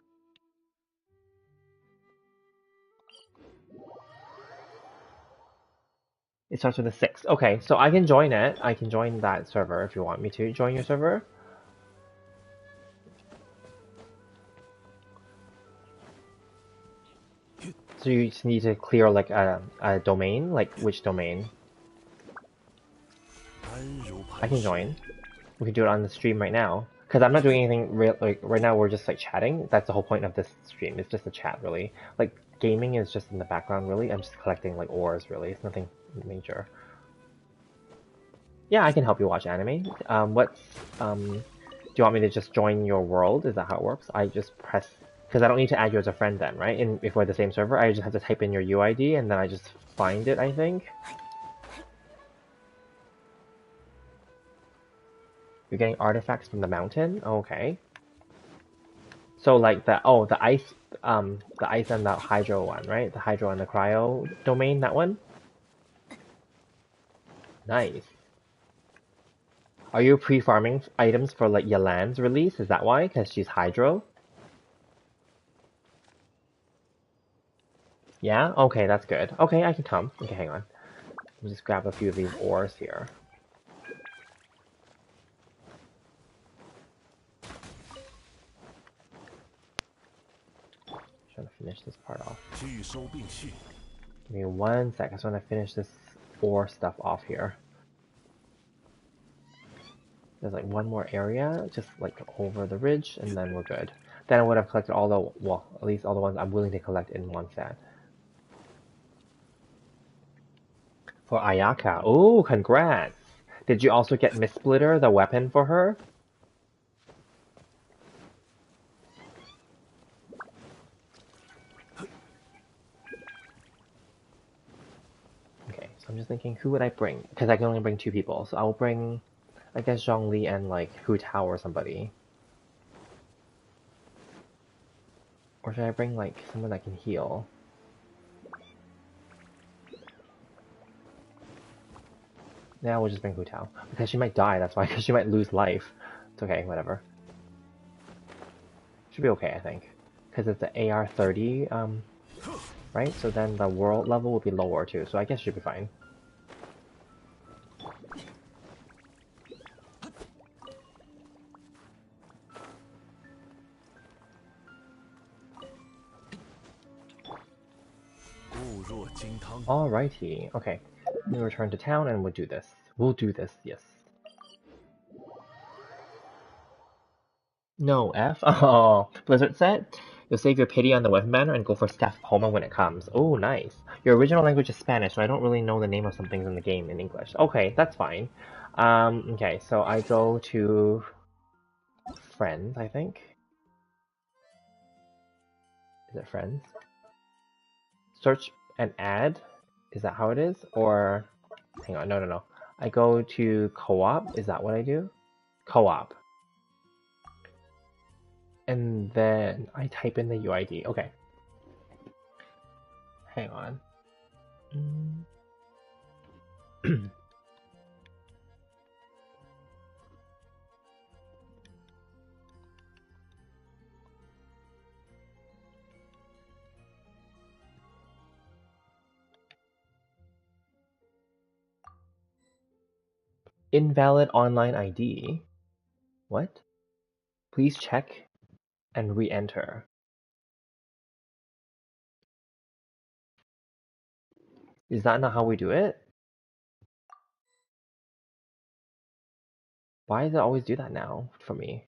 It starts with a 6. Okay, so I can join it. I can join that server if you want me to join your server. So you just need to clear like a domain? Like which domain? I can join. We can do it on the stream right now. Because I'm not doing anything real, like right now we're just like chatting. That's the whole point of this stream. It's just a chat really. Like gaming is just in the background really. I'm just collecting like ores really. It's nothing major. Yeah, I can help you watch anime. Do you want me to just join your world? Is that how it works? I just press, because I don't need to add you as a friend then, right? And if we're the same server, I just have to type in your UID and then I just find it, I think. You're getting artifacts from the mountain? Okay. So like the ice and the hydro one, right? The hydro and the cryo domain, that one? Nice. Are you pre-farming items for like Yalan's release? Is that why? Because she's hydro? Yeah? Okay, that's good. Okay, I can come. Okay, hang on. Let me just grab a few of these ores here. Trying to finish this part off. Give me 1 sec. I just want to finish this ore stuff off here. There's like one more area, just like over the ridge, and then we're good. Then I would have collected all the, well, at least all the ones I'm willing to collect in one set. For Ayaka. Ooh, congrats! Did you also get Miss Splitter, the weapon for her? Okay, so I'm just thinking, who would I bring? Because I can only bring 2 people, so I'll bring, I guess, Zhongli and like Hu Tao or somebody. Or should I bring like someone that can heal? Yeah, we'll just bring Hu Tao. Because she might die, that's why, because she might lose life. It's okay, whatever. Should be okay, I think. Because it's the AR30 right? So then the world level will be lower too, so I guess it should be fine. Alrighty, okay. We return to town and we'll do this. We'll do this, yes. No, F? Oh, Blizzard said, you'll save your pity on the weapon banner and go for Staff Poma when it comes. Oh, nice. Your original language is Spanish, so I don't really know the name of some things in the game in English. Okay, that's fine. Okay, so I go to Friends, I think. Is it Friends? Search and add? Is that how it is? Or, hang on, no. I go to Co-op, is that what I do? Co-op. And then I type in the UID. Okay. Hang on. Invalid online ID? What? Please check and re-enter. Is that not how we do it? Why does it always do that now for me?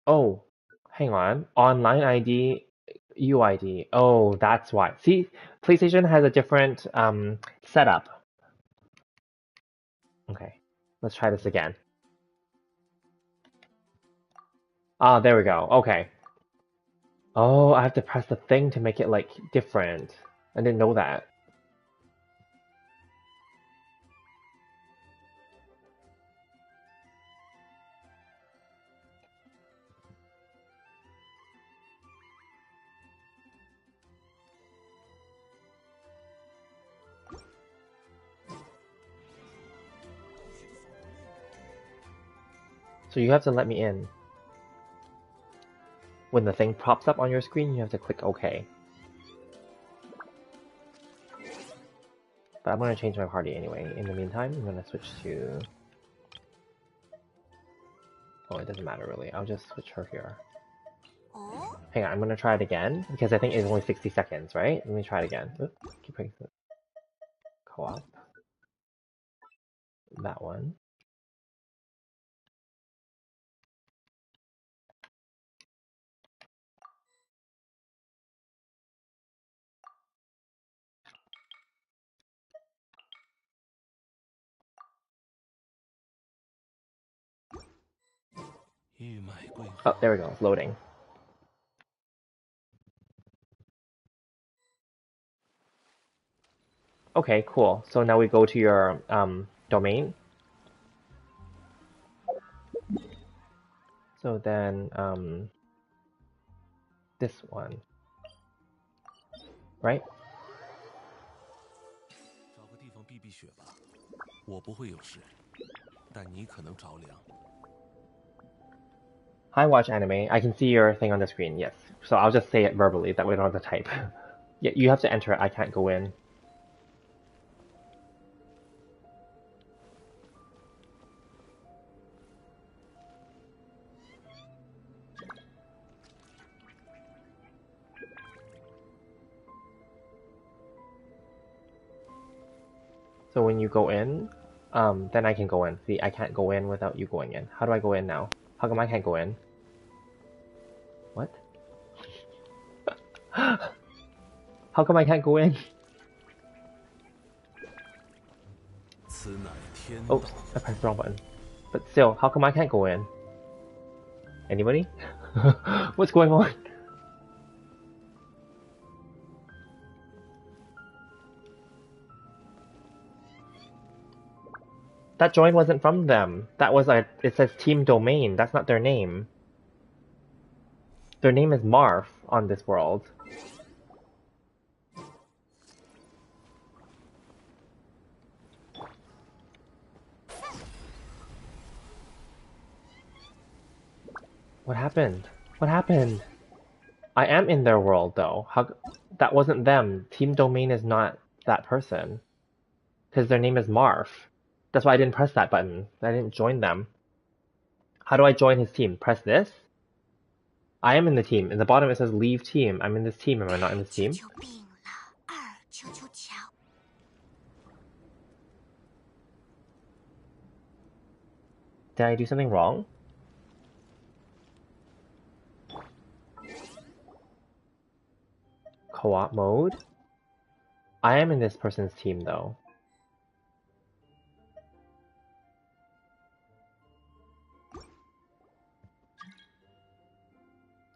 Oh, hang on. Online ID, UID. Oh, that's why. See, PlayStation has a different setup. Okay, let's try this again. Ah, there we go. Okay. Oh, I have to press the thing to make it like different. I didn't know that. So you have to let me in. When the thing pops up on your screen, you have to click OK. But I'm going to change my party anyway. In the meantime, I'm going to switch to... Oh, it doesn't matter really. I'll just switch her here. Hang on, I'm going to try it again, because I think it's only 60 seconds, right? Let me try it again. Oops, keep putting co-op. That one. Oh, there we go. It's loading. Okay, cool. So now we go to your domain. So then this one, right? Hi, watch anime. I can see your thing on the screen, yes. So I'll just say it verbally, that way I don't have to type. Yeah, you have to enter it. I can't go in. So when you go in, then I can go in. See, I can't go in without you going in. How do I go in now? How come I can't go in? What? How come I can't go in? Oops, I pressed the wrong button. But still, how come I can't go in? Anybody? What's going on? That join wasn't from them. That was a, it says team domain. That's not their name. Their name is Marf on this world. What happened? What happened? I am in their world though. How? That wasn't them. Team domain is not that person. Because their name is Marv. That's why I didn't press that button. I didn't join them. How do I join his team? Press this? I am in the team. In the bottom it says leave team. I'm in this team. Am I not in this team? Did I do something wrong? Co-op mode? I am in this person's team though.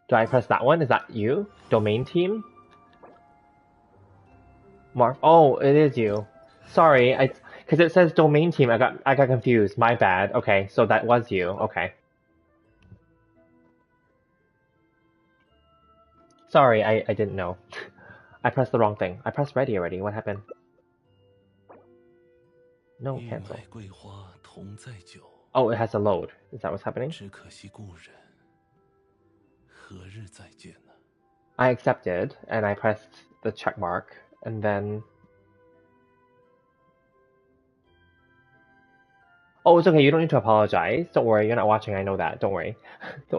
Do I press that one? Is that you? Domain team? Marv. Oh, it is you. Sorry, because it says domain team. I got confused. My bad. Okay, so that was you. Okay. Sorry, I didn't know. I pressed the wrong thing. I pressed ready already. What happened? No, cancel. Oh, it has to load. Is that what's happening? I accepted, and I pressed the check mark, and then... Oh, it's okay. You don't need to apologize. Don't worry. You're not watching. I know that. Don't worry.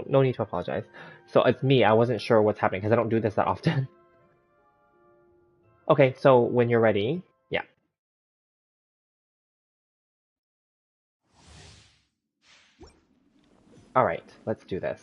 No need to apologize. So it's me. I wasn't sure what's happening because I don't do this that often. Okay, so when you're ready, yeah. All right, let's do this.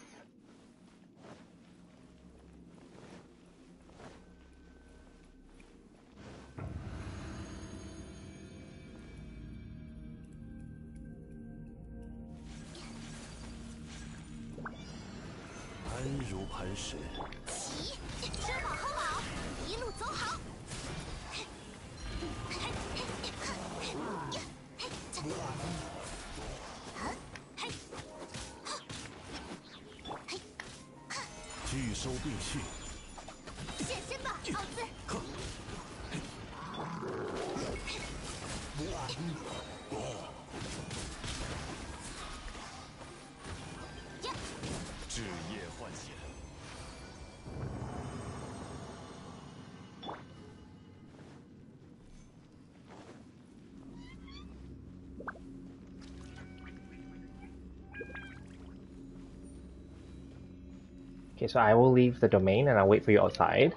Okay, so I will leave the domain and I'll wait for you outside.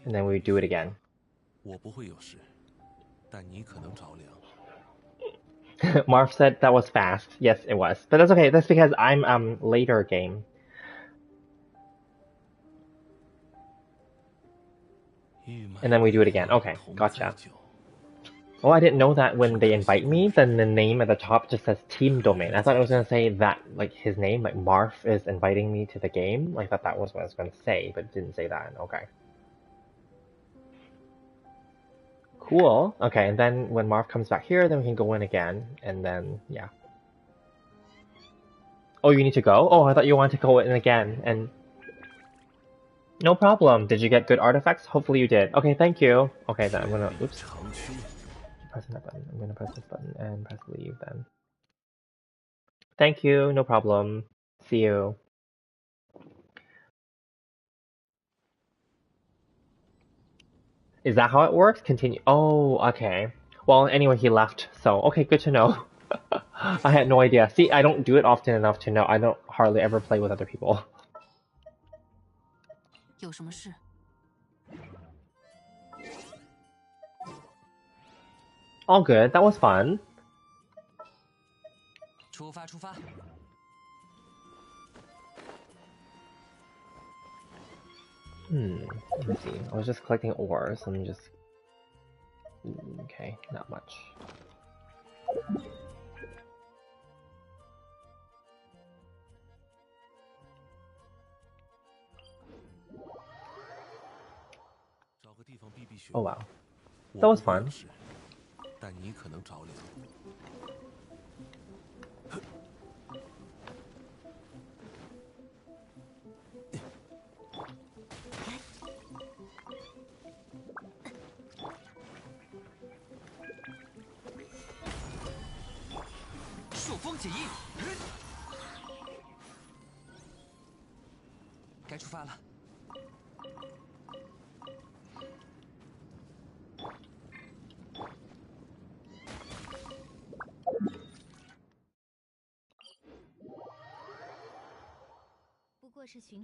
And then we do it again. Marv said that was fast. Yes, it was. But that's okay. That's because I'm later game. And then we do it again. Okay, gotcha. Oh, I didn't know that when they invite me, then the name at the top just says team domain. I thought it was going to say that, like, his name, like, Marv is inviting me to the game. I thought that was what I was going to say, but it didn't say that. Okay. Cool. Okay, and then when Marv comes back here, then we can go in again, and then, yeah. Oh, you need to go? Oh, I thought you wanted to go in again, and... No problem. Did you get good artifacts? Hopefully you did. Okay, thank you. Okay, then I'm gonna... Oops. Pressing that button. I'm gonna press this button and press leave then. Thank you, no problem. See you. Is that how it works? Continue. Oh, okay. Well, anyway, he left, so okay, good to know. I had no idea. See, I don't do it often enough to know. I don't hardly ever play with other people. All good. That was fun. Let me see. I was just collecting ores and just... Okay, not much. Oh wow. That was fun. 风起义，该出发了。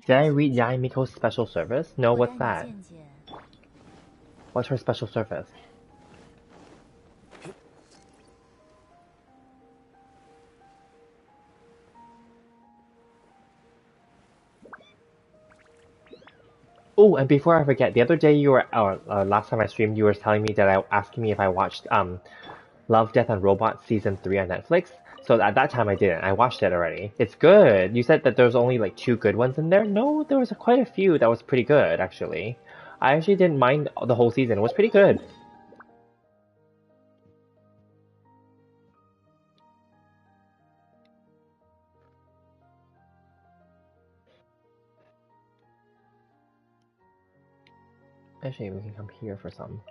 Did I read Yai Miko's special service? No, what's that? What's her special service? Oh, and before I forget, the other day you were, last time I streamed, you were telling me that asking me if I watched Love, Death and Robots season 3 on Netflix. So at that time I didn't. I watched it already. It's good. You said that there's only like 2 good ones in there. No, there was quite a few that was pretty good actually. I actually didn't mind the whole season. It was pretty good. Actually, we can come here for some.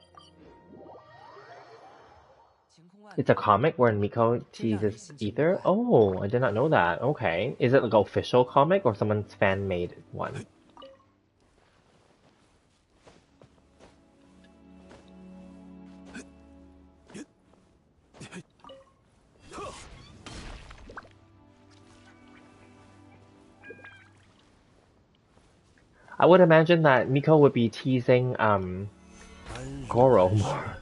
It's a comic where Miko teases Ether? Oh, I did not know that. Okay. Is it like an official comic or someone's fan-made one? I would imagine that Miko would be teasing Goro more.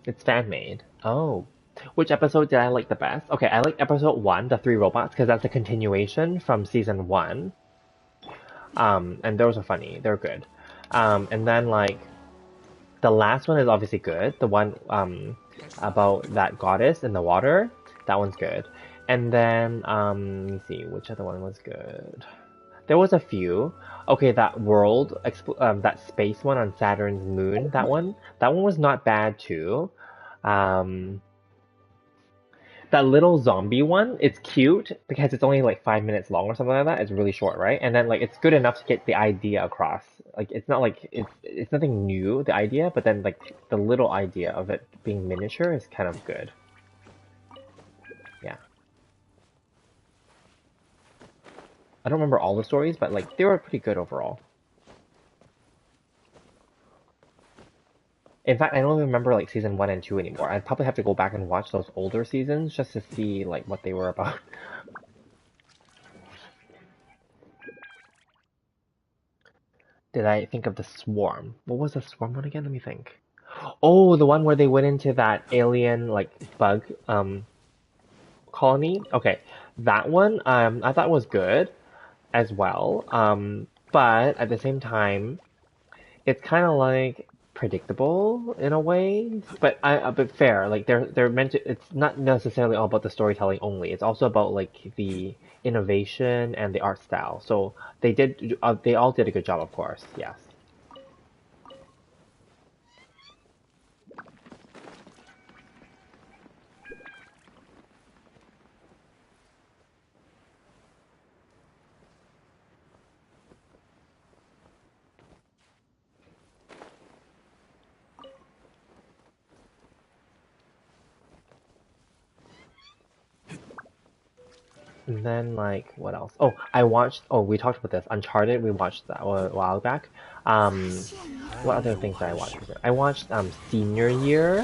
It's fan-made. Oh. Which episode did I like the best? Okay, I like episode 1, the 3 robots, because that's a continuation from season 1. And those are funny. They're good. And then, like, the last one is obviously good. The one, about that goddess in the water. That one's good. And then, let me see, which other one was good? There was a few. Okay, that world, that space one on Saturn's moon, that one was not bad too. That little zombie one, it's cute because it's only like 5 minutes long or something like that. It's really short, right? And then like it's good enough to get the idea across. Like it's not like it's nothing new, the idea, but then like the little idea of it being miniature is kind of good. Yeah. I don't remember all the stories, but like they were pretty good overall. In fact, I don't even remember like season 1 and 2 anymore. I'd probably have to go back and watch those older seasons just to see like what they were about. Did I think of the Swarm? What was the Swarm one again? Let me think. Oh, the one where they went into that alien like bug colony. Okay, that one I thought was good as well. But at the same time, it's kind of like predictable in a way, but but fair. Like they're meant to. It's not necessarily all about the storytelling only. It's also about like the innovation and the art style. So they all did a good job, of course. Yes. And then like what else? Oh, I watched. Oh, we talked about this. Uncharted. We watched that a while back. What other things did I watch? I watched Senior Year,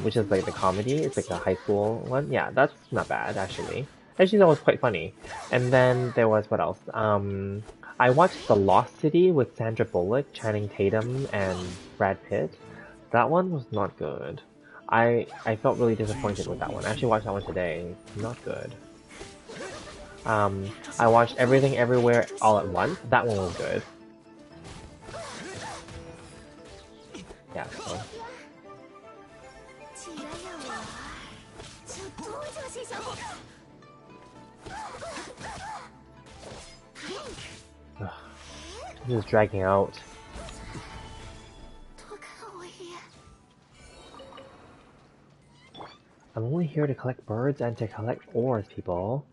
which is like the comedy. It's like a high school one. Yeah, that's not bad actually. Actually, that was quite funny. And then there was what else? I watched The Lost City with Sandra Bullock, Channing Tatum, and Brad Pitt. That one was not good. I felt really disappointed with that one. I actually watched that one today. Not good. I watched Everything Everywhere All at Once. That one was good. Yeah, so. Ugh, this is dragging out. I'm only here to collect birds and to collect ores, people.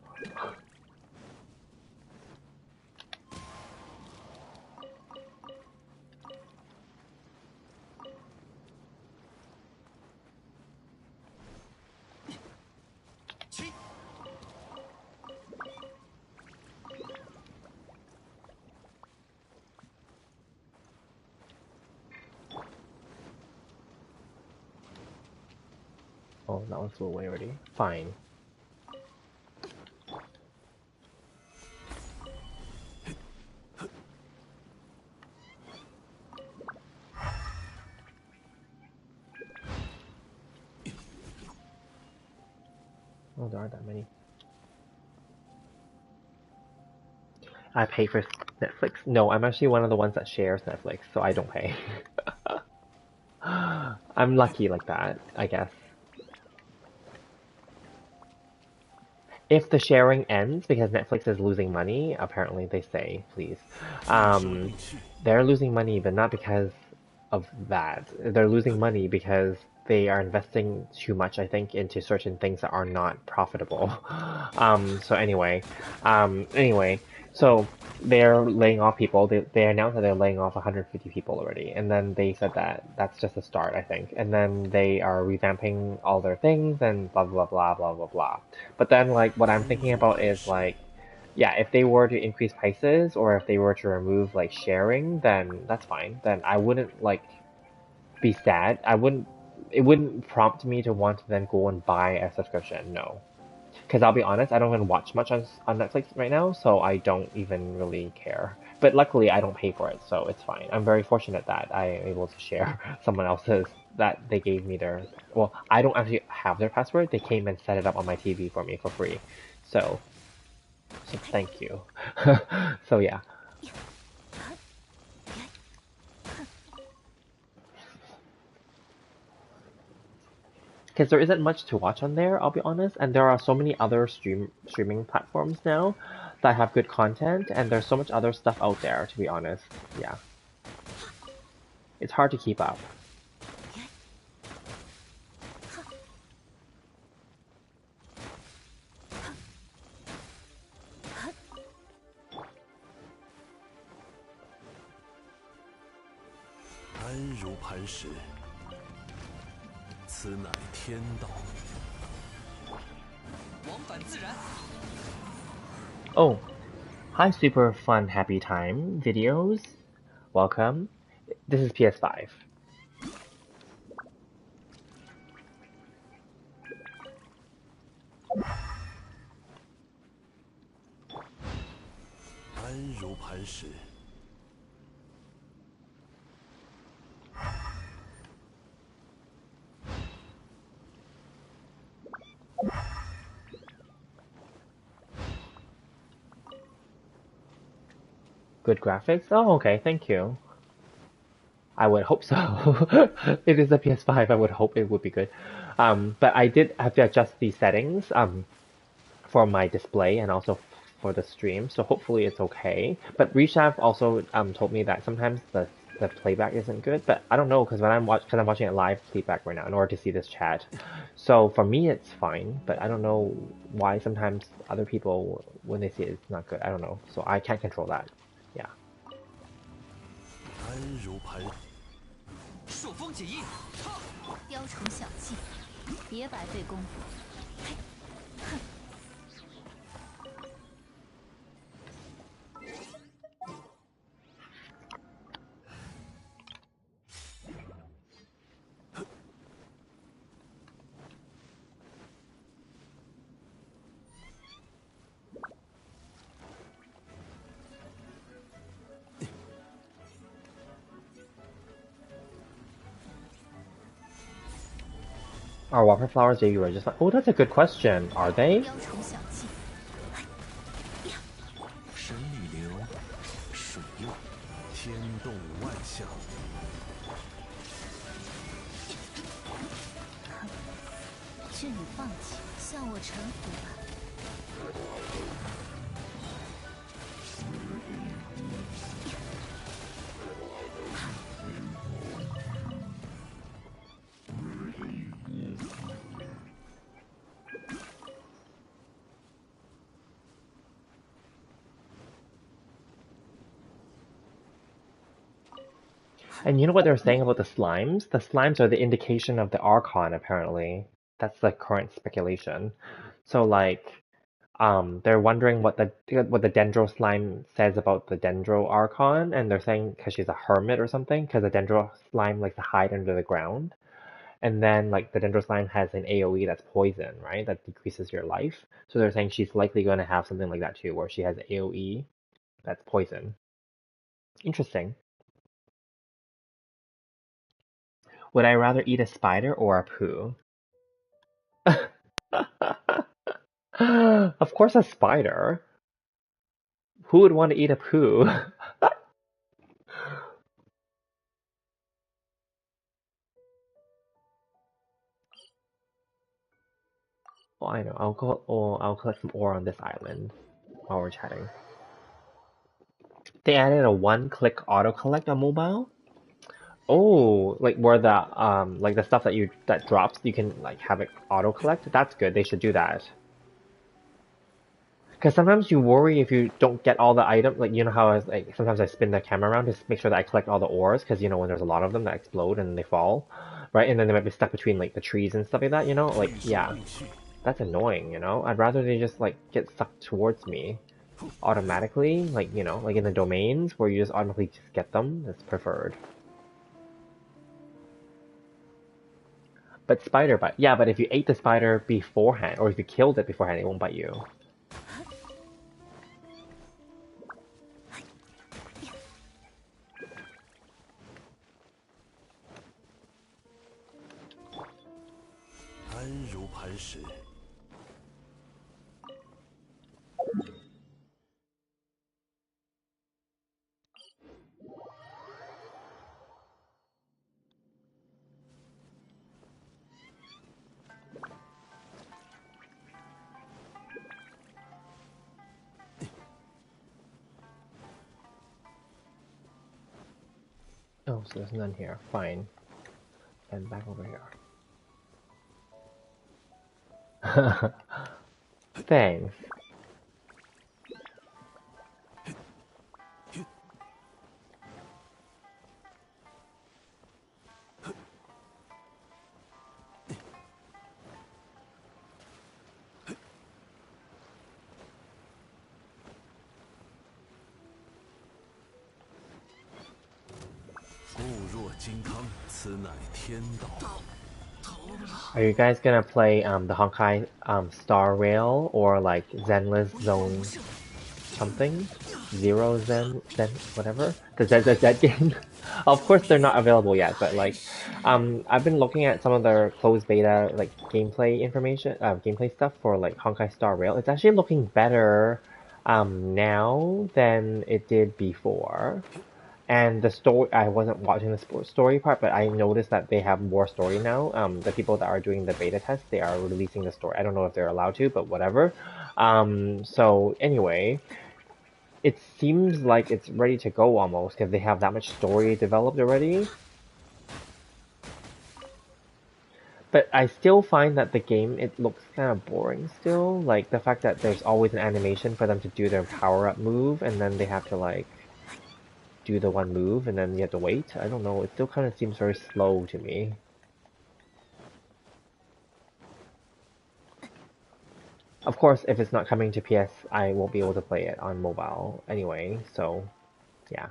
Oh, that one flew away already. Fine. Oh, there aren't that many. I pay for Netflix? No, I'm actually one of the ones that shares Netflix, so I don't pay. I'm lucky like that, I guess. If the sharing ends because Netflix is losing money, apparently they say, please. 一说定 Um, 去， they're losing money, but not because of that. They're losing money because they are investing too much, I think, into certain things that are not profitable. So anyway, so they're laying off people. They announced that they're laying off 150 people already, and then they said that that's just a start, I think. And then they are revamping all their things and blah blah blah blah blah blah. But then like what I'm 安 thinking 如 about 磐 is 石， like yeah, if they were to increase prices or if they were to remove like sharing, then that's fine. Then I wouldn't like be sad. I wouldn't. It wouldn't prompt me to want to then go and buy a subscription. No, because I'll be honest, I don't even watch much on Netflix right now, so I don't even really care. But luckily, I don't pay for it, so it's fine. I'm very fortunate that I am able to share someone else's that they gave me their. Well, I don't actually have their password. They came and set it up on my TV for me for free. So thank you. So yeah. Because there isn't much to watch on there, I'll be honest, and there are so many other streaming platforms now that have good content, and there's so much other stuff out there, to be honest. Yeah. It's hard to keep up. 安如磐石，此乃天道。 往返自然。 Oh, hi super fun happy time videos. Welcome. This is PS5. 安如磐石， Good graphics? Oh, okay, thank you. I would hope so. It is a PS5, I would hope it would be good. But I did have to adjust the settings for my display and also for the stream, so hopefully it's okay. But Reshav also told me that sometimes the playback isn't good, but I don't know because when I'm watching it live playback right now in order to see this chat. So for me it's fine, but I don't know why sometimes other people when they see it, it's not good. I don't know, so I can't control that. Yeah. 安如磐， 朔风解印，雕虫小技，别白费功夫。 Are wildflowers baby roses? Oh, that's a good question. Are they? 雕虫小技， 神里流，水右，天动万象。 劝你放弃，向我臣服吧。 And you know what they're saying about the slimes? The slimes are the indication of the Archon, apparently. That's the current speculation. So like, they're wondering what the Dendro slime says about the Dendro Archon, and they're saying because she's a hermit or something, because the Dendro slime likes to hide under the ground. And then like the Dendro slime has an AoE that's poison, right? That decreases your life. So they're saying she's likely going to have something like that too, where she has AoE that's poison. Interesting. Would I rather eat a spider or a poo? Of course, a spider. Who would want to eat a poo? Oh, I know. I'll collect some ore on this island while we're chatting. They added a one-click auto collect on mobile. Oh, like where the stuff that drops, you can like have it auto collect. That's good. They should do that. Because sometimes you worry if you don't get all the items. Like you know how sometimes I spin the camera around to make sure that I collect all the ores. Because you know when there's a lot of them that explode and they fall, right? And then they might be stuck between like the trees and stuff like that. You know, like yeah, that's annoying. You know, I'd rather they just like get stuck towards me automatically. Like you know, like in the domains where you just automatically just get them. That's preferred. But spider bite. Yeah, but if you ate the spider beforehand, or if you killed it beforehand, it won't bite you. Oh, so there's none here. Fine. And back over here. Thanks. Are you guys gonna play the Honkai Star Rail or like Zenless Zone something? Zero Zen whatever? The ZZZ game? Of course they're not available yet, but like I've been looking at some of their closed beta like gameplay information, gameplay stuff for like Honkai Star Rail. It's actually looking better now than it did before. And the story, I wasn't watching the story part, but I noticed that they have more story now. The people that are doing the beta test, they are releasing the story. I don't know if they're allowed to, but whatever. So anyway, it seems like it's ready to go almost because they have that much story developed already. But I still find that the game, it looks kind of boring still. Like the fact that there's always an animation for them to do their power-up move, and then they have to like do the one move and then you have to wait. I don't know, it still kind of seems very slow to me. Of course, if it's not coming to PS, I won't be able to play it on mobile anyway, so yeah.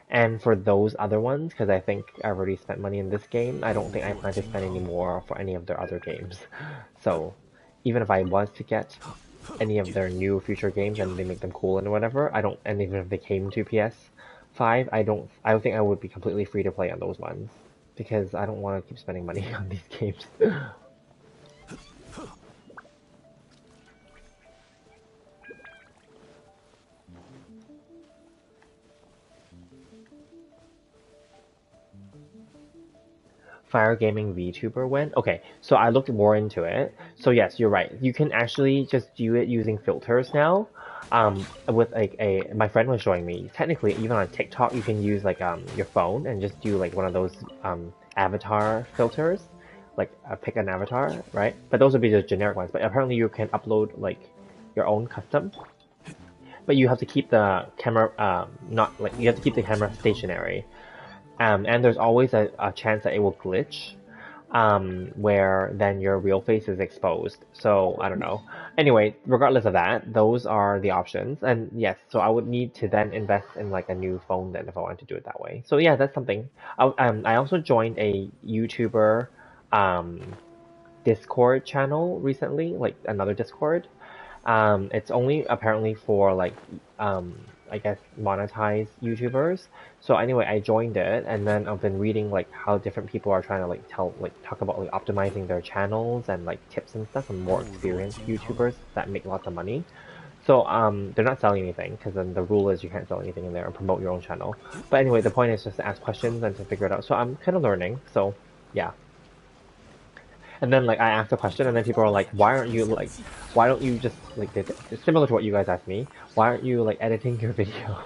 And for those other ones, because I think I've already spent money in this game, I don't think I plan to spend any more for any of their other games. So, even if I was to get any of their new future games and they make them cool and whatever, and even if they came to PS5, I don't think I would be completely free to play on those ones. Because I don't want to keep spending money on these games. Fire Gaming VTuber went? Okay, so I looked more into it. So yes, you're right. You can actually just do it using filters now. With like my friend was showing me. Technically, even on TikTok, you can use like your phone and just do like one of those avatar filters, like pick an avatar, right? But those would be the generic ones. But apparently, you can upload like your own custom. But you have to keep the camera not like you have to keep the camera stationary. And there's always a chance that it will glitch. where then your real face is exposed. So I don't know. Anyway, regardless of that, those are the options. And yes, so I would need to then invest in like a new phone then if I want to do it that way. So yeah, that's something. I also joined a YouTuber um, Discord channel recently, like another Discord. It's only apparently for like I guess monetized YouTubers. So anyway, I joined it and then I've been reading like how different people are trying to like talk about like optimizing their channels and like tips and stuff from 固 more 若 experienced 金汤，YouTubers that make lots of money. So they're not selling anything because then the rule is you can't sell anything in there and promote your own channel. But anyway, the point is just to ask questions and to figure it out. So I'm kind of learning. So yeah. And then like I asked a question, and then people are like, "Why aren't you like, why don't you just like it's similar to what you guys asked me? Why aren't you like editing your videos?"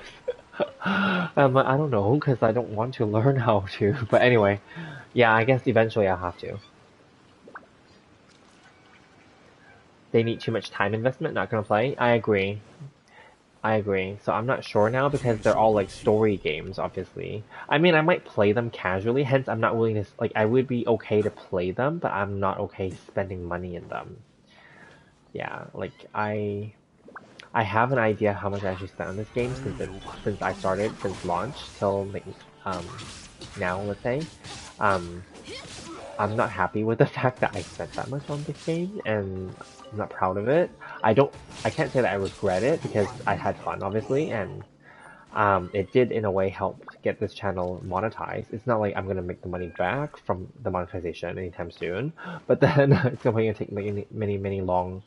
I'm like, I don't know, because I don't want to learn how to. But anyway, yeah, I guess eventually I'll have to. They need too much time investment. Not gonna play. I agree. I agree. So I'm not sure now because 巨 they're 兽 all 归 like 去， story games, obviously. I mean, I might play them casually, hence I'm not willing to like I would be okay to play them, but I'm not okay spending money in them. Yeah, like I have an idea how much I actually spent on this game 安有把 since I started since launch till like um now let's say. Um I'm not happy with the fact that I spent that much on this game and I'm not proud of it. I can't say that I regret it because I had fun obviously and it did in a way help get this channel monetized. It's not like I'm gonna make the money back from the monetization anytime soon, but then it's gonna take many long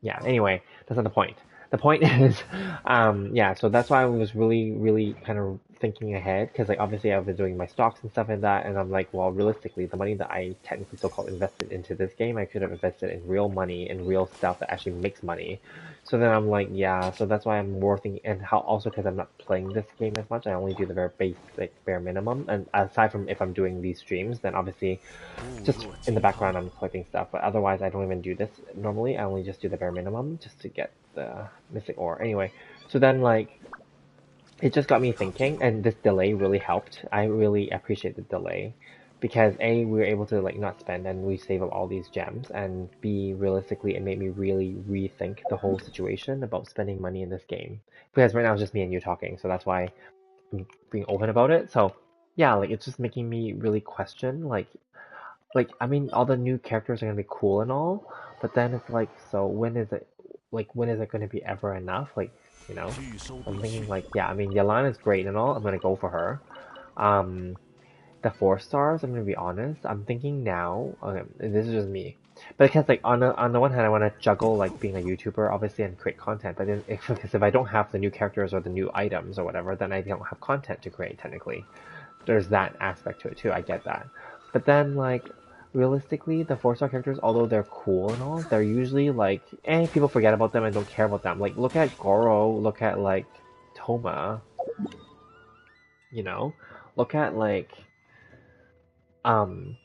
yeah, anyway, that's not the point. The point is, yeah, so that's why I was really kind of thinking ahead, because like obviously I've been doing my stocks and stuff like that, and I'm like, well, realistically, the money that I technically so-called invested into this game, I could have invested in real money and real stuff that actually makes money. So then I'm like, yeah, so that's why I'm more thinking, and how also because I'm not playing this game as much, I only do the very basic, bare minimum, and aside from if I'm doing these streams, then obviously 固 just 若 in the 金汤，background I'm collecting stuff, but otherwise I don't even do this normally. I only just do the bare minimum just to get the mystic ore. Anyway, so then like it just got me thinking, and this delay really helped. I really appreciate the delay because A, we were able to like not spend and we save up all these gems, and B, realistically it made me really rethink the whole situation about spending money in this game. Because right now it's just me and you talking, so that's why I'm being open about it. So yeah, like it's just making me really question like I mean all the new characters are gonna be cool and all, but then it's like so when is it gonna be ever enough? Like, you know? 巨兽 I'm 归 thinking 去， like yeah, I mean Yelana's great and all, I'm gonna go for her. Um the 4 stars, I'm gonna be honest, I'm thinking now, okay, this is just me. But because like on the one hand I wanna juggle like being a YouTuber obviously and create content, but then because if I don't have the new characters or the new items or whatever, then I don't have content to create technically. There's that aspect to it too, I get that. But then like realistically, the 4 star characters, although they're cool and all, they're usually like, people forget about them and don't care about them. Like, look at Goro, look at like Toma, you know, look at um,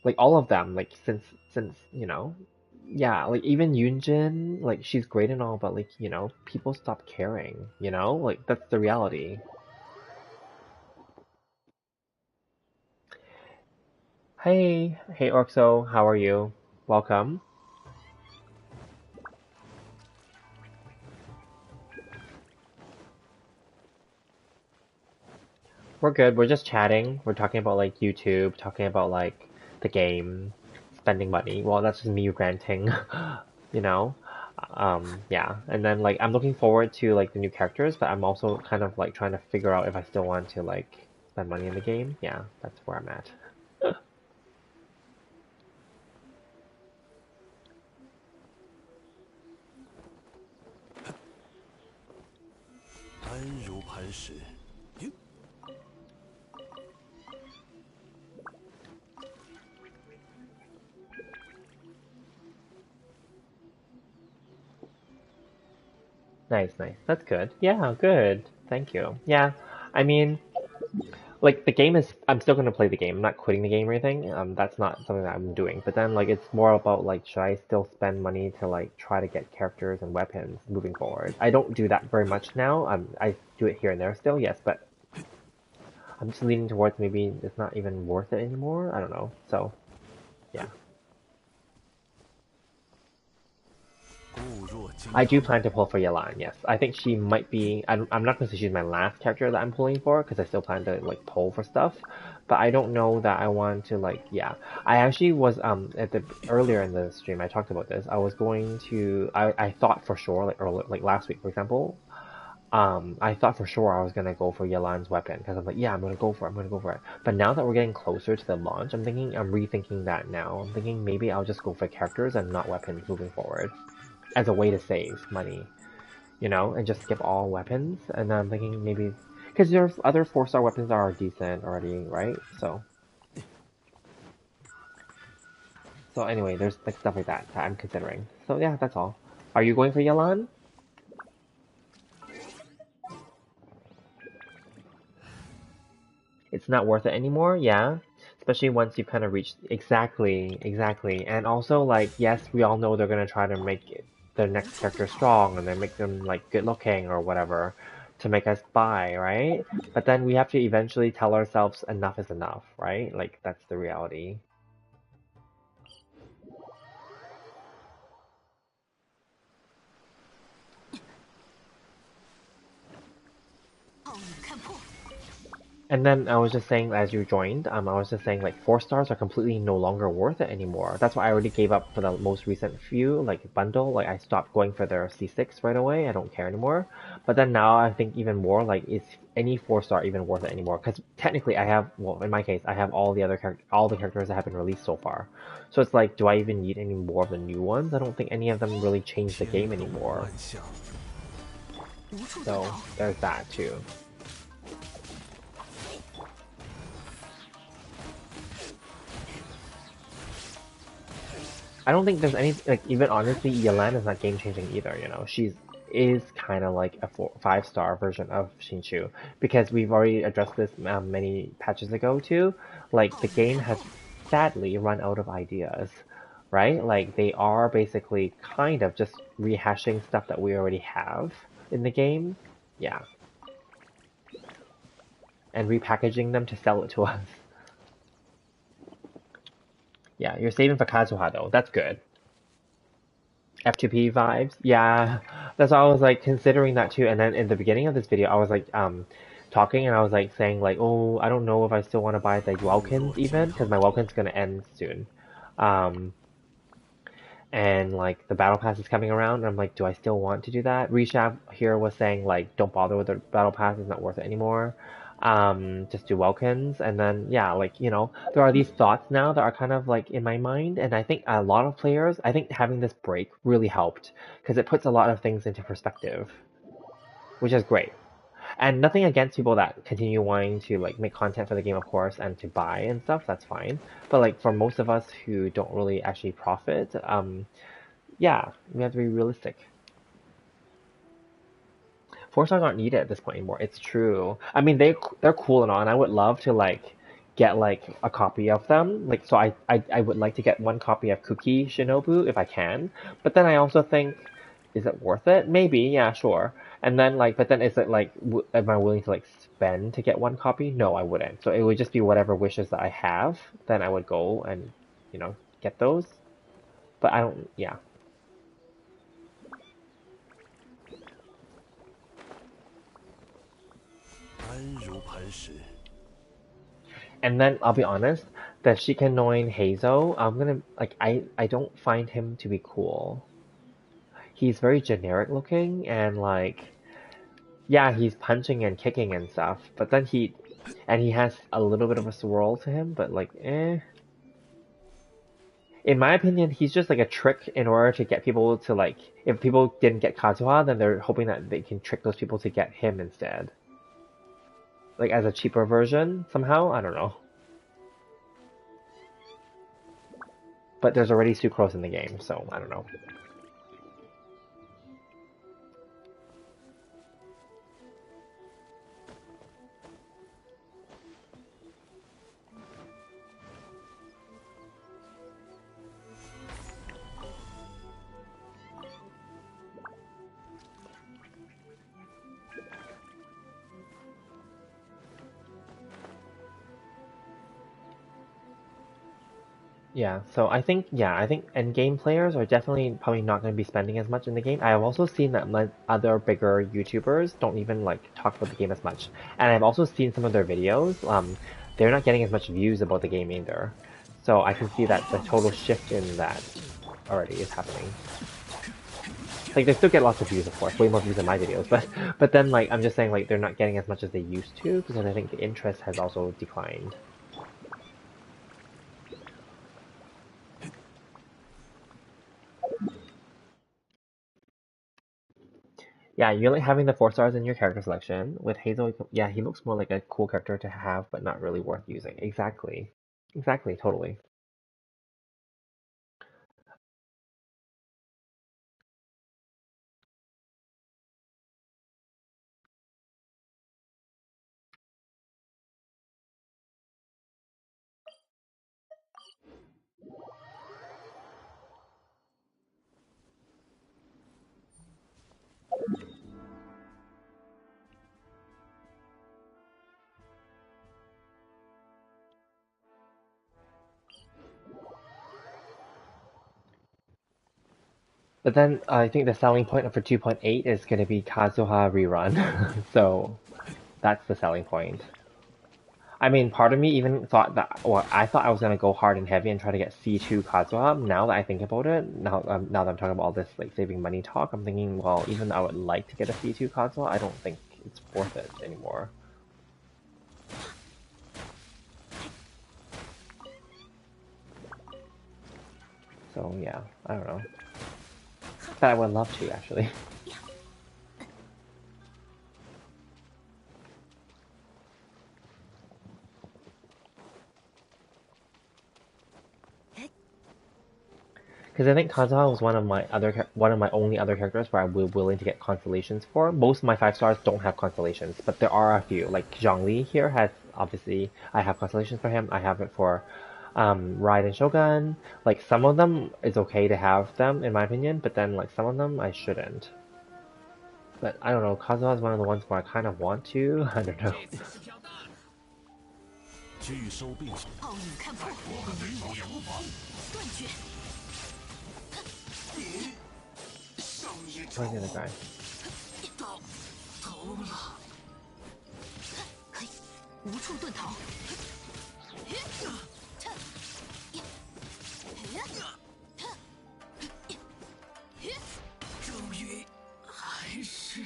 like all of them. Like since yeah, like even Yunjin, like she's great and all, but like people stop caring. Like that's the reality. Hey Orxo, how are you? Welcome. We're good. We're just chatting. We're talking about like YouTube, talking about like the game, spending money. Well, that's just me ranting, you know. Yeah. And then like I'm looking forward to like the new characters, but I'm also kind of like trying to figure out if I still want to like spend money in the game. Yeah, that's where I'm at. 安如磐石，哟，Nice, nice. That's good. Yeah, good. Thank you. Yeah, I mean, like the game is I'm still gonna play the game. I'm not quitting the game or anything. That's not something that I'm doing. But then like it's more about like should I still spend money to like try to get characters and weapons moving forward? I don't do that very much now. I do it here and there still, yes, but I'm just leaning towards maybe it's not even worth it anymore. I don't know. So Yeah. 固若金 I do 汤， plan to pull for Yelan, yes. I think she might be... I'm not going to say she's my last character that I'm pulling for, because I still plan to, like, pull for stuff. But I don't know that I want to, like, yeah. I actually was, earlier in the stream, I talked about this. I was going to... I thought for sure, like last week, for example, I thought for sure I was gonna go for Yelan's weapon, because I'm like, yeah, I'm gonna go for it. But now that we're getting closer to the launch, I'm rethinking that now. I'm thinking maybe I'll just go for characters and not weapons moving forward, as a way to save money, you know, and just skip all weapons. And then I'm thinking maybe, because there's other 4-star weapons that are decent already, right? So anyway, there's like stuff like that I'm considering. So yeah, that's all. Are you going for Yelan? It's not worth it anymore, yeah. Especially once you've kind of reached exactly. And also, like, yes, we all know they're gonna try to make their next character strong and then make them like good looking or whatever to make us buy, right? But then we have to eventually tell ourselves enough is enough, right? Like that's the reality. 奥义看破。 And then I was just saying, as you joined, I was just saying like 4 stars are completely no longer worth it anymore. That's why I already gave up for the most recent few, like bundle. Like I stopped going for their C6 right away. I don't care anymore. But then now I think even more like is any 4-star even worth it anymore? Because technically I have, well, in my case, I have all the characters that have been released so far. So it's like, do I even need any more of the new ones? I don't think any of them really change the 天 game 动 anymore. 万象， 无处遁 So 逃。 there's that too. I don't think there's any, like, even honestly, Yelan is not game changing either, you know. Is kind of like a 5-star version of Shinshu, because we've already addressed this many patches ago too. Like, the game has sadly run out of ideas, right? Like, they are basically kind of just rehashing stuff that we already have in the game. Yeah. And repackaging them to sell it to us. Yeah, you're saving for Kazuha though. That's good. F2P vibes. Yeah, that's why I was like considering that too. And then in the beginning of this video, I was like talking and I was like saying like, oh, I don't know if I still want to buy the 固若 Welkins 金 even, because 汤， my Welkin's gonna end soon. Um, and like the battle pass is coming around, and I'm like, do I still want to do that? Rishav here was saying like, don't bother with the battle pass; it's not worth it anymore. Just do Welkins, and then yeah, like you know, there are these thoughts now that are kind of like in my mind, and I think a lot of players, I think having this break really helped because it puts a lot of things into perspective, which is great. And nothing against people that continue wanting to like make content for the game, of course, and to buy and stuff. That's fine. But like for most of us who don't really actually profit, yeah, we have to be realistic. 4 stars aren't needed at this point anymore. It's true. I mean, they're cool and all, and I would love to like get like a copy of them. Like, so I would like to get one copy of Cookie Shinobu if I can. But then I also think, is it worth it? Maybe, yeah, sure. And then like, but then is it like, am I willing to like spend to get one copy? No, I wouldn't. So it would just be whatever wishes that I have. Then I would go and you know get those. But I don't. Yeah. 安如磐石， And then I'll be honest, the Shikanoin Hazo, I'm gonna like I don't find him to be cool. He's very generic looking and like yeah, he's punching and kicking and stuff, but then he has a little bit of a swirl to him, but like eh. In my opinion, he's just like a trick in order to get people to like if people didn't get Kazuha, then they're hoping that they can trick those people to get him instead. Like as a cheaper version somehow, I don't know. But there's already sucrose in the game, so I don't know. Yeah, so I think end game players are definitely probably not going to be spending as much in the game. I have also seen that other bigger YouTubers don't even like talk about the game as much, and I've also seen some of their videos. They're not getting as much views about the game either. So I can see that the total shift in that already is happening. Like they still get lots of views, of course, way more views than my videos, but then like I'm just saying like they're not getting as much as they used to because I think the interest has also declined. Yeah, you like having the 4 stars in your character selection. With Hazel, yeah, he looks more like a cool character to have, but not really worth using. Exactly. Exactly, totally. But then I think the selling point for 2.8 is going to be Kazuha rerun. So that's the selling point. I mean, part of me even thought that, well, I thought I was going to go hard and heavy and try to get C2 Kazuha. Now that I think about it, now that I'm talking about all this like saving money talk, I'm thinking, well, even though I would like to get a C2 Kazuha, I don't think it's worth it anymore. So yeah, I don't know. But I would love to actually. Because I think Kazuha was one of my only other characters where I was willing to get constellations for. Most of my 5 stars don't have constellations, but there are a few. Like Zhongli here has obviously I have constellations for him. I have it for Raiden Shogun. Like some of them it's okay to have them in my opinion, but then like some of them I shouldn't. But I don't know. Kazuha is one of the ones where I kind of want to. I don't know. 拒收并奥隐看破，无法断绝。上一招 Where's the other guy? 到头了，嘿，无处遁逃。终于还是。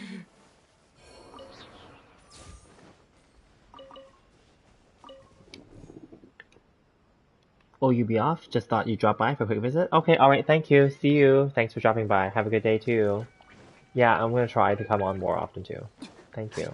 Will you be off? Just thought you'd drop by for a quick visit. Okay, alright, thank you. See you. Thanks for dropping by. Have a good day too. Yeah, I'm gonna try to come on more often too. Thank you.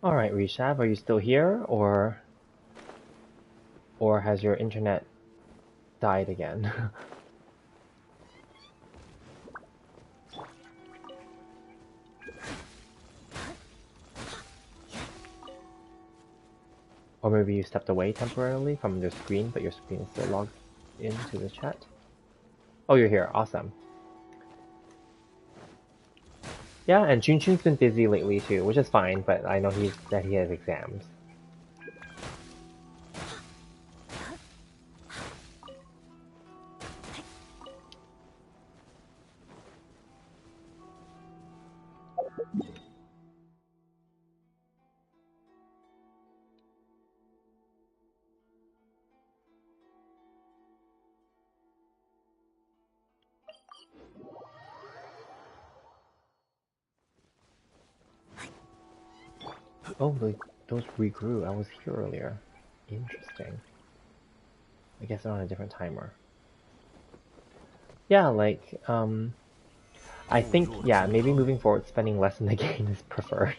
Alright, Rishav, are you still here? Or has your internet died again? Or maybe you stepped away temporarily from your screen, but your screen is still logged into the chat? Oh, you're here. Awesome. Yeah, and Chun's been busy lately too, which is fine, but I know he has exams. Oh, those regrew. I was here earlier. Interesting. I guess they're on a different timer. Yeah, like, I think, yeah, maybe moving forward, spending less in the game is preferred.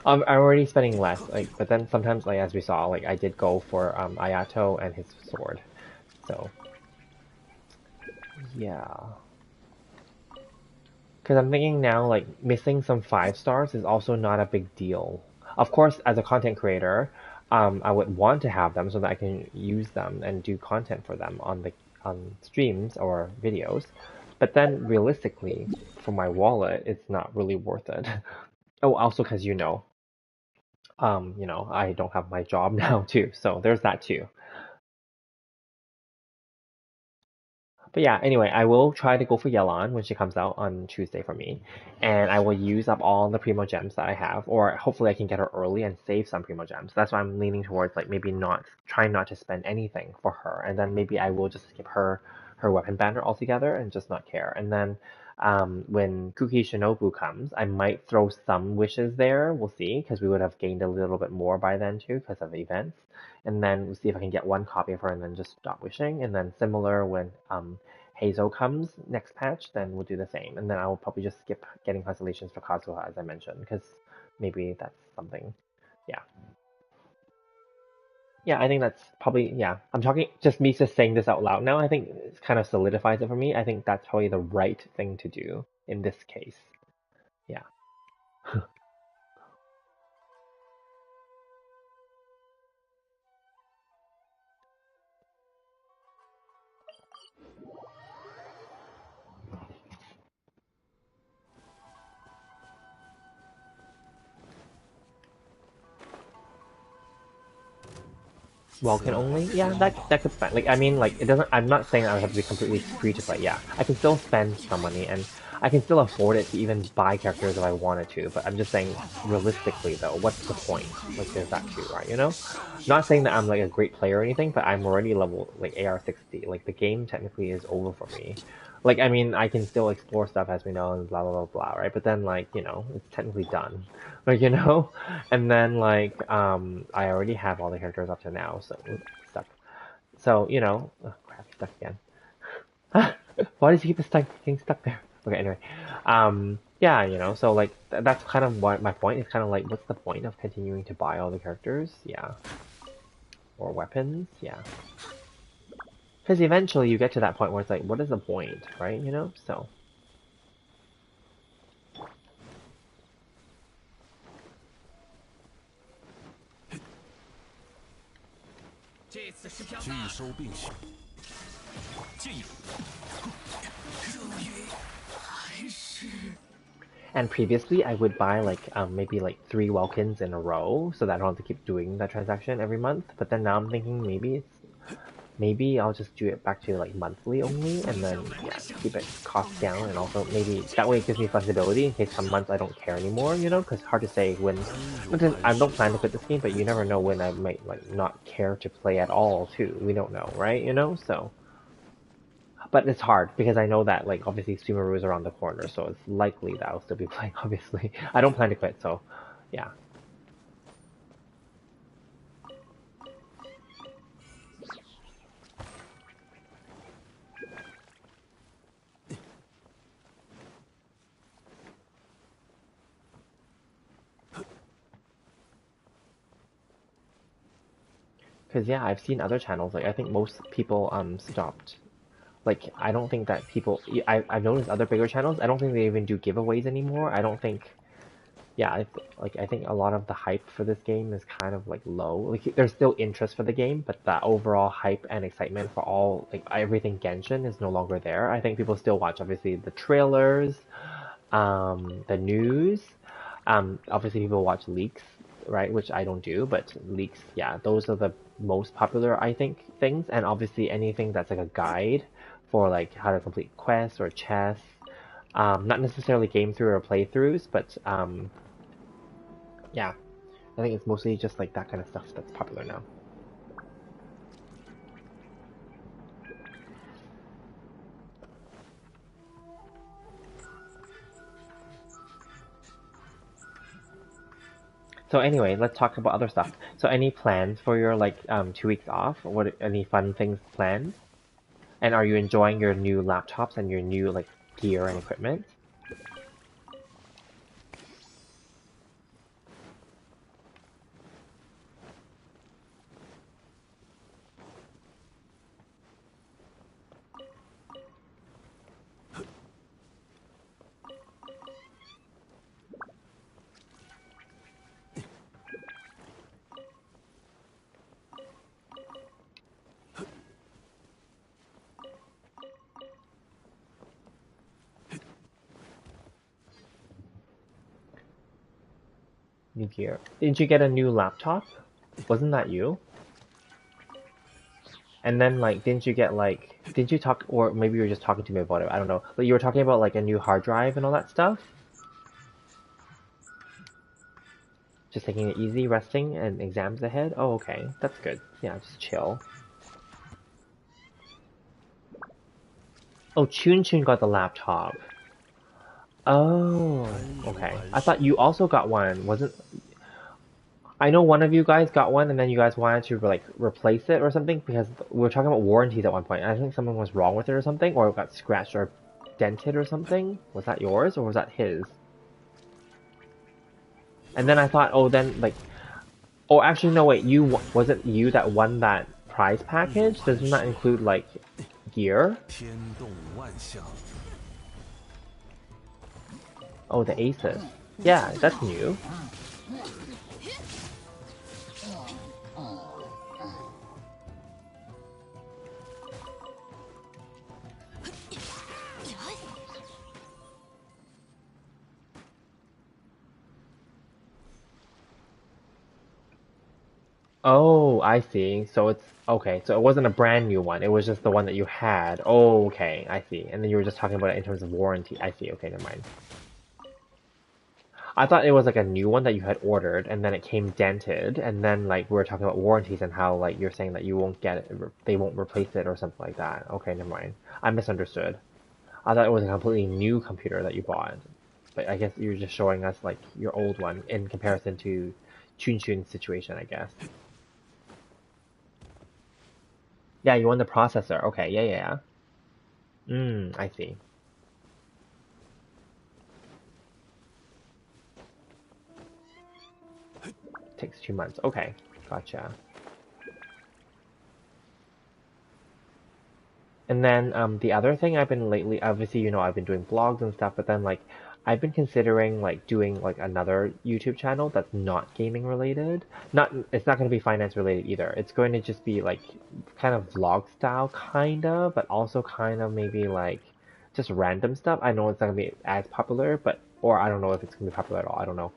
I'm already spending less, like, but then sometimes, like, as we saw, like, I did go for, Ayato and his sword. So, yeah. Because I'm thinking now, like, missing some 5 stars is also not a big deal. Of course, as a content creator, I would want to have them so that I can use them and do content for them on streams or videos. But then, realistically, for my wallet, it's not really worth it. Oh, also because I don't have my job now too, so there's that too. But yeah, anyway, I will try to go for Yelan when she comes out on Tuesday for me. And I will use up all the Primo Gems that I have, or hopefully I can get her early and save some Primo Gems. That's why I'm leaning towards like maybe not trying not to spend anything for her. And then maybe I will just skip her weapon banner altogether and just not care. And then when Kuki Shinobu comes, I might throw some wishes there. We'll see, because we would have gained a little bit more by then too, because of the events. And then we'll see if I can get one copy of her and then just stop wishing. And then similar when Hazel comes next patch, then we'll do the same. And then I will probably just skip getting constellations for Kazuha, as I mentioned, because maybe that's something. Yeah. Yeah, I think that's probably, yeah. I'm talking, just me just saying this out loud now, I think it kind of solidifies it for me. I think that's probably the right thing to do in this case. Yeah. Welcome only? Yeah, that could fine. Like I mean, like it doesn't. I'm not saying I have to be completely free to play. Yeah, I can still spend some money, and I can still afford it to even buy characters if I wanted to. But I'm just saying, realistically though, what's the point? Like there's that too, right? Not saying that I'm like a great player or anything, but I'm already level like AR60. Like the game technically is over for me. Like I mean, I can still explore stuff as we know and blah blah blah blah, right? But then like it's technically done. Like. And then like I already have all the characters up to now, so oops, stuck. So oh crap, stuck again. Why does he keep stuck getting stuck there? Okay, anyway, yeah, so like that's kind of what my point is. Kind of like, what's the point of continuing to buy all the characters? Yeah, or weapons? Yeah, because eventually you get to that point where it's like, what is the point, right? So. 这次是飘拒收并蓄，进入。终于还是 And previously, I would buy like maybe like 3 Welkins in a row, so that I don't have to keep doing that transaction every month. But then now I'm thinking maybe I'll just do it back to like monthly only, and then yeah, keep it cost down, and also maybe that way it gives me flexibility in case some months I don't care anymore, because hard to say when. I don't plan to quit this game, but you never know when I might like not care to play at all too. We don't know, right? So. But it's hard because I know that like obviously Sumeru is around the corner, so it's likely that I'll still be playing. Obviously, I don't plan to quit, so yeah. Because yeah, I've seen other channels. Like I think most people stopped. Like I don't think that people. I've noticed other bigger channels. I don't think they even do giveaways anymore. I don't think. Yeah, I think a lot of the hype for this game is kind of like low. Like there's still interest for the game, but the overall hype and excitement for all like everything Genshin is no longer there. I think people still watch obviously the trailers, the news. Obviously people watch leaks, right? Which I don't do, but leaks, yeah, those are the most popular I think things. And obviously anything that's like a guide for like how to complete quests or chests. Not necessarily game through or playthroughs, but yeah, I think it's mostly just like that kind of stuff that's popular now. So anyway, let's talk about other stuff. So any plans for your like 2 weeks off? What any fun things planned? And are you enjoying your new laptops and your new like gear and equipment? New gear. Didn't you get a new laptop? Wasn't that you? And then like, didn't you get like, didn't you talk, or maybe you were just talking to me about it. I don't know. But you were talking about like a new hard drive and all that stuff. Just taking it easy, resting, and exams ahead. Oh, okay, that's good. Yeah, just chill. Oh, Chun Chun got the laptop. Oh, 安如 okay. 安 I 身，thought you also got one. Wasn't I know one of you guys got one, and then you guys wanted to like replace it or something because we were talking about warranties at one point. I think something was wrong with it or something, or it got scratched or dented or something. Was that yours or was that his? And then I thought, oh, then like, oh, actually, no, wait, was it you that won that prize 如 package? 磐 Doesn't that 石， include like gear? 天动万象。Oh, the Aces. Yeah, that's new. Oh, I see. So it's okay. So it wasn't a brand new one. It was just the one that you had. Oh, okay. I see. And then you were just talking about it in terms of warranty. I see. Okay, never mind. I thought it was like a new one that you had ordered and then it came dented and then like we were talking about warranties and how like you're saying that you won't get it, they won't replace it or something like that. Okay, never mind. I misunderstood. I thought it was a completely new computer that you bought. But I guess you're just showing us like your old one in comparison to Chun Chun's situation, I guess. Yeah, you want the processor. Okay, yeah, yeah, yeah. I see. Takes 2 months. Okay, gotcha. And then the other thing I've been lately, obviously, I've been doing blogs and stuff, but then like I've been considering like doing like another YouTube channel that's not gaming related. It's not going to be finance related either. It's going to just be like kind of vlog style, kind of, but also kind of maybe like just random stuff. I know it's not going to be as popular, but or I don't know if it's going to be popular at all. I don't know.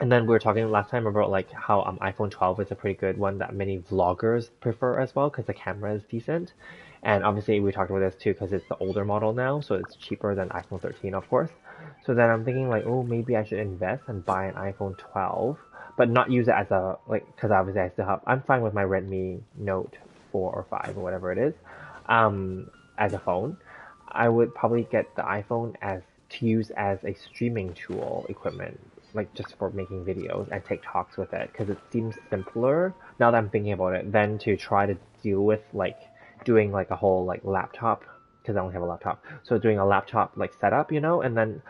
And then we were talking last time about like how iPhone 12 is a pretty good one that many vloggers prefer as well because the camera is decent. And obviously we talked about this too because it's the older model now, so it's cheaper than iPhone 13, of course. So then I'm thinking like, oh, maybe I should invest and buy an iPhone 12, but not use it as a like because obviously I still have. I'm fine with my Redmi Note 4 or 5 or whatever it is, as a phone. I would probably get the iPhone as to use as a streaming tool equipment, like just for making videos and TikToks with it, because it seems simpler now that I'm thinking about it than to try to deal with like doing like a whole like laptop because I only have a laptop. So doing a laptop like setup, and then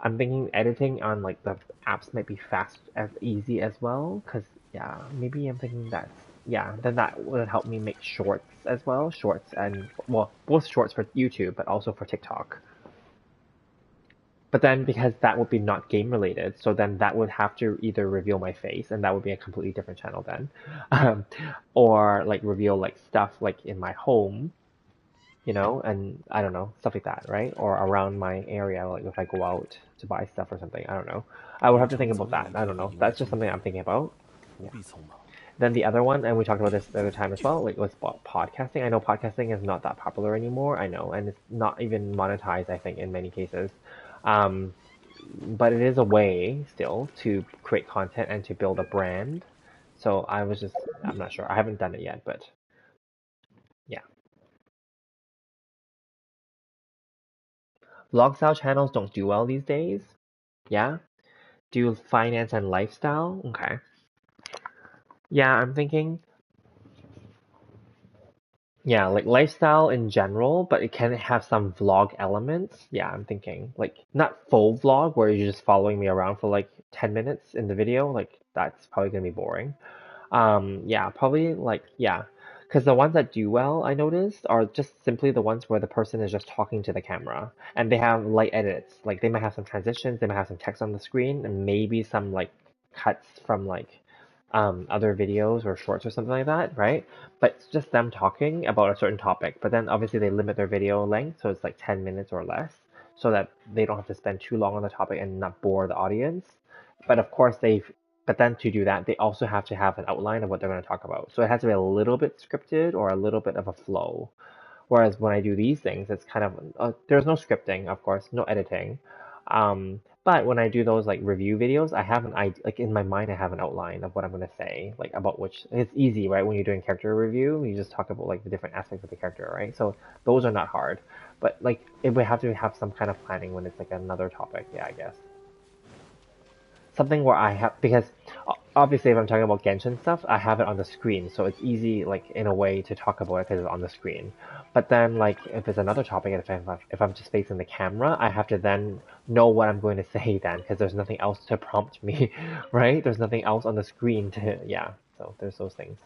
I'm thinking editing on like the apps might be fast as easy as well, because yeah, maybe I'm thinking that's yeah, then that would help me make shorts as well, shorts and well, both shorts for YouTube but also for TikTok. But then because that would be not game related, so then that would have to either reveal my face, and that would be a completely different channel then, um, or like reveal like stuff like in my home, and I don't know, stuff like that, right? Or around my area, like if I go out to buy stuff or something, I don't know. I would have 完 to think 成 about 总有 that. 一 I 个 don't 你 know. 应该 That's just 做的 something 任 I'm 务， thinking about. 不 Yeah. 必匆忙。Then the other one, and we talked about this the other time as well, like was podcasting. I know podcasting is not that popular anymore. I know, and it's not even monetized. I think in many cases, um, but it is a way still to create content and to build a brand. So I'm not sure. I haven't done it yet, but yeah. Vlog style channels don't do well these days. Yeah. Do finance and lifestyle? Okay. Yeah, I'm thinking, yeah, like lifestyle in general, but it can have some vlog elements. Yeah, I'm thinking like not full vlog where you're just following me around for like 10 minutes in the video. Like that's probably gonna be boring. Yeah, probably like, yeah. Because the ones that do well, I noticed, are just simply the ones where the person is just talking to the camera and they have light edits. Like they might have some transitions, they might have some text on the screen, and maybe some like cuts from like other videos or shorts or something like that, right? But it's just them talking about a certain topic. But then obviously they limit their video length, so it's like 10 minutes or less, so that they don't have to spend too long on the topic and not bore the audience. But of course, but then to do that, they also have to have an outline of what they're going to talk about. So it has to be a little bit scripted or a little bit of a flow. Whereas when I do these things, it's kind of there's no scripting, of course, no editing. But when I do those like review videos, I have an idea, like in my mind, I have an outline of what I'm gonna say, like about which it's easy, right? When you're doing character review, you just talk about like the different aspects of the character, right? So those are not hard, but like it would have to have some kind of planning when it's like another topic, yeah, I guess something where I have because obviously if I'm talking about Genshin stuff, I have it on the screen, so it's easy like in a way to talk about it because it's on the screen. But then like if it's another topic, if I'm just facing the camera, I have to then know what I'm going to say then because there's nothing else to prompt me, right? There's nothing else on the screen to yeah. So there's those things.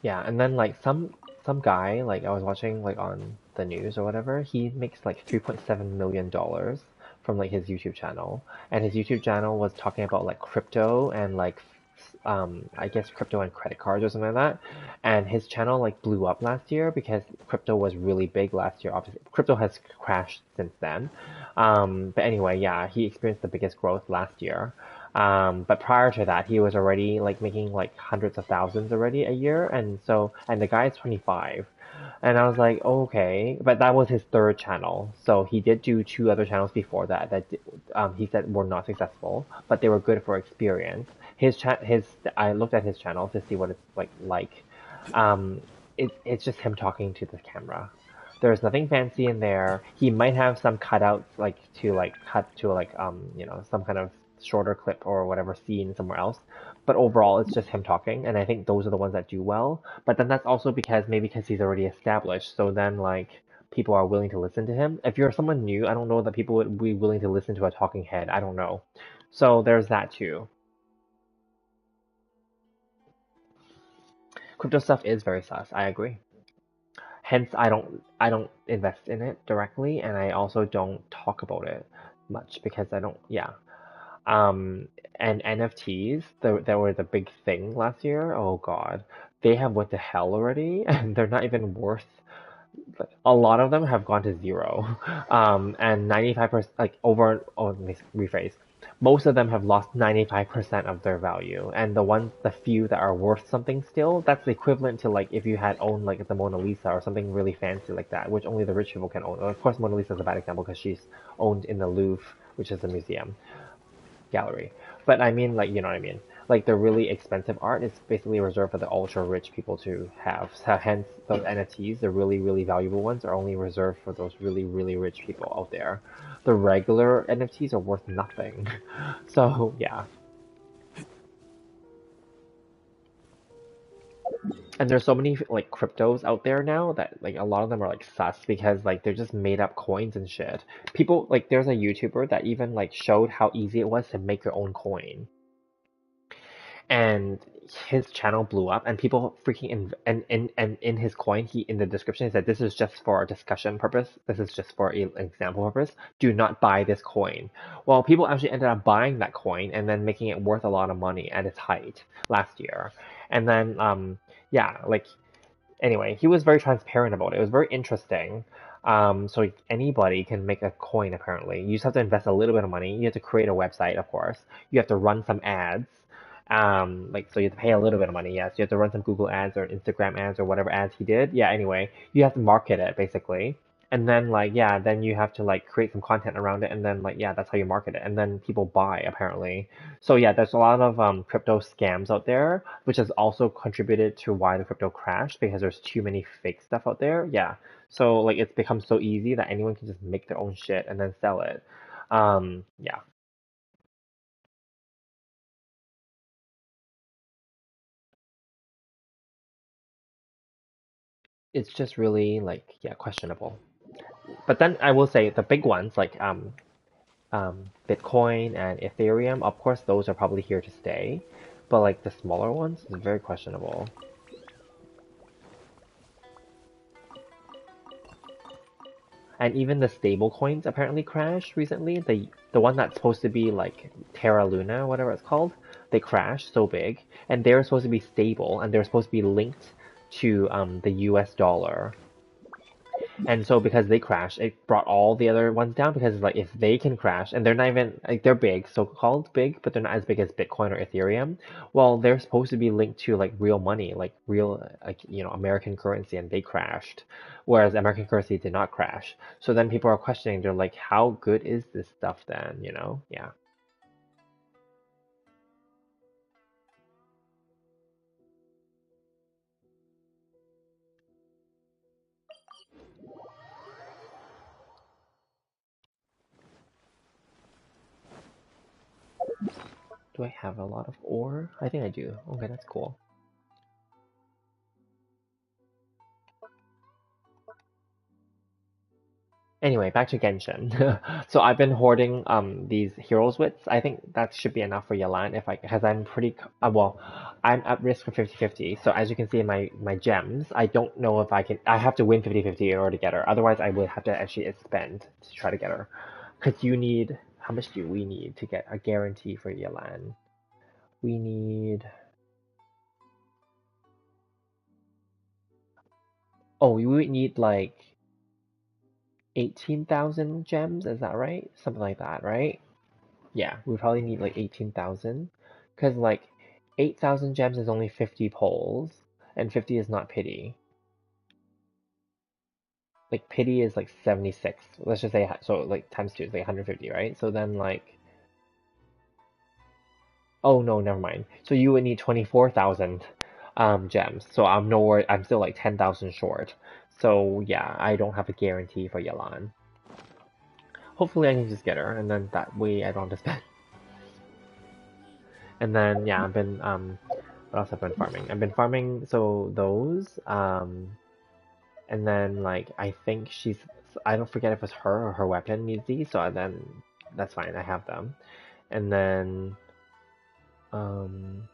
Yeah, and then like some guy like I was watching like on the news or whatever, he makes like $3.7 million from like his YouTube channel, and his YouTube channel was talking about like crypto and like I guess crypto and credit cards or something like that, and his channel like blew up last year because crypto was really big last year. Obviously, crypto has crashed since then, but anyway, yeah, he experienced the biggest growth last year. But prior to that, he was already like making like hundreds of thousands already a year, and the guy is 25, and I was like, okay, but that was his third channel, so he did do two other channels before that he said were not successful, but they were good for experience. I looked at his channel to see what it's like. Um, it's just him talking to the camera. There's nothing fancy in there. He might have some cutouts like to like cut to like some kind of shorter clip or whatever scene somewhere else. But overall it's just him talking, and I think those are the ones that do well. But then that's also because he's already established. So then like people are willing to listen to him. If you're someone new, I don't know that people would be willing to listen to a talking head. I don't know. So there's that too. Crypto stuff is very sus. I agree. Hence, I don't invest in it directly, and I also don't talk about it much because I don't. Yeah. Um, and NFTs, that were the big thing last year. Oh God, they have went to hell already, and they're not even worth. A lot of them have gone to zero, and 95%, like over. Oh, let me rephrase. Most of them have lost 95% of their value, and the few that are worth something still, that's the equivalent to like if you had owned like the Mona Lisa or something really fancy like that, which only the rich people can own. Of course, Mona Lisa is a bad example because she's owned in the Louvre, which is a museum gallery. But I mean, like, you know what I mean? Like, the really expensive art is basically reserved for the ultra rich people to have. So hence, those NFTs, the really, really valuable ones, are only reserved for those really, really rich people out there. The regular NFTs are worth nothing. So, yeah. And there's so many like cryptos out there now that like a lot of them are like sus because like they're just made up coins and shit. People like there's a YouTuber that even like showed how easy it was to make your own coin, and his channel blew up and people freaking and in his coin he in the description he said this is just for discussion purpose, this is just for an example purpose, do not buy this coin. Well, people actually ended up buying that coin and then making it worth a lot of money at its height last year. And then yeah, like anyway, he was very transparent about it. It was very interesting. So anybody can make a coin apparently. You just have to invest a little bit of money. You have to create a website, of course. You have to run some ads. Like so you have to pay a little bit of money, yes. You have to run some Google ads or Instagram ads or whatever ads he did. Yeah, anyway, you have to market it basically. And then like yeah, then you have to like create some content around it, and then like yeah, that's how you market it, and then people buy apparently. So yeah, there's a lot of crypto scams out there, which has also contributed to why the crypto crashed because there's too many fake stuff out there. Yeah, so like it's become so easy that anyone can just make their own shit and then sell it. Yeah, it's just really like yeah questionable. But then I will say the big ones like Bitcoin and Ethereum, of course, those are probably here to stay. But like the smaller ones is very questionable. And even the stable coins apparently crashed recently. The one that's supposed to be like Terra Luna, whatever it's called, they crashed so big, and they're supposed to be stable and they're supposed to be linked to the US dollar. And so because they crashed, it brought all the other ones down because like if they can crash and they're not even like they're big, so-called big, but they're not as big as Bitcoin or Ethereum. Well, they're supposed to be linked to like real money, like real like American currency, and they crashed, whereas American currency did not crash. So then people are questioning, they're like, how good is this stuff then? Yeah. Do I have a lot of ore? I think I do. Okay, that's cool. Anyway, back to Genshin. So I've been hoarding these heroes wits. I think that should be enough for Yalan if because I'm pretty well, I'm at risk for 50-50. So as you can see in my gems, I don't know if I have to win 50-50 in order to get her. Otherwise, I would have to actually expend to try to get her. Because you need how much do we need to get a guarantee for Yalan? We need we would need like 18,000 gems, is that right? Something like that, right? Yeah, we probably need like 18,000. Because like 8,000 gems is only 50 poles, and 50 is not pity. Like pity is like 76. Let's just say, so like times 2 is like 150, right? So then like, oh no, never mind. So you would need 24,000 gems. So I'm nowhere, I'm still like 10,000 short. So yeah, I don't have a guarantee for Yalan. Hopefully I can just get her, and then that way I don't have to spend. And then yeah, I've been what else have I been farming? I've been farming so those and then like I think I don't forget if it's her or her weapon needs these, so then that's fine, I have them. And then um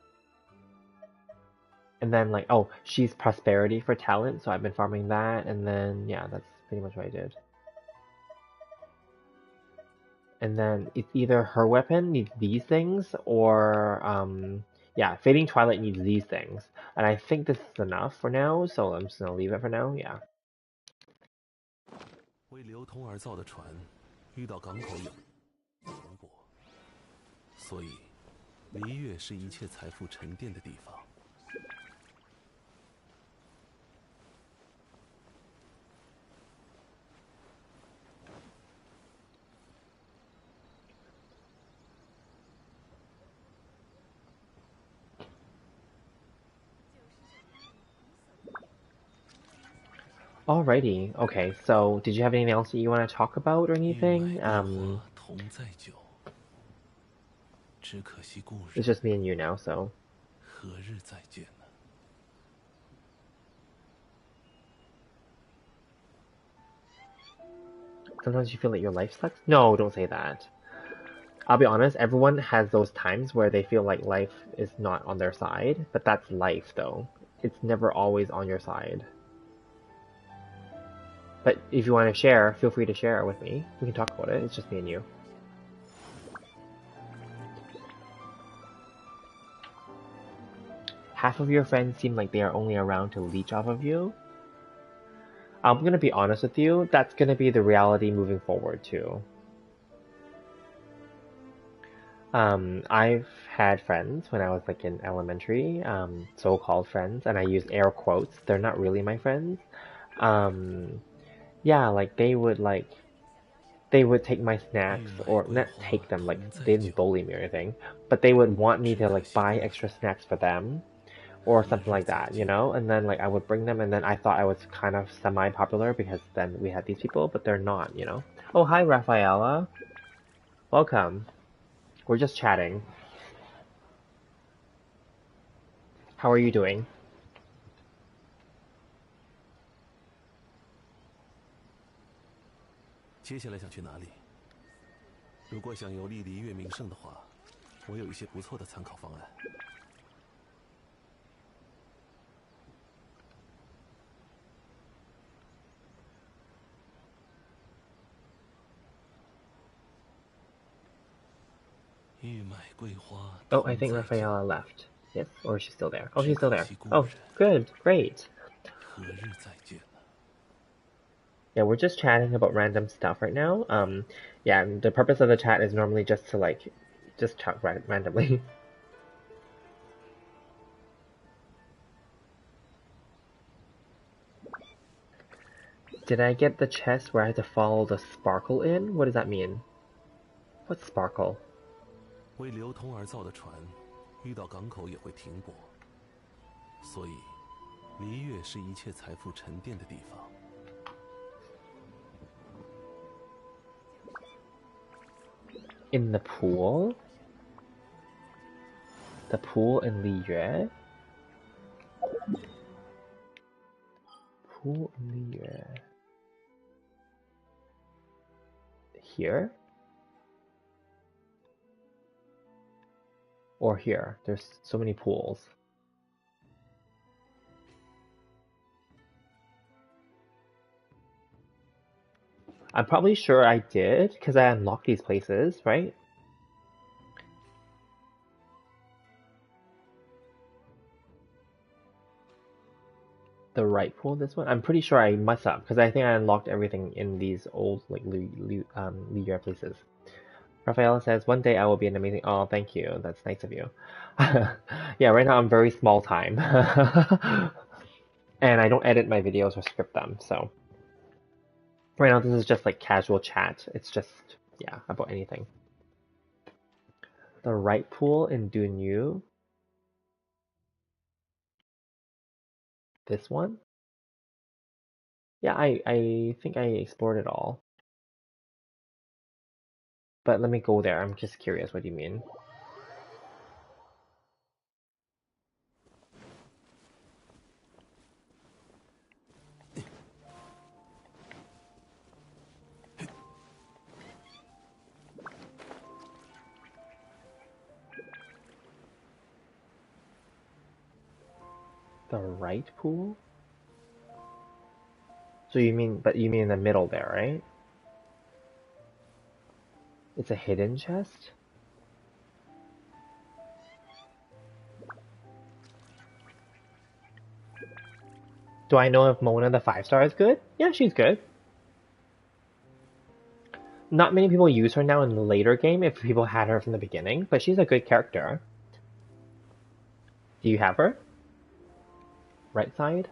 like oh, she's prosperity for talent, so I've been farming that, and then yeah, that's pretty much what I did. And then it's either her weapon needs these things or yeah, Fading Twilight needs these things. And I think this is enough for now, so I'm just gonna leave it for now, yeah. 为流通而造的船，遇到港口有通过，所以璃月是一切财富沉淀的地方。Alrighty, okay, so did you have anything else that you want to talk about or 玉麦 anything? 地花同载酒，只可惜故 It's 人 just me and you now, so 何日再见呢？ sometimes you feel like your life sucks? No, don't say that. I'll be honest, everyone has those times where they feel like life is not on their side, but that's life though. It's never always on your side. But if you want to share, feel free to share it with me. We can talk about it. It's just me and you. Half of your friends seem like they are only around to leech off of you. I'm gonna be honest with you, that's gonna be the reality moving forward too. I've had friends when I was like in elementary, so-called friends, and I use air quotes. They're not really my friends. Um, Yeah, like they would take my 玉 snacks, 麦 or 桂 not 花 take them, like 同载 they 酒， didn't bully me or anything, but they would want me 只 to 可 like 惜 buy 故 extra 人 snacks for them, 何 or something 日 like 再 that, you 见。 know? And then like I would bring them, and then I thought I was kind of semi-popular because then we had these people, but they're not, you know? Oh, hi, Rafaela. Welcome. We're just chatting. How are you doing? 接下来想去哪里？如果想游历璃月名胜的话，我有一些不错的参考方案。玉麦桂花 Oh, 同 I think 载酒， Rafaela left. Yes, or she's still there. Oh, 只 she's still 可 there. 惜故 Oh, 人 good, great. 何日再见呢？ Yeah, we're just chatting about random stuff right now. Yeah, and the purpose of the chat is normally just to like, just chat randomly. Did I get the chest where I had to follow the sparkle in? What does that mean? What's sparkle? 为流通而造的船，遇到港口也会停泊，所以璃月是一切财富沉淀的地方。 In the pool? The pool in Liyue? Pool in Liyue. Here? Or here? There's so many pools. I'm probably sure I did, because I unlocked these places, right? The right pool, this one? I'm pretty sure I must have, because I think I unlocked everything in these old, like, Liyue places. Rafaela says, one day I will be an amazing... Oh, thank you. That's nice of you. Yeah, right now I'm very small time. And I don't edit my videos or script them, so... Right now this is just like casual chat. It's just, yeah, about anything. The right pool in Dunyu. This one? Yeah, I think I explored it all. But let me go there. I'm just curious. What do you mean? The right pool? So you mean, but you mean in the middle there, right? It's a hidden chest? Do I know if Mona the 5-star is good? Yeah, she's good. Not many people use her now in the later game if people had her from the beginning, but she's a good character. Do you have her? Right side?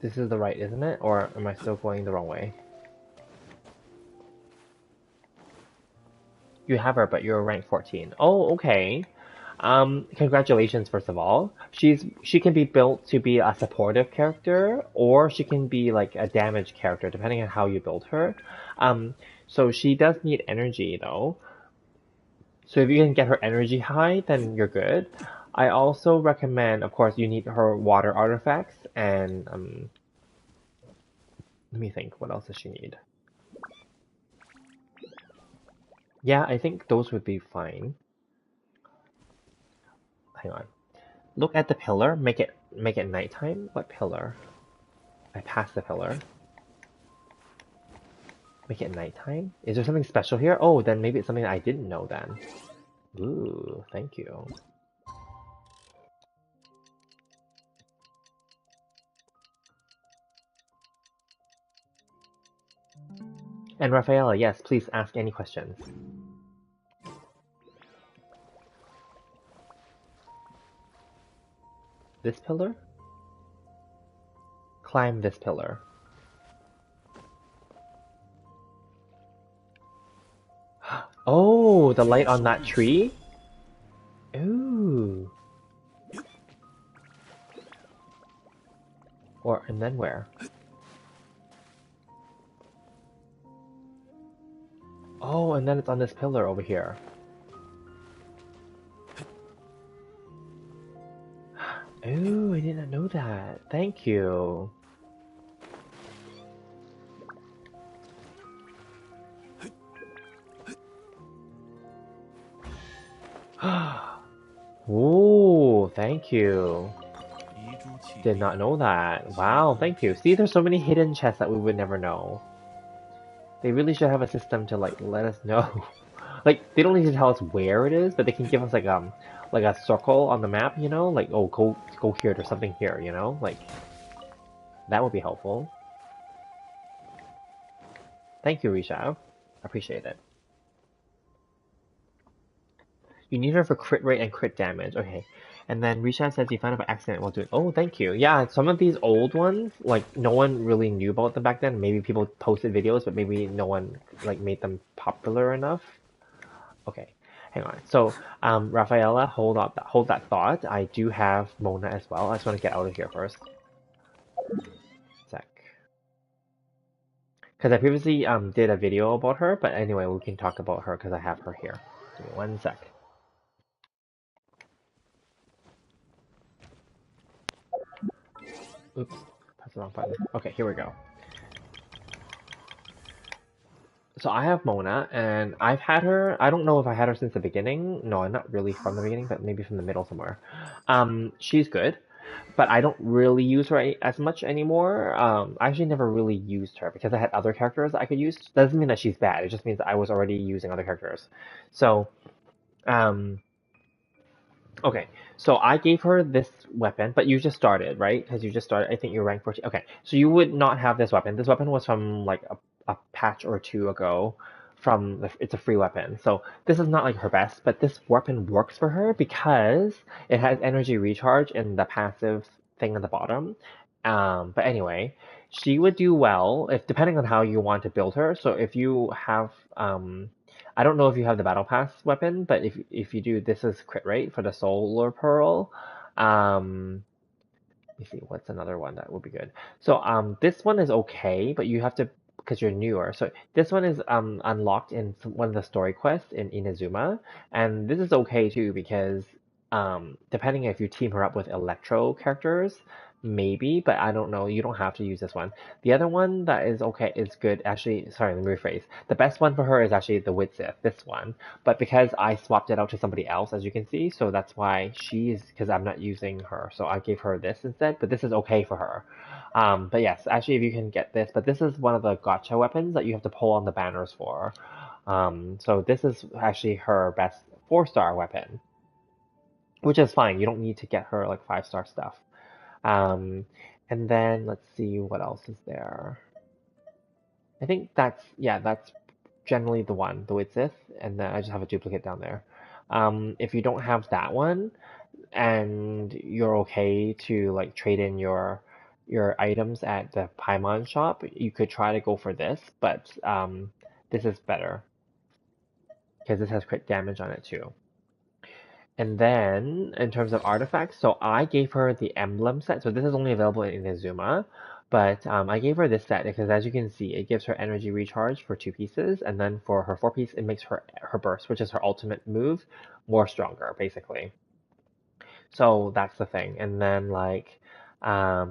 This is the right, isn't it? Or am I still going the wrong way? You have her, but you're rank 14. Oh, okay. Congratulations, first of all. She can be built to be a supportive character, or she can be like a damage character, depending on how you build her. So she does need energy, though. So if you can get her energy high, then you're good. I also recommend, of course, you need her water artifacts, and let me think, what else does she need? Yeah, I think those would be fine. Hang on. Look at the pillar. Make it nighttime. What pillar? I passed the pillar. Make it nighttime? Is there something special here? Oh, then maybe it's something I didn't know then. Ooh, thank you. And Rafaela, yes, please ask any questions. This pillar? Climb this pillar. Oh, the light on that tree? Ooh. And then where? Oh, and then it's on this pillar over here. Ooh, I didn't know that. Thank you. Ooh, thank you. Did not know that. Wow, thank you. See, there's so many hidden chests that we would never know. They really should have a system to like let us know. Like they don't need to tell us where it is, but they can give us like a circle on the map, you know? Like oh go here, there's something here, you know? Like that would be helpful. Thank you, Risha. Appreciate it. You need her for crit rate and crit damage. Okay. And then Risha says you found it by accident while doing. Oh, thank you. Yeah, some of these old ones, like no one really knew about them back then. Maybe people posted videos, but maybe no one like made them popular enough. Okay, hang on. So, Rafaela, hold that thought. I do have Mona as well. I just want to get out of here first. Sec. Because I previously did a video about her, but anyway, we can talk about her because I have her here. Give me one sec. Oops, press the wrong button. Okay, here we go. So I have Mona, and I've had her. I don't know if I had her since the beginning. No, not really from the beginning, but maybe from the middle somewhere. She's good, but I don't really use her as much anymore. I actually never really used her because I had other characters I could use. Doesn't mean that she's bad. It just means that I was already using other characters. So, um, okay. So I gave her this weapon, but you just started, right? Because you just started. I think you're rank 14. Okay, so you would not have this weapon. This weapon was from like a patch or two ago. It's a free weapon. So this is not like her best, but this weapon works for her because it has energy recharge in the passive thing at the bottom. But anyway, she would do well if depending on how you want to build her. So if you have I don't know if you have the battle pass weapon, but if you do, this is crit rate for the solar pearl. Um, let me see, what's another one that would be good? So this one is okay, but you have to because you're newer. So this one is unlocked in one of the story quests in Inazuma, and this is okay too because depending if you team her up with Electro characters, maybe, but I don't know. You don't have to use this one. The other one that is okay is good. Actually, sorry, let me rephrase. The best one for her is actually the Widsith, this one. But because I swapped it out to somebody else, as you can see, so that's why she's because I'm not using her. So I gave her this instead. But this is okay for her. But yes, actually, if you can get this, but this is one of the gotcha weapons that you have to pull on the banners for. So this is actually her best 4-star weapon, which is fine. You don't need to get her like 5-star stuff. Um, and then let's see what else is there. I think that's generally the one, the Widsith, and then I just have a duplicate down there. If you don't have that one and you're okay to like trade in your items at the Paimon shop, you could try to go for this, but this is better because this has crit damage on it too. And then, in terms of artifacts, so I gave her the emblem set. So this is only available in Inazuma, but I gave her this set because, as you can see, it gives her energy recharge for 2 pieces, and then for her 4 piece, it makes her burst, which is her ultimate move, more stronger, basically. So that's the thing. And then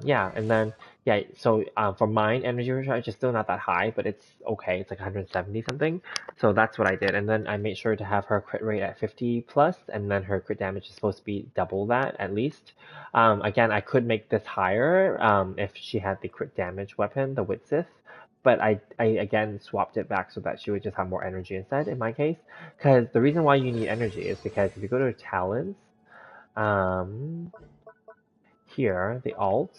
yeah, and then yeah. So for mine, energy recharge is still not that high, but it's okay. It's like 170 something. So that's what I did. And then I made sure to have her crit rate at 50 plus, and then her crit damage is supposed to be double that at least. Again, I could make this higher if she had the crit damage weapon, the Widsith. but I again swapped it back so that she would just have more energy instead in my case. Because the reason why you need energy is because if you go to talents, um, here, the alt,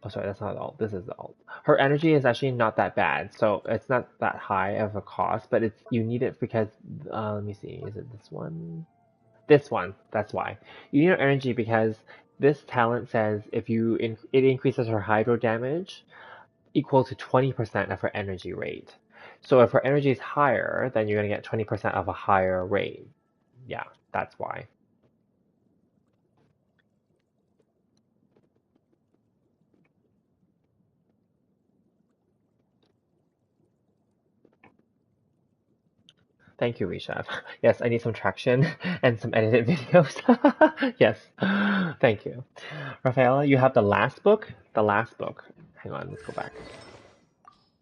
oh sorry, that's not the alt, this is the alt. Her energy is actually not that bad, so it's not that high of a cost, but it's you need it because, let me see, is it this one? This one, that's why. You need her energy because this talent says if it increases her hydro damage equal to 20% of her energy rate. So if her energy is higher, then you're going to get 20% of a higher rate. Yeah, that's why. Thank you, Rishabh. Yes, I need some traction and some edited videos. Yes, thank you. Rafaela, you have the last book? The last book. Hang on, let's go back.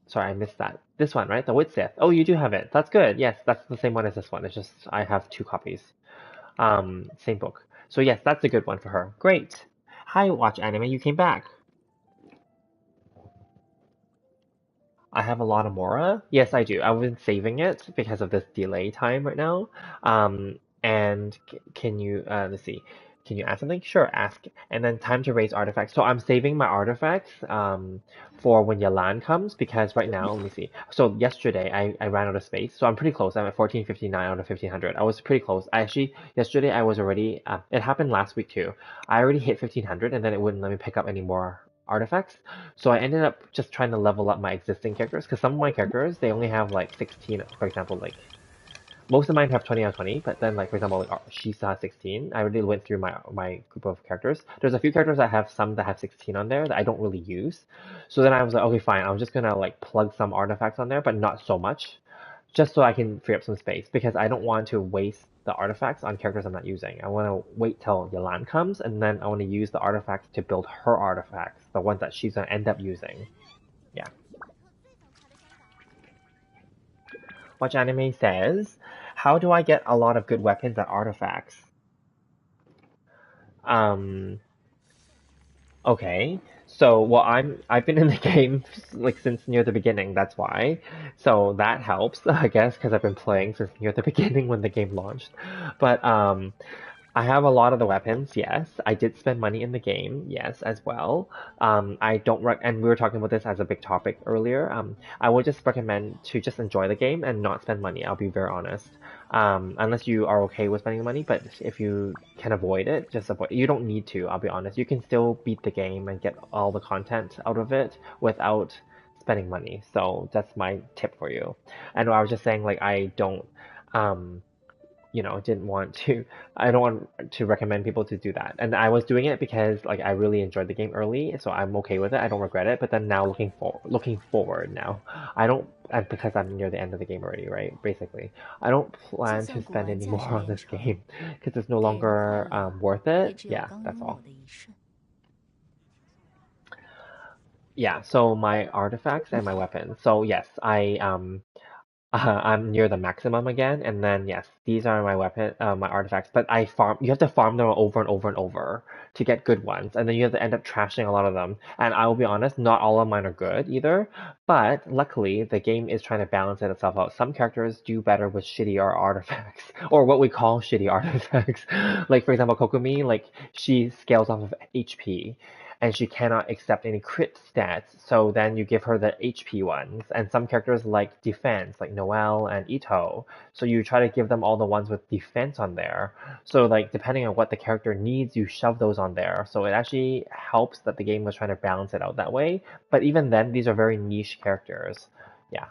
Sorry, I missed that. This one, right? The Wit Sith. Oh, you do have it. That's good. Yes, that's the same one as this one. It's just I have two copies. Same book. So yes, that's a good one for her. Great. Hi, Watch Anime. You came back. I have a lot of Mora. Yes, I do. I've been saving it because of this delay time right now. And can you, let's see, can you ask something? Sure, ask. And then time to raise artifacts. So I'm saving my artifacts for when Yalan comes because right now, let me see. So yesterday I ran out of space. So I'm pretty close. I'm at 1459 out of 1500. I was pretty close. Actually, yesterday I was already, it happened last week too. I already hit 1500 and then it wouldn't let me pick up any more artifacts. So I ended up just trying to level up my existing characters because some of my characters they only have like 16, for example, like most of mine have 20 out of 20, but then like for example, like Shisa has 16. I already went through my group of characters. There's a few characters that have some that have 16 on there that I don't really use. So then I was like, okay, fine. I'm just gonna like plug some artifacts on there, but not so much, just so I can free up some space because I don't want to waste the artifacts on characters I'm not using. I want to wait till Yalan comes and then I want to use the artifacts to build her artifacts, the ones that she's gonna end up using. Yeah. Watch Anime says, how do I get a lot of good weapons and artifacts? Um, okay. So, well, I've been in the game like since near the beginning. That's why. So that helps, I guess, because I've been playing since near the beginning when the game launched. But I have a lot of the weapons, yes. I did spend money in the game, yes, as well. I don't and we were talking about this as a big topic earlier. I would just recommend to just enjoy the game and not spend money. I'll be very honest. Unless you are okay with spending money, but if you can avoid it, just avoid. You don't need to. I'll be honest. You can still beat the game and get all the content out of it without spending money. So that's my tip for you. And I was just saying, like, I don't. Um, didn't want to, I don't want to recommend people to do that. And I was doing it because like I really enjoyed the game early, so I'm okay with it. I don't regret it. But then now looking forward now, I don't, and because I'm near the end of the game already, right? Basically, I don't plan to spend any more on this game because it's no longer worth it. Yeah, that's all. Yeah, so my artifacts and my weapons. So yes, I'm near the maximum again, and then yes, these are my artifacts. But I farm. You have to farm them over and over and over to get good ones, and then you have to end up trashing a lot of them. And I will be honest, not all of mine are good either. But luckily, the game is trying to balance it itself out. Some characters do better with shittier artifacts, or what we call shitty artifacts. Like for example, Kokumi, like she scales off of HP and she cannot accept any crit stats. So then you give her the HP ones, and some characters like defense, like Noelle and Ito. So you try to give them all the ones with defense on there. So like depending on what the character needs, you shove those on there. So it actually helps that the game was trying to balance it out that way. But even then, these are very niche characters. Yeah.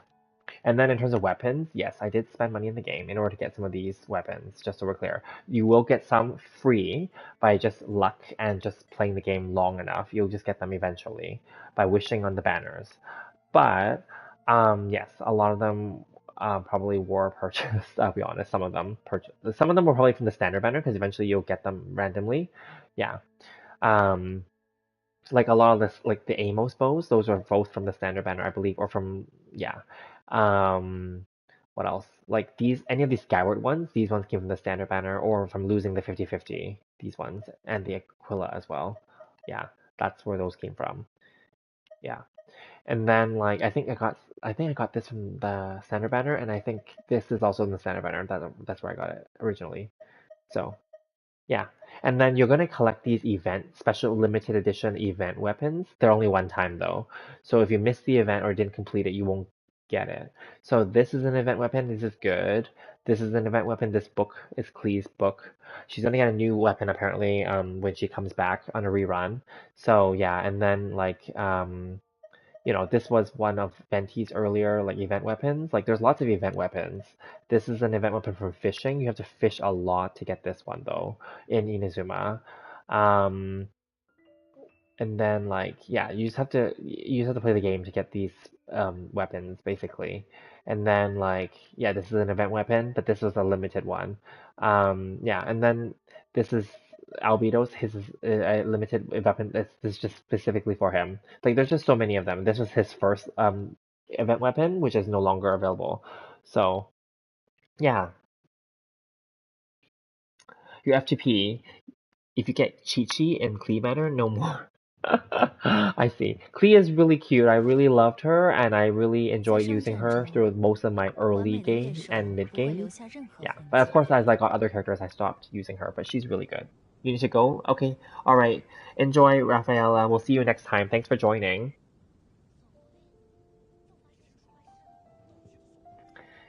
And then in terms of weapons, yes, I did spend money in the game in order to get some of these weapons, just so we're clear. You will get some free by just luck and just playing the game long enough. You'll just get them eventually by wishing on the banners. But yes, a lot of them probably were purchased. I'll be honest, some of them purchased. Some of them were probably from the standard banner because eventually you'll get them randomly. Yeah. Um, like a lot of this, like the Amos bows, those are both from the standard banner, I believe, or from yeah. Um, what else? Like these, any of these Skyward ones, these ones came from the standard banner, or from losing the 50/50. These ones and the Aquila as well. Yeah, that's where those came from. Yeah. And then like I think I got this from the standard banner, and I think this is also in the standard banner. That's where I got it originally. So yeah. And then you're gonna collect these special limited edition event weapons. They're only one time though. So if you miss the event or didn't complete it, you won't get it. So this is an event weapon. This is good. This is an event weapon. This book is Klee's book. She's gonna get a new weapon apparently when she comes back on a rerun. So yeah, and then like this was one of Venti's earlier like event weapons. Like there's lots of event weapons. This is an event weapon from fishing. You have to fish a lot to get this one though in Inazuma. Um, and then like yeah, you just have to play the game to get these weapons basically. And then like yeah, this is an event weapon, but this was a limited one. Yeah, and then this is Albedo's. His is a limited weapon. This is just specifically for him. Like there's just so many of them. This was his first event weapon, which is no longer available. So yeah, your FTP. If you get Chi-Chi and Klee banner, no more. I see. Klee is really cute. I really loved her, and I really 在 enjoyed 商 using 战 her 中， through most of my 完 early 美的对 game 手 and mid 不会留 game. 下任何 Yeah, 痕 but of 迹。course, as I got other characters, I stopped using her, but she's really good. You need to go? Okay. All right. Enjoy, Rafaela. We'll see you next time. Thanks for joining.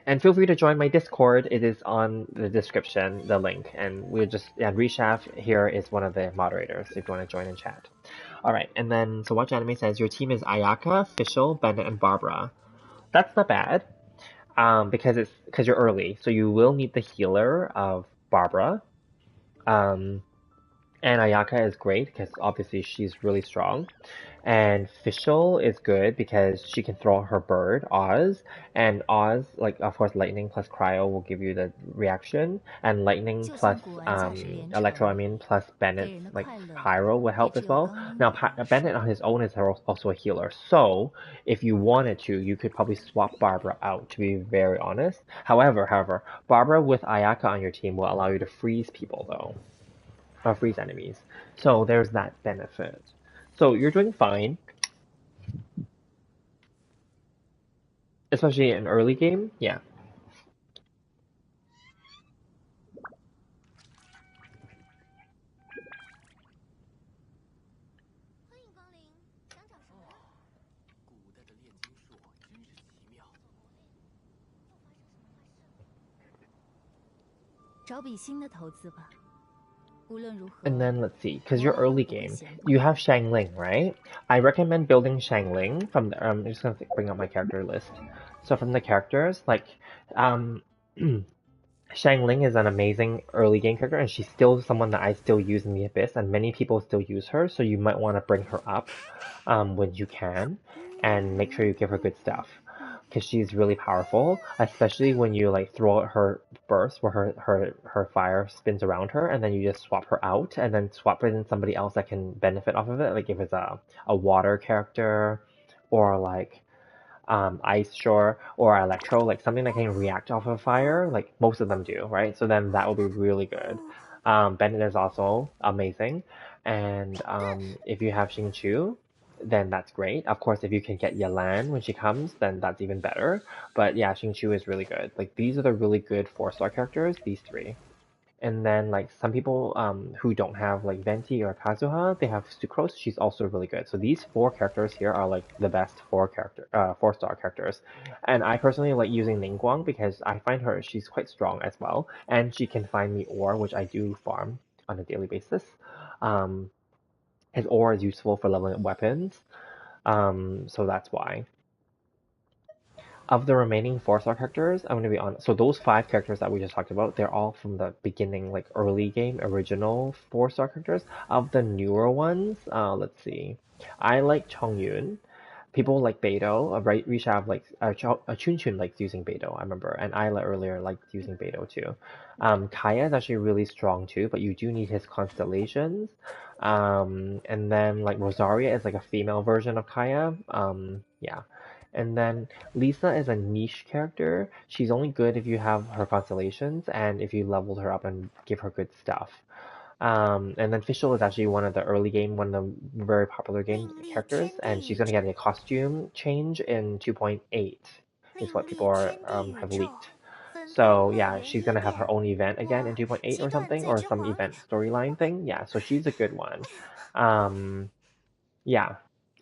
And feel free to join my Discord. It is on the description, the link. And Reshaf here is one of the moderators if you want to join and chat. All right, and then so Watch Anime says your team is Ayaka, Fischl, Bennett, and Barbara. That's not bad, because you're early, so you will need the healer of Barbara. Um, and Ayaka is great because obviously she's really strong. And Fischl is good because she can throw her bird, Oz. And Oz, like, of course, lightning plus cryo will give you the reaction. And lightning 就算 plus 古玩家是连 electro, 城， plus 给 Bennett's, 人的 like, 快乐 pyro will 也 help 只 as 有 well. 刚刚 Now, 那点 Bennett 数。on his own is also a healer. So, if you wanted to, you could probably swap Barbara out, to be very honest. However, Barbara with Ayaka on your team will allow you to freeze people, though. Or freeze enemies. So, there's that benefit. So, you're doing fine. Especially in early game, yeah. 古代的炼金术真是奇妙。找笔新的投资吧。无论如何， And then let's see, because you're 我 early 不会 game, 嫌苦 you have Shangling, right? I recommend building Shangling from the, I'm just gonna bring up my character list. So from the characters, like, Shangling is an amazing early game character, and she's still someone that I still use in the Abyss, and many people still use her, so you might want to bring her up when you can, and make sure you give her good stuff. Because she's really powerful, especially when you like throw out her burst where her fire spins around her, and then you just swap her out, and then swap in somebody else that can benefit off of it, like if it's a water character, or like ice shore or electro, like something that can react off of fire, like most of them do, right? So then that will be really good. Bennett is also amazing. And if you have Xingqiu, then that's great. Of course, if you can get Yalan when she comes, then that's even better. But yeah, Xingqiu is really good. Like these are the really good 4-star characters, these three. And then like some people who don't have like Venti or Kazuha, they have Sucrose. She's also really good. So these 4 characters here are like the best 4-star characters. And I personally like using Ningguang because I find she's quite strong as well, and she can find me ore, which I do farm on a daily basis. Um, his ore is useful for leveling up weapons. So that's why. Of the remaining 4-star characters, I'm going to be honest. So those 5 characters that we just talked about, they're all from the beginning, like early game, original 4-star characters. Of the newer ones, let's see. I like Chongyun. People like Beidou. Right, Rishav likes, Chun Chun likes using Beidou, I remember. And Ayla earlier liked using Beidou too. Kaya is actually really strong too, but you do need his constellations. And then like Rosaria is like a female version of Kaya. Yeah. And then Lisa is a niche character. She's only good if you have her constellations and if you level her up and give her good stuff. And then Fischl is actually one of the early game, one of the very popular game characters, and she's gonna get a costume change in 2.8, is what people are have leaked. So yeah, she's gonna have her own event again in 2.8 or something, or some event storyline thing. Yeah, so she's a good one. Um, yeah,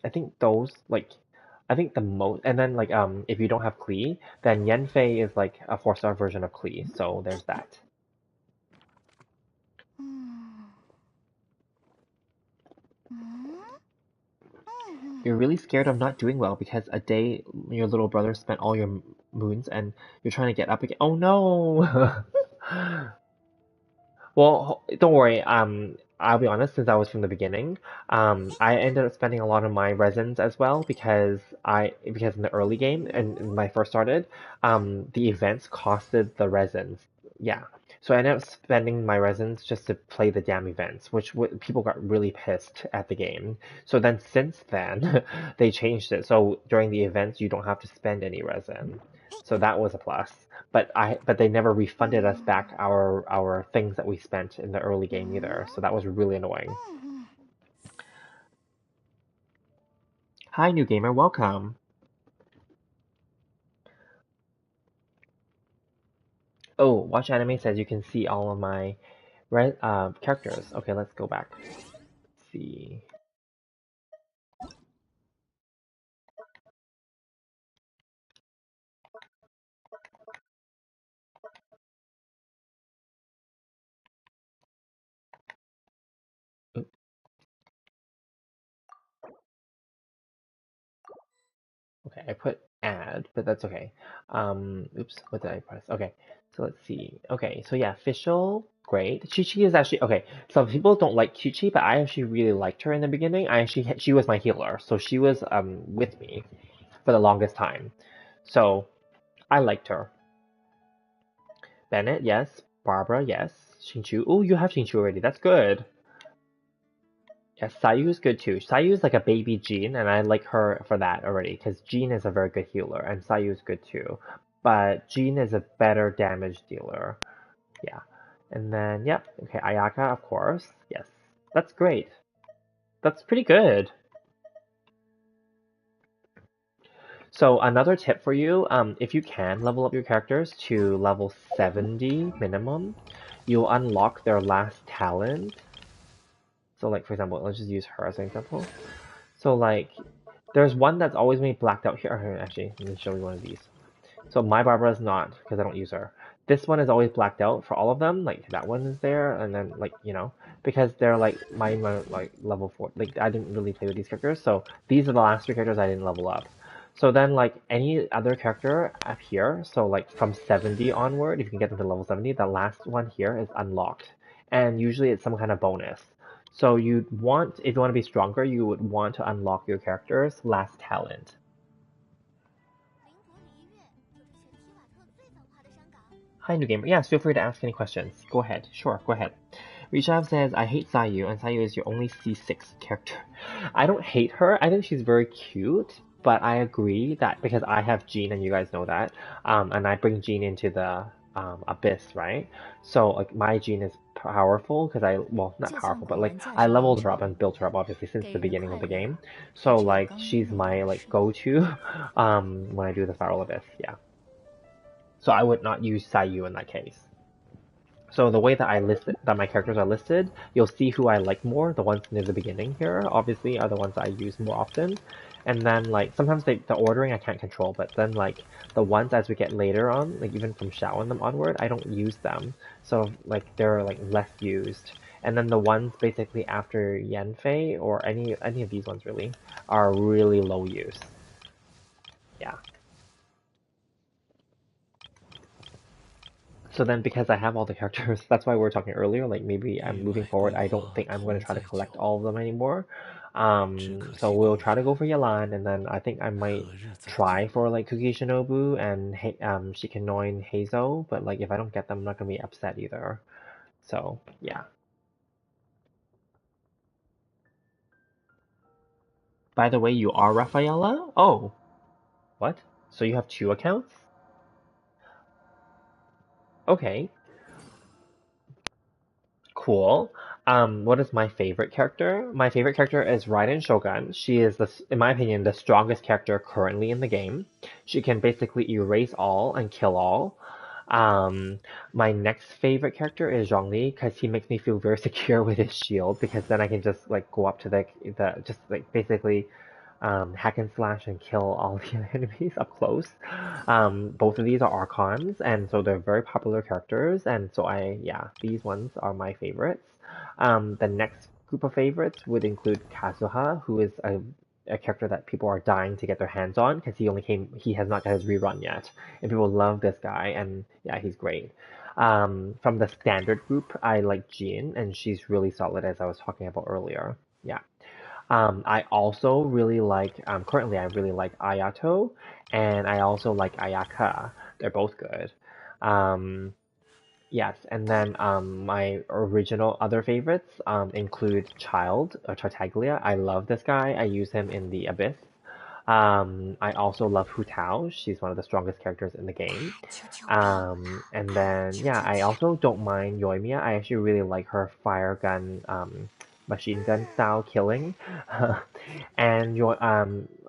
I think those like, I think the most, and then like if you don't have Klee, then Yanfei is like a 4-star version of Klee. So there's that. You're really scared of not doing well because a day your little brother spent all your moons and you're trying to get up again. Oh no! Well, don't worry. I'll be honest, since I was from the beginning, I ended up spending a lot of my resins as well because in the early game and when I first started, the events costed the resins. Yeah. So I ended up spending my resins just to play the damn events, which people got really pissed at the game. So then since then, they changed it. So during the events, you don't have to spend any resin. So that was a plus. But they never refunded us back our things that we spent in the early game either. So that was really annoying. Hi, new gamer, welcome. Oh, watch anime says you can see all of my characters. Okay, let's go back. Let's see. Okay, I put add, but that's okay. Oops, what did I press? Okay, so let's see. Okay, so yeah, official, great. Chi-Chi is actually, okay, some people don't like Chi-Chi, but I actually really liked her in the beginning. She was my healer, so she was with me for the longest time. So I liked her. Bennett, yes. Barbara, yes. Shinchu, oh, you have Shinchu already, that's good. Yes, Sayu is good too. Sayu is like a baby Jean, and I like her for that already, because Jean is a very good healer, and Sayu is good too. But Jean is a better damage dealer. Yeah. And then, yep, okay, Ayaka, of course. Yes. That's great. That's pretty good. So another tip for you, if you can level up your characters to level 70 minimum, you'll unlock their last talent. So like, for example, let's just use her as an example. So like, there's one that's always made blacked out here. Actually, let me show you one of these. So my Barbara is not, because I don't use her. This one is always blacked out for all of them. Like that one is there, and then like because they're like mine were like level 4. Like I didn't really play with these characters, so these are the last 3 characters I didn't level up. So then like any other character up here, so like from 70 onward, if you can get them to level 70, the last one here is unlocked, and usually it's some kind of bonus. So if you want to be stronger, you would want to unlock your character's last talent. Hi, new gamer. Yes, feel free to ask any questions. Go ahead. Sure, go ahead. Rishav says, I hate Sayu, and Sayu is your only C6 character. I don't hate her. I think she's very cute, but I agree that because I have Jean, and you guys know that, and I bring Jean into the Abyss, right? So, like, my Jean is powerful because well, not powerful, but like, I leveled her up and built her up, obviously, since the beginning of the game. So, like, she's my, like, go-to, when I do the Feral Abyss, yeah. So I would not use Sayu in that case. So the way that my characters are listed, you'll see who I like more. The ones near the beginning here, obviously, are the ones that I use more often. And then like sometimes the ordering I can't control, but then like the ones as we get later on, like even from Shao and them onward, I don't use them. So like they're like less used. And then the ones basically after Yanfei or any of these ones really are really low use. Yeah. So then because I have all the characters, that's why we were talking earlier, like maybe I'm moving forward, I don't think I'm going to try to collect all of them anymore. So we'll try to go for Yalan, and then I think I might try for like Kuki Shinobu and Shikanoin and Heizo, but like if I don't get them, I'm not going to be upset either. So, yeah. By the way, you are Rafaela? Oh, what? So you have 2 accounts? Okay. Cool. What is my favorite character? My favorite character is Raiden Shogun. She is, in my opinion, the strongest character currently in the game. She can basically erase all and kill all. Um, my next favorite character is Zhongli because he makes me feel very secure with his shield because then I can just like go up to the just like basically hack and slash and kill all the enemies up close. Both of these are Archons, and so they're very popular characters, and so yeah, these ones are my favorites. The next group of favorites would include Kazuha, who is a character that people are dying to get their hands on because he has not got his rerun yet, and people love this guy, and yeah, he's great. From the standard group, I like Jin, and she's really solid as I was talking about earlier. Yeah. I also really like, currently I really like Ayato, and I also like Ayaka. They're both good. Um, yes, and then my original other favorites include Child, or Tartaglia. I love this guy. I use him in the Abyss. I also love Hu Tao. She's one of the strongest characters in the game. 求求帮我 And 啦！ then 求 yeah, 求 I 求！ also don't mind Yoimiya. I actually really like her fire gun, machine gun style killing. And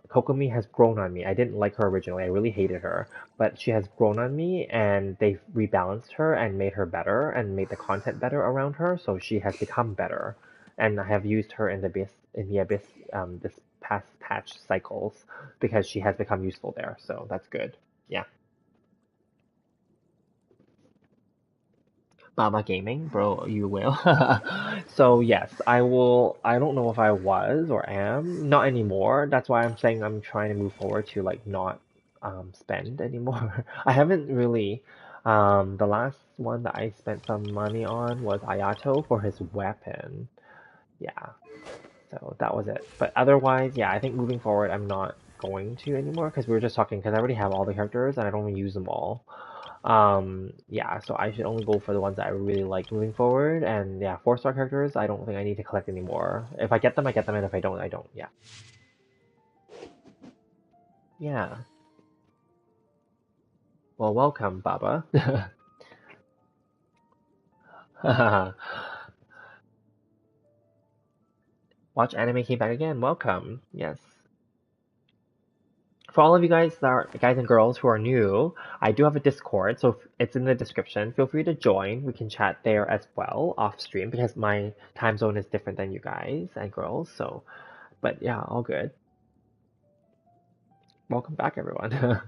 Kokomi has grown on me. I didn't like her originally. I really hated her, but she has grown on me, and they've rebalanced her and made her better and made the content better around her. So she has become better, and I have used her in the abyss this past patch cycles because she has become useful there. So that's good. Yeah. Baba Gaming, bro, you will. So yes, I will. I don't know if I was or am, not anymore. That's why I'm saying I'm trying to move forward to like not spend anymore. I haven't really. The last one that I spent some money on was Ayato for his weapon. Yeah, so that was it. But otherwise, yeah, I think moving forward, I'm not going to anymore because we were just talking because I already have all the characters and I don't even use them all. Yeah, so I should only go for the ones that I really like moving forward. And yeah, 4-star characters, I don't think I need to collect anymore. If I get them, I get them, and if I don't, I don't. Yeah. Yeah. Well, welcome, Baba. Watch anime came back again. Welcome. Yes. For all of you guys guys and girls who are new, I do have a Discord, so it's in the description. Feel free to join. We can chat there as well off stream because my time zone is different than you guys and girls. So, but yeah, all good. Welcome back, everyone.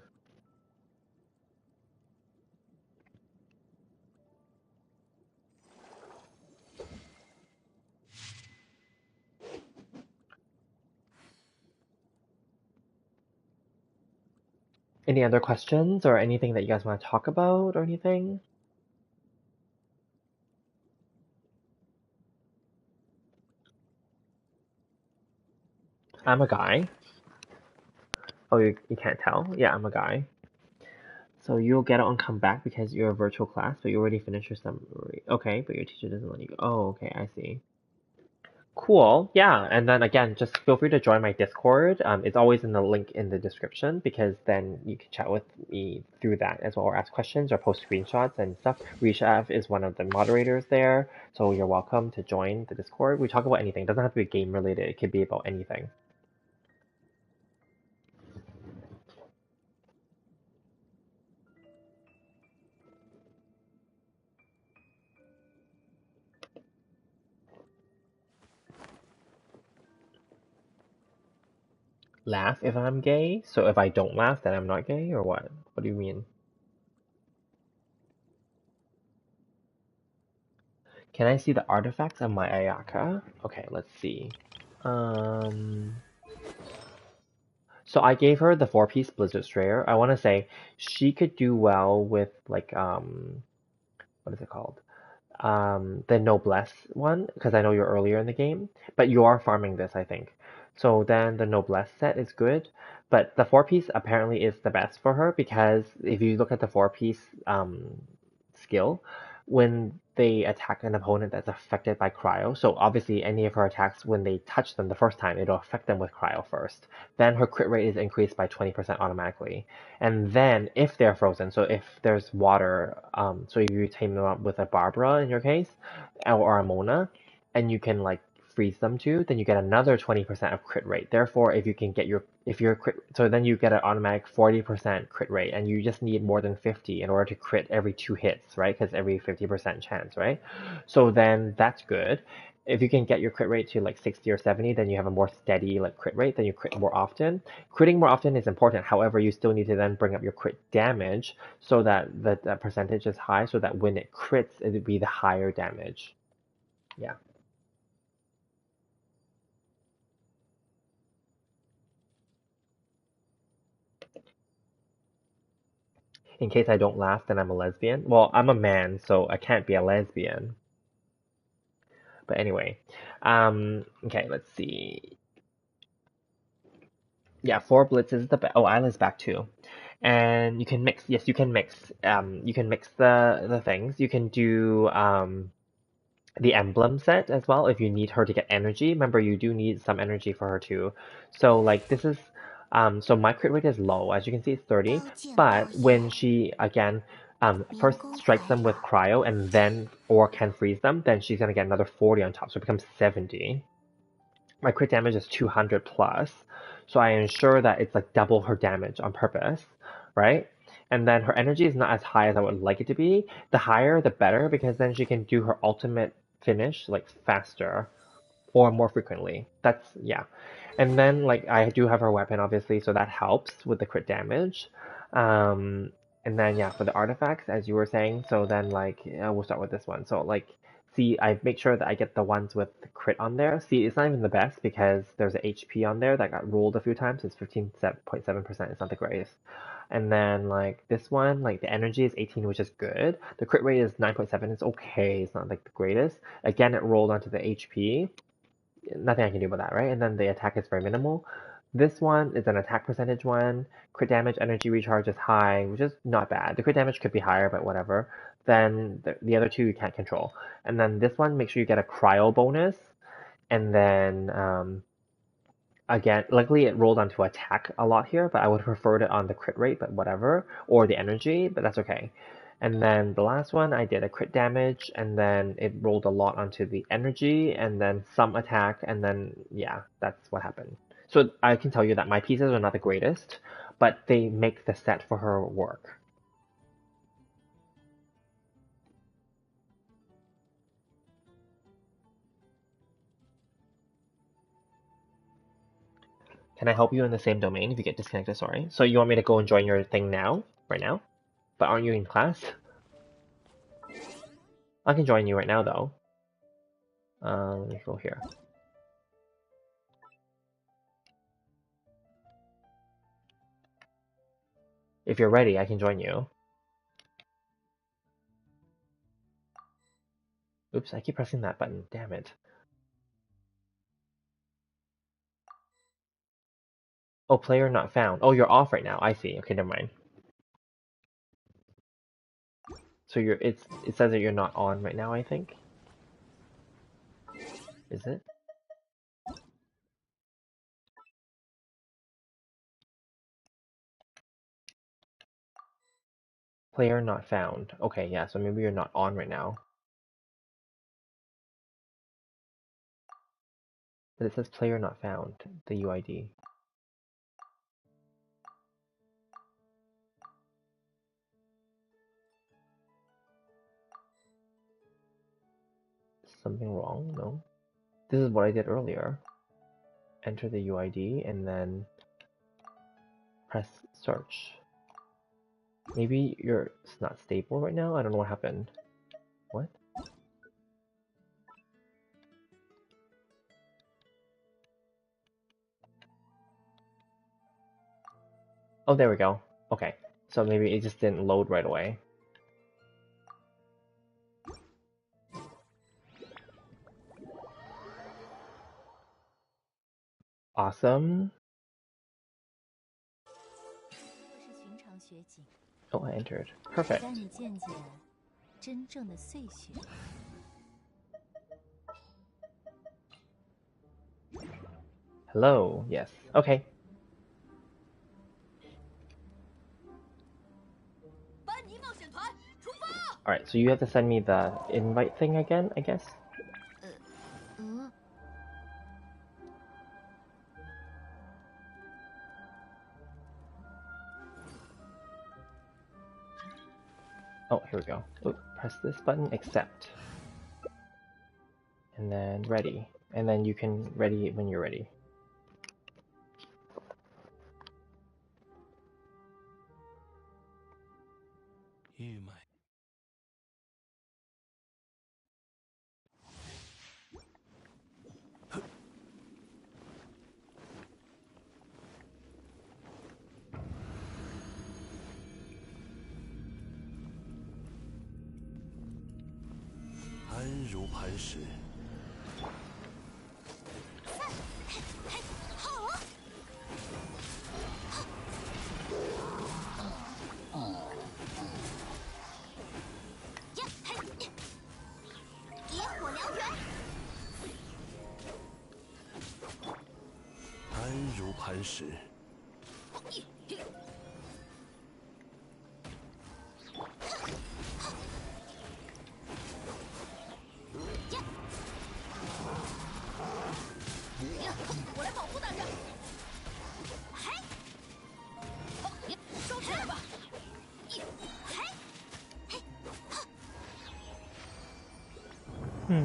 Any other questions or anything that you guys want to talk about or anything? I'm a guy. Oh, you can't tell? Yeah, I'm a guy. So you'll get it on comeback because you're a virtual class, but you already finished your summary. Okay, but your teacher doesn't let you go. Oh, okay, I see. Cool. Yeah, and then again, just feel free to join my Discord. It's always in the link in the description because then you can chat with me through that as well, or ask questions or post screenshots and stuff. Rishav is one of the moderators there, so you're welcome to join the Discord. We talk about anything. It doesn't have to be game related. It could be about anything. Laugh if I'm gay? So if I don't laugh, then I'm not gay, or what? What do you mean? Can I see the artifacts of my Ayaka? Okay, let's see. Um, so I gave her the 4-piece Blizzard Strayer. I want to say she could do well with like what is it called? The Noblesse one, because I know you're earlier in the game, but you are farming this, I think. So then the Noblesse set is good, but the 4-piece apparently is the best for her because if you look at the 4-piece skill, when they attack an opponent that's affected by cryo, so obviously any of her attacks, when they touch them the first time, it'll affect them with cryo first. Then her crit rate is increased by 20% automatically. And then if they're frozen, so if there's water, so if you team them up with a Barbara in your case, or a Mona, and you can like freeze them too, then you get another 20% of crit rate. Therefore, if you can get if you're crit, so then you get an automatic 40% crit rate, and you just need more than 50 in order to crit every 2 hits, right? Because every 50% chance, right? So then that's good. If you can get your crit rate to like 60 or 70, then you have a more steady like crit rate, then you crit more often. Critting more often is important. However, you still need to then bring up your crit damage so that the percentage is high, so that when it crits, it would be the higher damage. Yeah. In case I don't laugh, then I'm a lesbian. Well, I'm a man, so I can't be a lesbian. But anyway, okay, let's see. Yeah, 4 blitzes is the best. Oh, Isla's back too. And you can mix. Yes, you can mix. You can mix the things. You can do the emblem set as well if you need her to get energy. Remember, you do need some energy for her too. So like this is, so my crit rate is low. As you can see, it's 30. But when she again, first strikes them with cryo and then or can freeze them, then she's gonna get another 40 on top, so it becomes 70. My crit damage is 200 plus, so I ensure that it's like double her damage on purpose, right? And then her energy is not as high as I would like it to be. The higher, the better, because then she can do her ultimate finish like faster or more frequently. That's, yeah. And then like I do have her weapon obviously, so that helps with the crit damage. Um, and then yeah, for the artifacts, as you were saying, so then like we'll start with this one. So like, see, I make sure that I get the ones with the crit on there. See, it's not even the best because there's a HP on there that got rolled a few times. It's 15.7%. It's not the greatest. And then like this one, like the energy is 18, which is good. The crit rate is 9.7. It's okay. It's not like the greatest. Again, it rolled onto the HP. Nothing I can do about that, right? And then the attack is very minimal. This one is an attack percentage one. Crit damage, energy recharge is high, which is not bad. The crit damage could be higher, but whatever. Then the other two you can't control. And then this one, make sure you get a cryo bonus. And then again, luckily it rolled onto attack a lot here, but I would have preferred it on the crit rate, but whatever. Or the energy, but that's okay. And then the last one, I did a crit damage, and then it rolled a lot onto the energy, and then some attack, and then, yeah, that's what happened. So I can tell you that my pieces are not the greatest, but they make the set for her work. Can I help you in the same domain if you get disconnected? Sorry. So you want me to go and join your thing now? Right now? But aren't you in class? I can join you right now, though. Let me go here. If you're ready, I can join you. Oops, I keep pressing that button. Damn it. Oh, player not found. Oh, you're off right now. I see. Okay, never mind. So it says that you're not on right now, I think. Is it? Player not found. Okay, yeah, so maybe you're not on right now. But it says player not found, the UID. Something wrong? No. This is what I did earlier. Enter the UID and then press search. Maybe it's not stable right now? I don't know what happened. What? Oh, there we go. Okay. So maybe it just didn't load right away. Awesome. Oh, I entered. Perfect. Hello. Yes. Okay. Alright, so you have to send me the invite thing again, I guess? Oh, here we go. Oh, press this button, accept. And then ready. And then you can ready it when you're ready.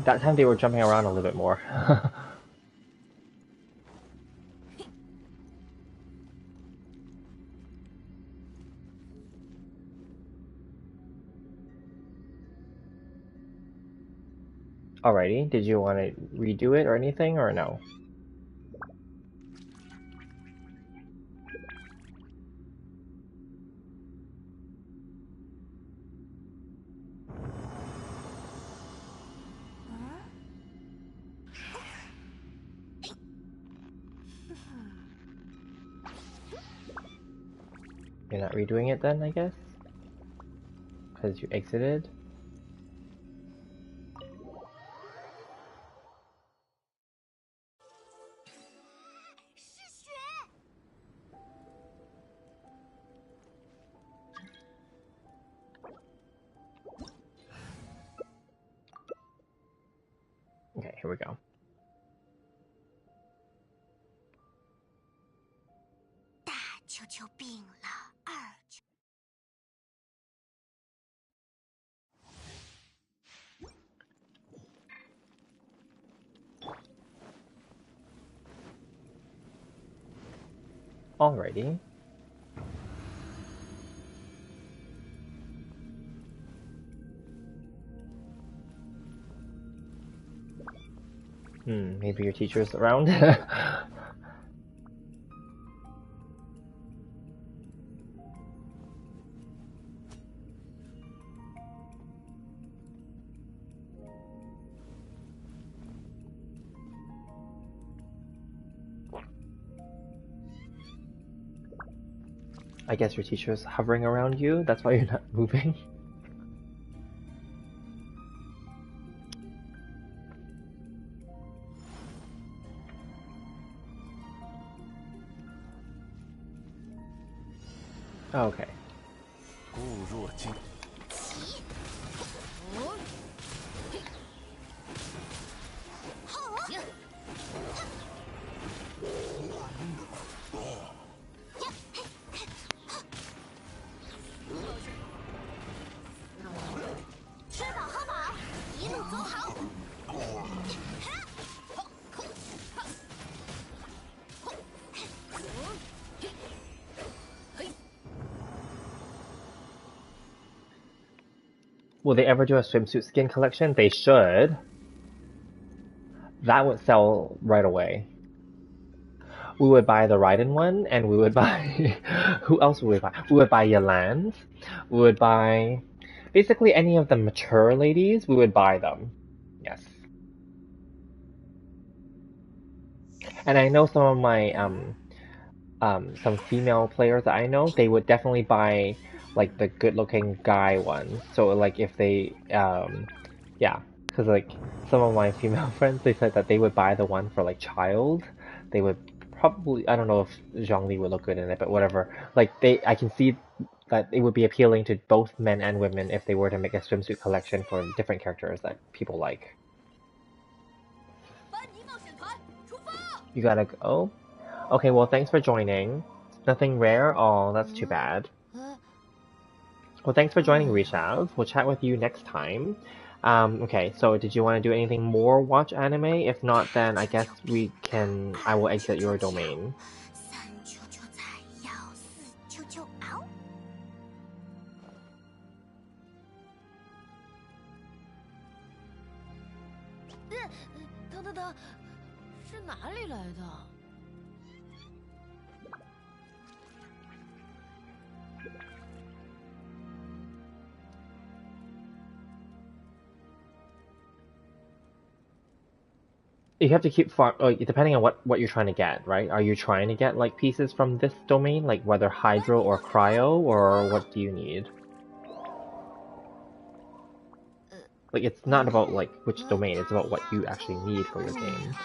That time they were jumping around a little bit more. Alrighty, did you want to redo it or anything, or no? You're not redoing it then, I guess? Because you exited? Okay, here we go. Alrighty. Maybe your teacher's around? I guess your teacher's hovering around you, that's why you're not moving. Oh, okay. Will they ever do a swimsuit skin collection? They should. That would sell right away. We would buy the Raiden one, and we would buy... Who else would we buy? We would buy Yolande. We would buy... Basically any of the mature ladies, we would buy them. Yes. And I know some of my, some female players that I know, they would definitely buy, like, the good-looking guy ones. So, like, if they, yeah. Because, like, some of my female friends, they said that they would buy the one for, like, child. They would probably, I don't know if Zhongli would look good in it, but whatever. Like, I can see that it would be appealing to both men and women if they were to make a swimsuit collection for different characters that people like. You gotta go? Okay, well, thanks for joining. Nothing rare? Oh, that's too bad. Well, thanks for joining, Rishav. We'll chat with you next time. Okay, so did you want to do anything more watch anime? If not, then I guess I will exit your domain. 3球球踩要4球球嗷！疼，是哪里来的？ You have to keep depending on what you're trying to get, right? Are you trying to get like pieces from this domain, like whether hydro or cryo, or what do you need? Like it's not about like which domain, it's about what you actually need for your game.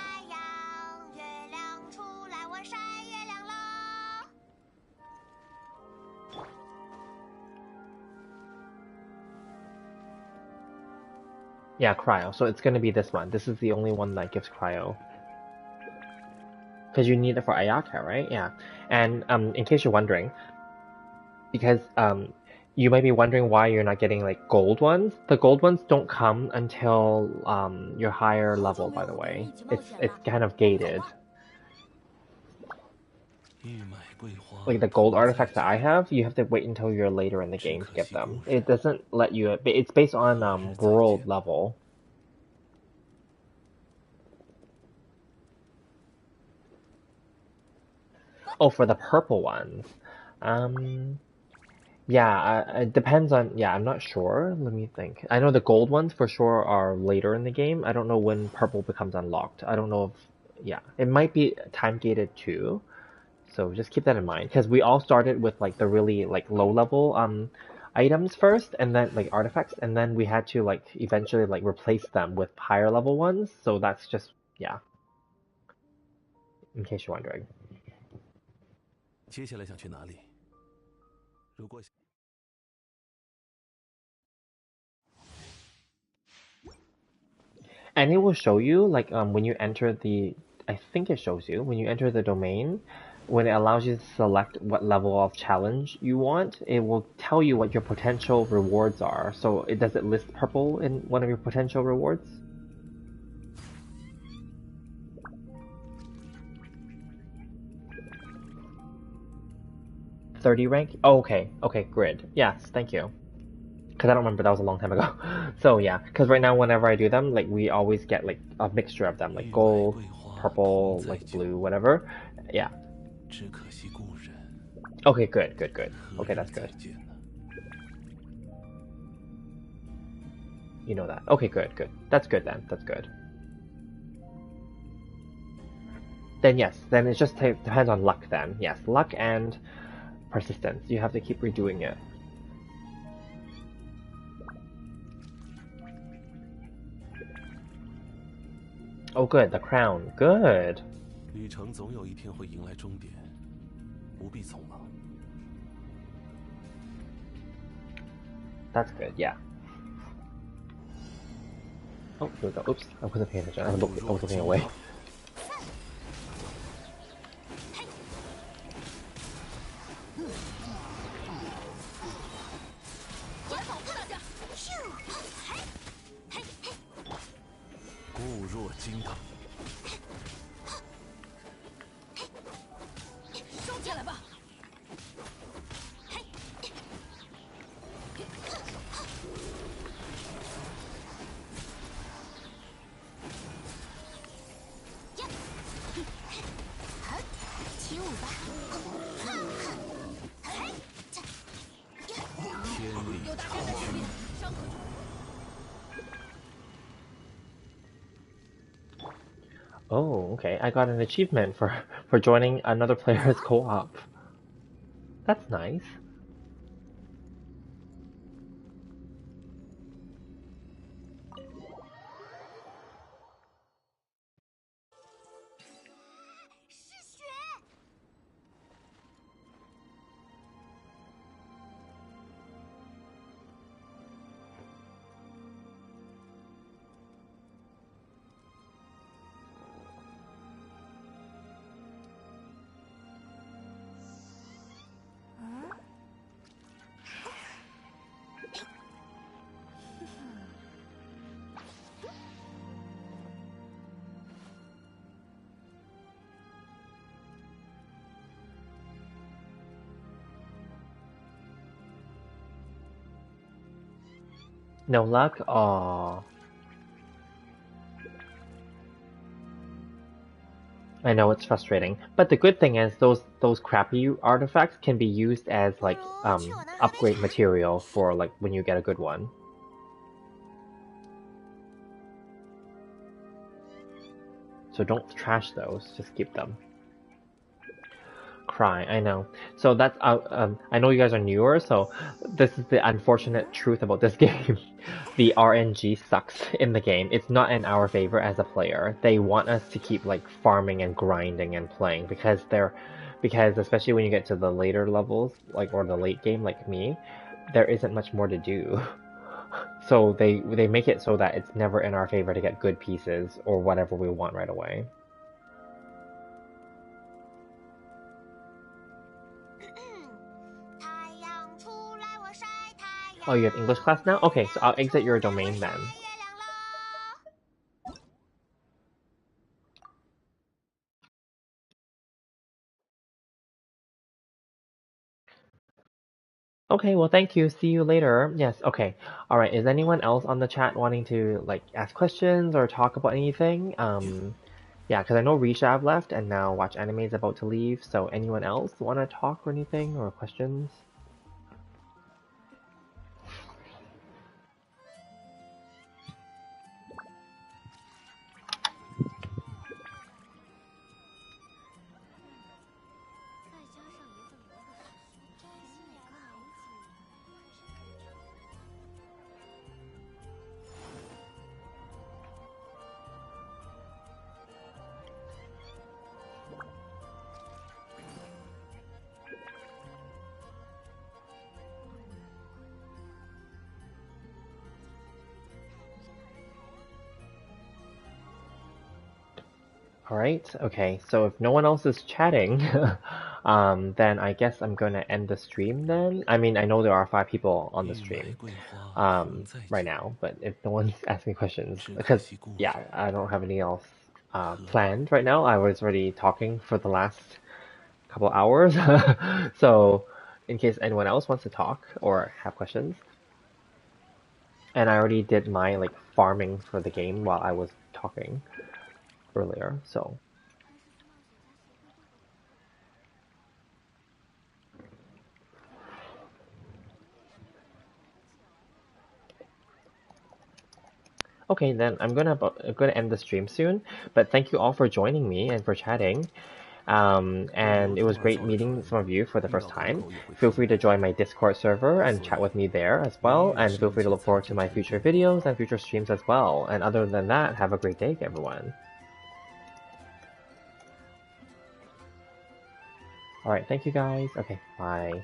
Yeah, cryo. So it's gonna be this one. This is the only one that gives cryo. Because you need it for Ayaka, right? Yeah. And in case you're wondering, because you might be wondering why you're not getting like gold ones. The gold ones don't come until you're higher level, by the way. It's kind of gated. Like the gold artifacts that I have, you have to wait until you're later in the game to get them. It doesn't let you. It's based on world level. Oh, for the purple ones. Yeah, it depends on. Yeah, I'm not sure. Let me think. I know the gold ones for sure are later in the game. I don't know when purple becomes unlocked. I don't know if. Yeah, it might be time gated too. So just keep that in mind because we all started with like the really like low level items first, and then like artifacts, and then we had to like eventually like replace them with higher level ones. So that's just yeah. In case you're wondering. 接下来想去哪里？如果 And it will show you like when you enter the I think it shows you when you enter the domain when it allows you to select what level of challenge you want, it will tell you what your potential rewards are. So does it list purple in one of your potential rewards? $30 rank? Oh, okay. Okay, grid. Yes, thank you. Because I don't remember, that was a long time ago. So yeah, because right now whenever I do them, like we always get like a mixture of them, like gold, purple, like blue, whatever. Yeah. Okay, good. Okay, that's good. You know that. Okay, good. That's good then. That's good. Then yes, then it just depends on luck then. Yes, luck and persistence. You have to keep redoing it. Oh, good. The crown. Good. 旅程总有一天会迎来终点，不必匆忙。 That's good. Yeah. Oh, here we go. Oops, I wasn't paying attention. I was looking away. Oh, okay. I got an achievement for joining another player's co-op. That's nice. No luck? Aww. I know it's frustrating, but the good thing is those crappy artifacts can be used as like upgrade material for like when you get a good one. So don't trash those, just keep them. Cry, I know. So that's I know you guys are newer, so this is the unfortunate truth about this game. The RNG sucks in the game. It's not in our favor as a player. They want us to keep like farming and grinding and playing because especially when you get to the later levels, like or the late game like me, there isn't much more to do. So they make it so that it's never in our favor to get good pieces or whatever we want right away. Oh, you have English class now? Okay, so I'll exit your domain then. Okay, well thank you. See you later. Yes, okay. Alright, is anyone else on the chat wanting to like ask questions or talk about anything? Yeah, because I know Rishav left and now Watch Anime is about to leave, so anyone else want to talk or anything or questions? Alright, okay, so if no one else is chatting, then I guess I'm gonna end the stream then. I mean, I know there are 5 people on the stream right now, but if no one's asking questions, because, yeah, I don't have anything else planned right now. I was already talking for the last couple hours, so in case anyone else wants to talk or have questions. And I already did my, like, farming for the game while I was talking earlier, so... Okay, then I'm gonna end the stream soon, but thank you all for joining me and for chatting. And it was great meeting some of you for the first time. Feel free to join my Discord server and chat with me there as well, and feel free to look forward to my future videos and future streams as well. And other than that, have a great day, everyone. Alright, thank you guys. Okay, bye.